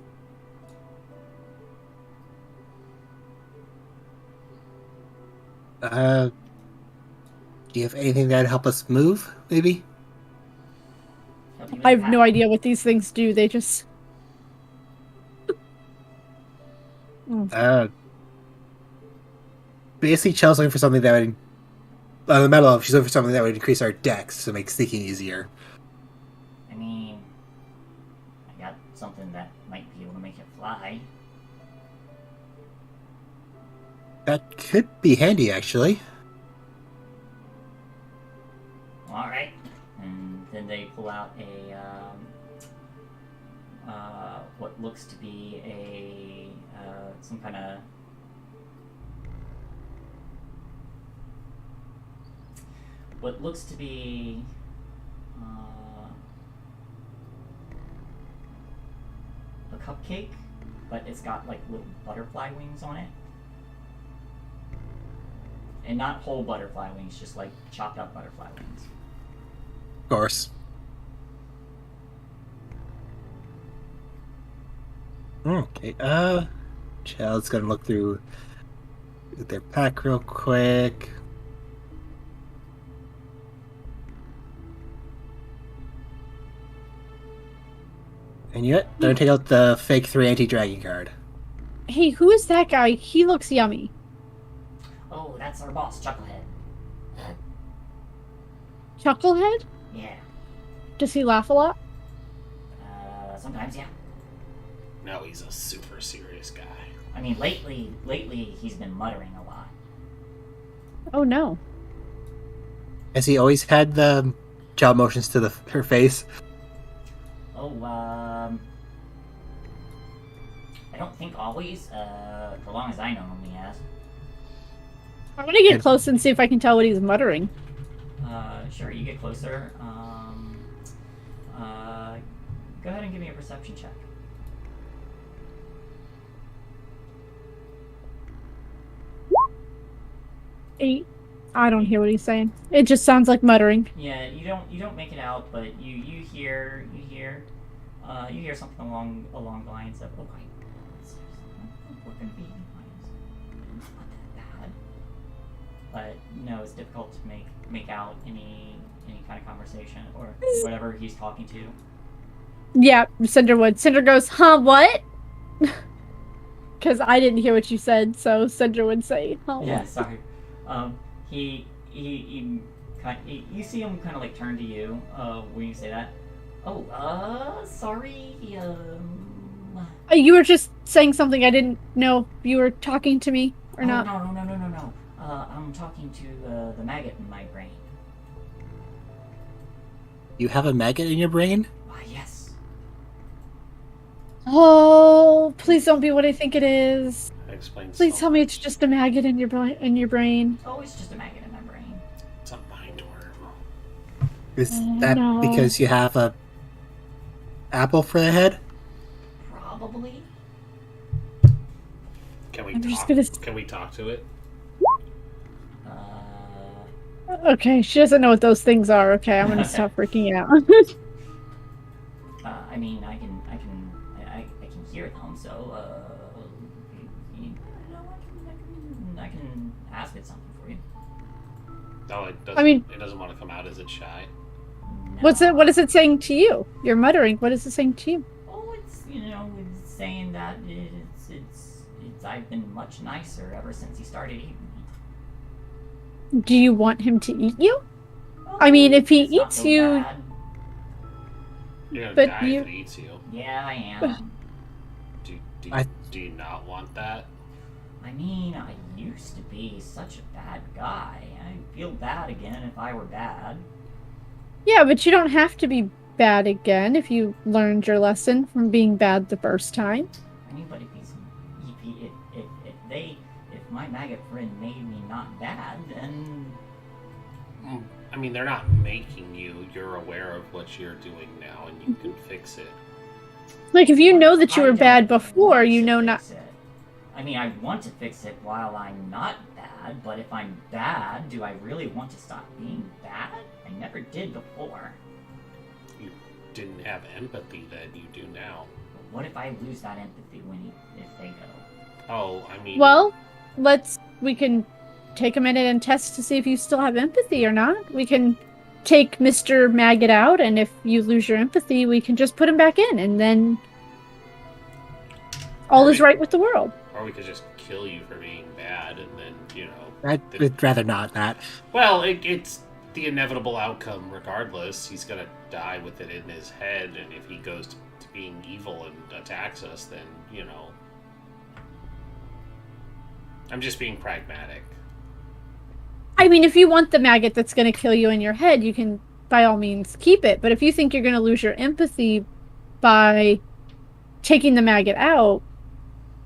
do you have anything that'd help us move? Maybe. Help you I move have no how? idea what these things do. They just Basically, Chel's looking for something that would. On the metal elf, she's looking for something that would increase our dex to make sneaking easier. I mean, I got something that might be able to make it fly. That could be handy, actually. Alright. And then they pull out a, what looks to be some kind of... What looks to be... a cupcake, but it's got, like, little butterfly wings on it. And not whole butterfly wings, just, like, chopped up butterfly wings. Of course. Okay, Chel's gonna look through their pack real quick. And you know what? They're gonna take out the fake 3 anti-dragon card. Hey, who is that guy? He looks yummy. Oh, that's our boss, Chucklehead. Chucklehead? Yeah. Does he laugh a lot? Sometimes, yeah. No, he's a super serious guy. I mean, lately he's been muttering a lot. Oh no. Has he always had the jaw motions to her face? Oh, I don't think always, for long as I know him, he has. I'm gonna get close and see if I can tell what he's muttering. Sure, you get closer. Go ahead and give me a perception check. 8. I don't hear what he's saying. It just sounds like muttering. Yeah, you don't make it out, but you hear something along the lines of, okay, we're gonna be not that bad. But no, it's difficult to make out any kind of conversation or whatever he's talking to. Yeah, Cinder would. Cinder goes, huh, what? Because I didn't hear what you said, so Cinder would say, huh, Yeah, what? sorry. You see him kind of like turn to you when you say that. Oh, sorry. You were just saying something I didn't know if you were talking to me or not. No. I'm talking to the maggot in my brain. You have a maggot in your brain? Why, yes. Oh, please don't be what I think it is. That explains. Please so tell me much. it's just a maggot in your brain. Oh, it's just a maggot in my brain. It's a mind worm. Is Oh, that no. because you have a apple for the head? Probably. Can we I'm talk? just gonna- Can we talk to it? Okay, she doesn't know what those things are. Okay, I'm gonna stop freaking out. I mean, I can hear them, so I can ask it something for you. No, it doesn't. I mean- it doesn't want to come out. Is it shy? What is it saying to you? You're muttering. What is it saying to you? Oh, it's it's saying that it's I've been much nicer ever since he started eating me. Do you want him to eat you? I mean, if he It's not eats so you, bad. You're gonna But die you- if it eats you. Yeah, I am. Do you not want that? I mean, I used to be such a bad guy. I'd feel bad again if I were bad. yeah, but you don't have to be bad again if you learned your lesson from being bad the first time. I mean, but if my maggot friend made me not bad, then I mean, they're not making you. You're aware of what you're doing now, and you can fix it. Like, if you know that you I were bad don't before, want you to know not. fix it. I mean, I want to fix it while I'm not bad, but if I'm bad, do I really want to stop being bad? I never did before. You didn't have empathy then. You do now. But what if I lose that empathy if they go? Oh, I mean. Well, we can take a minute and test to see if you still have empathy or not. We can take Mr. Maggot out, and if you lose your empathy, we can just put him back in, and then all is right with the world. Or we could just kill you for being bad, and then I'd rather not that. Well, it's the inevitable outcome. Regardless, he's gonna die with it in his head, and if he goes to being evil and attacks us, then I'm just being pragmatic. I mean, if you want the maggot that's going to kill you in your head, you can, by all means, keep it. But if you think you're going to lose your empathy by taking the maggot out,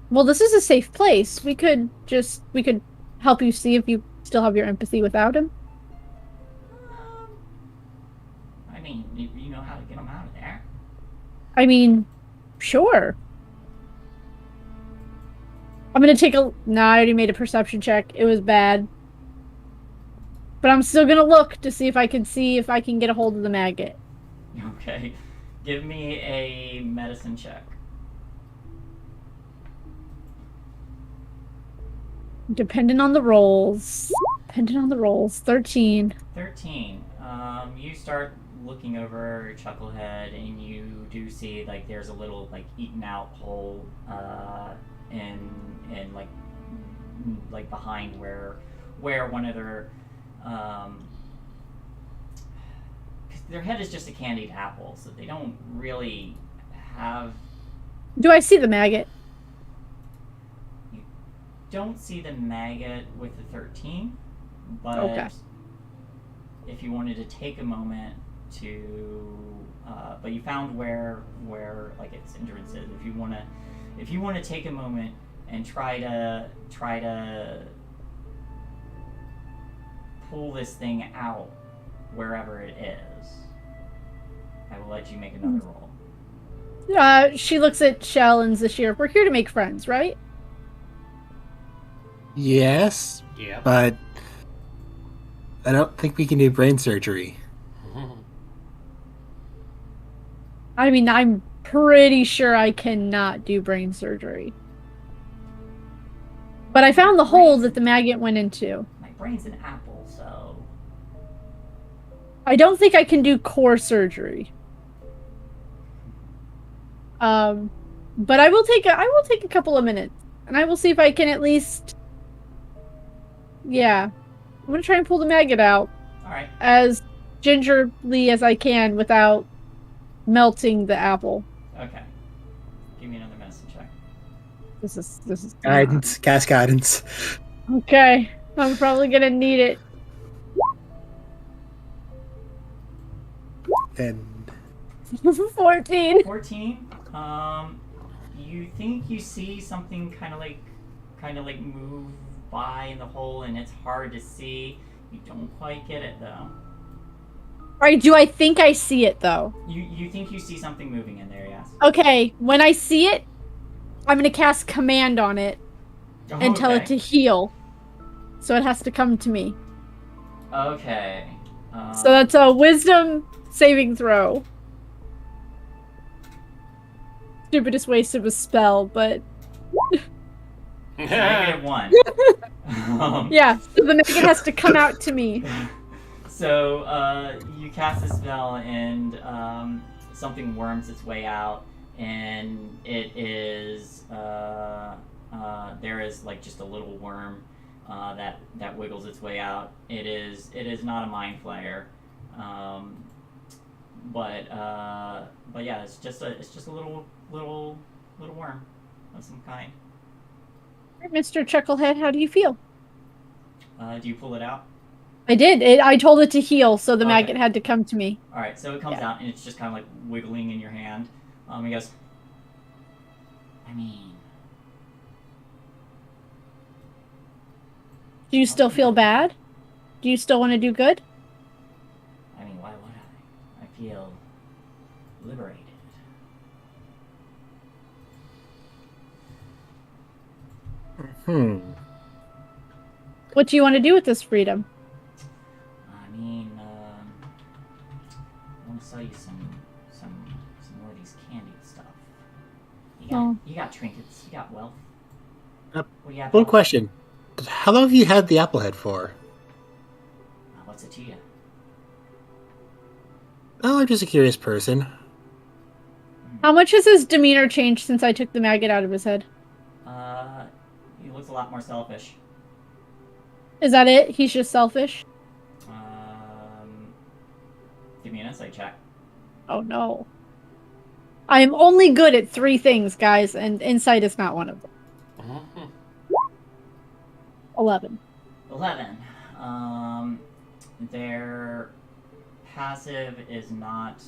well, this is a safe place. We could help you see if you still have your empathy without him. I mean, you know how to get them out of there. I mean, sure. I'm going to take I already made a perception check. It was bad. But I'm still going to look to see if I can get a hold of the maggot. Okay. Give me a medicine check. Depending on the rolls. 13. 13. You start looking over Chucklehead, and you do see like there's a little like eaten out hole in like behind where one of their head is just a candied apple, so they don't really have. Do I see the maggot? You don't see the maggot with the 13, but Okay. if you wanted to take a moment to, but you found where like its entrance is. If you want to take a moment and try to pull this thing out wherever it is, I will let you make another roll. She looks at Shell and Zashir. We're here to make friends, right? Yes, Yeah. but I don't think we can do brain surgery. I mean, I'm pretty sure I cannot do brain surgery. But I found the hole that the maggot went into. My brain's an apple, so I don't think I can do core surgery. But I will take a couple of minutes, and I will see if I can at least. Yeah, I'm gonna try and pull the maggot out all right. as gingerly as I can without melting the apple. Okay. Give me another medicine check. This is Guidance, cast guidance. okay. I'm probably gonna need it. And 14. 14. You think you see something kind of like move by in the hole, and it's hard to see. You don't quite get it though. Alright, do I think I see it though? You think you see something moving in there? Yes. Okay, when I see it, I'm gonna cast command on it and tell it to heal. So it has to come to me. Okay. So that's a wisdom saving throw. Stupidest waste of a spell, but -1. yeah, so the maggot has to come out to me. So you cast a spell, and something worms its way out, and it is there is like just a little worm that wiggles its way out. It is not a mind flayer, but yeah, it's just a little worm of some kind. Mr. Chucklehead, how do you feel? Do you pull it out? I did. I told it to heal, so the Okay. maggot had to come to me. All right, so it comes out and it's just kind of like wiggling in your hand. He goes, I mean, Do you still feel bad? Do you still want to do good? why would I? I feel liberated. What do you want to do with this freedom? I want to sell you some more of these candy stuff. You got trinkets. You got wealth. What do you have? One question. How long have you had the apple head for? What's it to you? Oh, I'm just a curious person. How much has his demeanor changed since I took the maggot out of his head? He looks a lot more selfish. Is that it? He's just selfish? Give me an insight check. Oh no. I am only good at 3 things, guys, and insight is not one of them. 11. 11. Their passive is not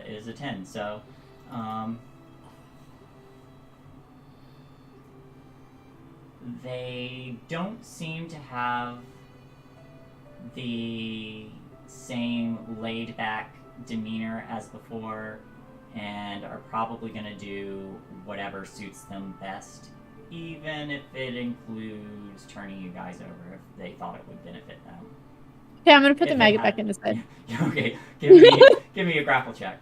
is a 10. So, they don't seem to have the same laid back demeanor as before, and are probably going to do whatever suits them best, even if it includes turning you guys over if they thought it would benefit them. Okay, I'm gonna put If the they maggot had- back in his head. Okay, give me a grapple check.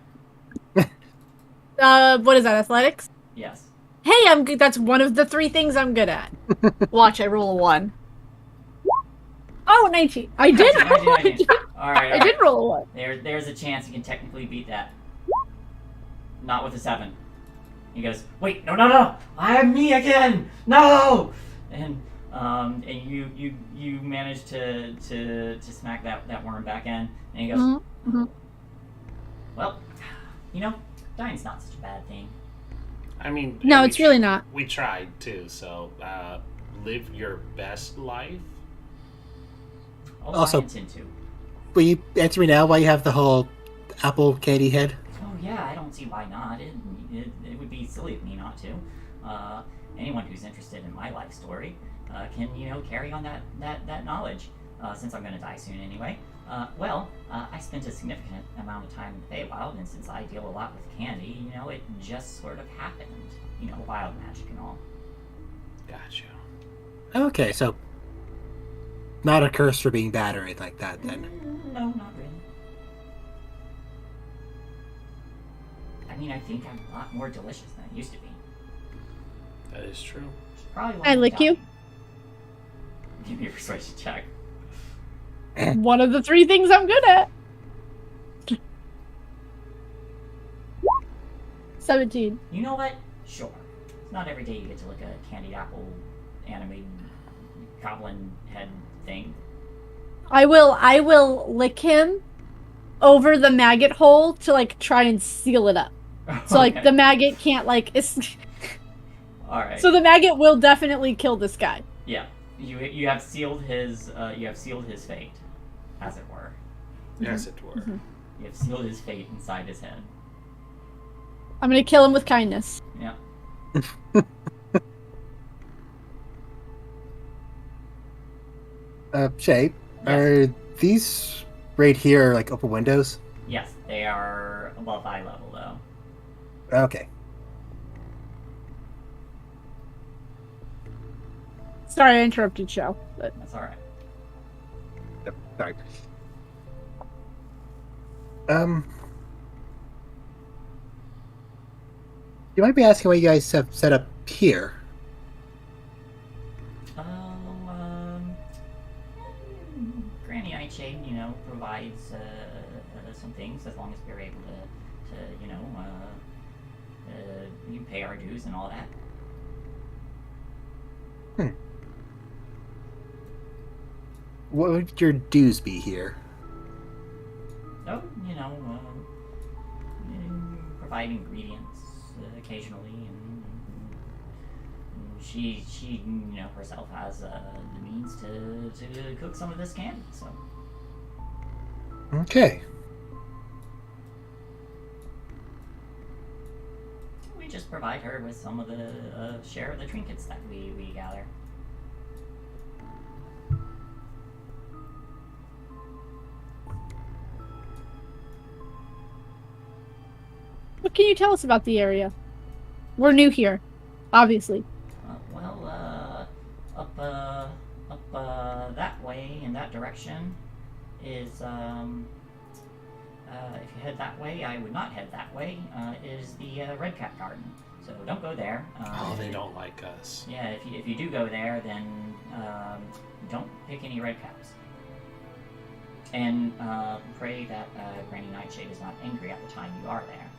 What is that, athletics? Yes. Hey, I'm good. That's one of the 3 things I'm good at. Watch, I roll a 1. Oh, 19. I did. 19. All right. I did roll a 1. There's a chance you can technically beat that. Not with a 7. He goes, wait, no, I'm me again, no! And you manage to smack that worm back in, and he goes, well, dying's not such a bad thing. I mean, No, it's really not. We tried too, so live your best life. Also, I intend to. Will you answer me now why you have the whole apple candy head? Oh yeah, I don't see why not. It would be silly of me not to. Anyone who's interested in my life story can, carry on that knowledge. Since I'm going to die soon anyway. I spent a significant amount of time in the Feywild, and since I deal a lot with candy, it just sort of happened. Wild magic and all. Gotcha. Okay, so not a curse for being bad or anything like that, then. No, not really. I think I'm a lot more delicious than I used to be. That is true. Probably. I lick you. Give me a persuasion check. One of the 3 things I'm good at. 17. You know what? Sure. It's not every day you get to lick a candied apple animated goblin head thing. I will lick him over the maggot hole to try and seal it up. So Okay. the maggot can't All right. So the maggot will definitely kill this guy. Yeah, you have sealed his fate, as it were. Yes, it were. You have sealed his fate inside his head. I'm gonna kill him with kindness. Yeah. Shay, are these right here open windows? Yes, they are above eye level though. Okay. Sorry, I interrupted show. But That's all right. Yep, sorry. You might be asking what you guys have set up here. Granny Nightshade, provides some things as long as we're able to you pay our dues and all that. What would your dues be here? So, provide ingredients occasionally, and she herself has the means to cook some of this candy. So. Okay. We just provide her with some of the share of the trinkets that we gather. What can you tell us about the area? We're new here, obviously. Up that way in that direction is if you head that way, I would not head that way. Is the Red Cap Garden. So don't go there. They don't like us. Yeah, if you do go there, then don't pick any red caps. And pray that Granny Nightshade is not angry at the time you are there.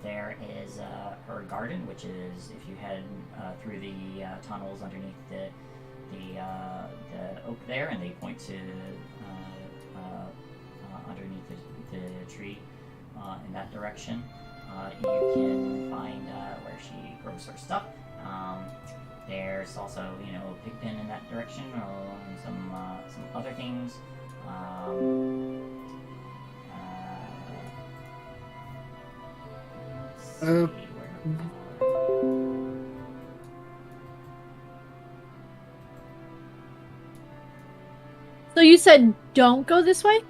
There is her garden, which is if you head through the tunnels underneath the oak there, and they point to underneath the tree in that direction. You can find where she grows her stuff. There's also, a pig pen in that direction, or some other things. Let's see where. So you said don't go this way?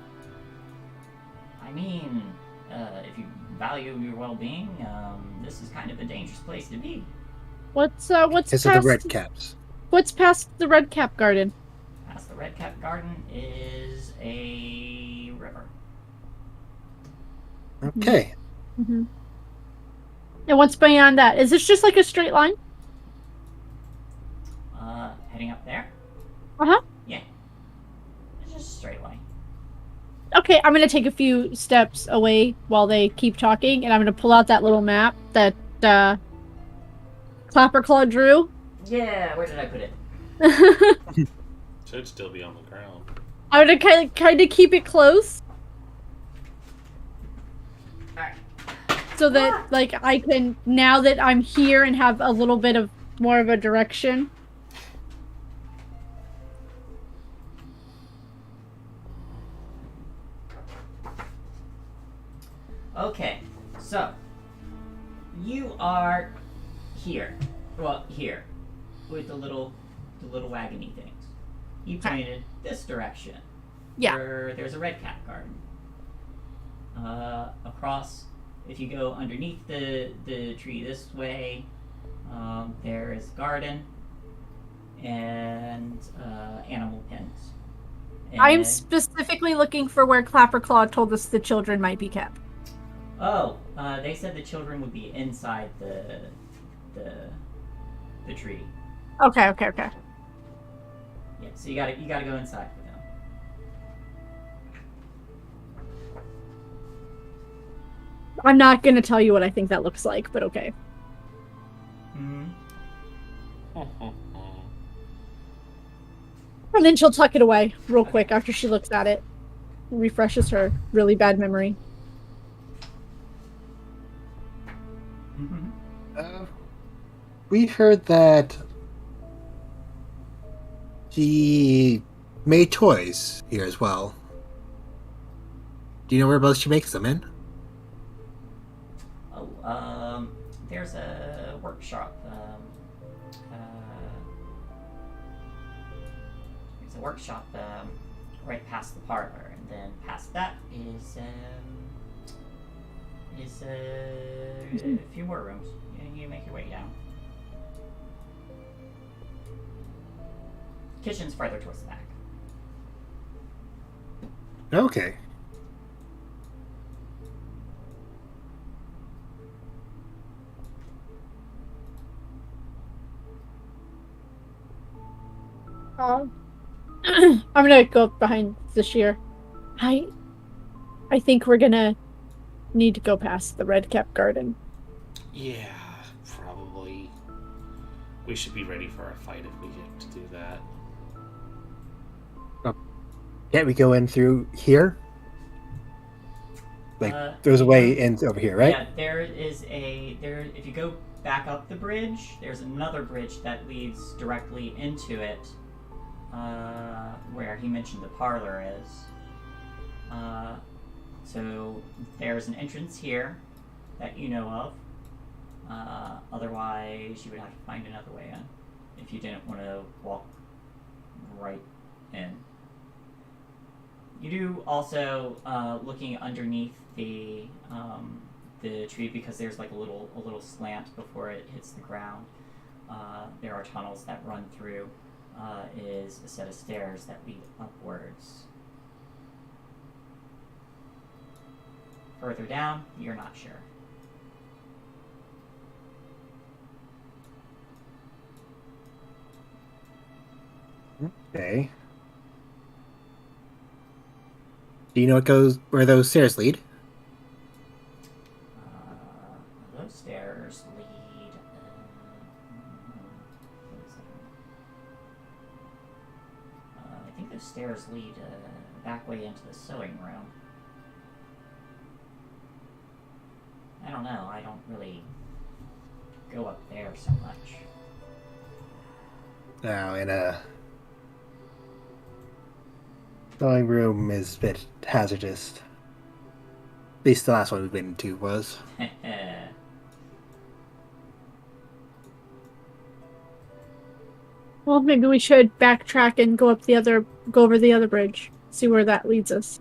I mean, if you value your well-being, this is kind of a dangerous place to be. What's It's past the red caps. What's past the Red Cap Garden? Past the Red Cap Garden is a river. Okay. Mm-hmm. And what's beyond that? Is this just like a straight line? Heading up there? Uh-huh. Yeah. It's just a straight line. Okay, I'm gonna take a few steps away while they keep talking, and I'm gonna pull out that little map that Clapperclaw drew. Yeah, where did I put it? Should still be on the ground. I'm gonna kind of keep it close. Alright. So that, I can, now that I'm here and have a little bit of more of a direction. Okay, so you are here. Well, here with the little wagony things. You pointed this direction. Yeah. Where there's a red cap garden. Across, if you go underneath the tree this way, there is a garden and animal pens. I'm And- specifically looking for where Clapperclaw told us the children might be kept. Oh, they said the children would be inside the tree. Okay. Yeah, so you gotta go inside for them. I'm not gonna tell you what I think that looks like, but okay. Mm-hmm. And then she'll tuck it away real quick after she looks at it. Refreshes her really bad memory. Mm-hmm. We heard that she made toys here as well. Do you know whereabouts she makes them in? Oh, there's a workshop. There's a workshop right past the parlor, and then past that is a few more rooms. You make your way down. Kitchen's farther towards the back. Okay. I'm gonna go up behind the shear. I think we're gonna need to go past the red cap garden. Yeah, probably. We should be ready for a fight if we get to do that. Can't we go in through here? Like, there's a way in over here, right? Yeah, there is there. If you go back up the bridge, there's another bridge that leads directly into it, where he mentioned the parlor is. So there's an entrance here that you know of. Otherwise, you would have to find another way in if you didn't want to walk right in. You do also, looking underneath the tree, because there's like a little slant before it hits the ground. There are tunnels that run through. Is a set of stairs that lead upwards. Further down, you're not sure. Okay. Do you know where those stairs lead? Those stairs lead. I think those stairs lead back way into the sewing room. I don't know. I don't really go up there so much. Now, in a sewing room is a bit hazardous. At least the last one we've been into was. Well, maybe we should backtrack and go over the other bridge. See where that leads us.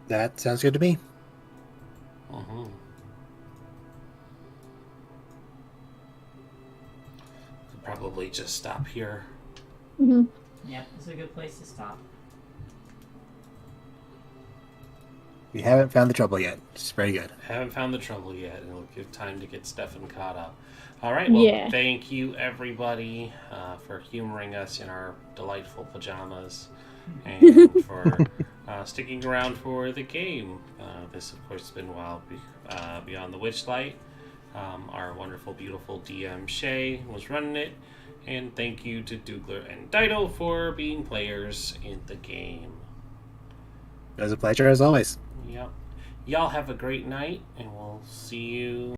That sounds good to me. Mm-hmm. Could probably just stop here. Mm-hmm. Yep, this is a good place to stop. We haven't found the trouble yet. It's very good. Haven't found the trouble yet, and it'll give time to get Stefan caught up. All right, well, Yeah. Thank you, everybody, for humoring us in our delightful pajamas, and for sticking around for the game. This, of course, has been Wild Beyond the Witchlight. Our wonderful, beautiful DM, Shay, was running it, and thank you to Dougler and Dido for being players in the game. It was a pleasure as always. Yep. Y'all have a great night, and we'll see you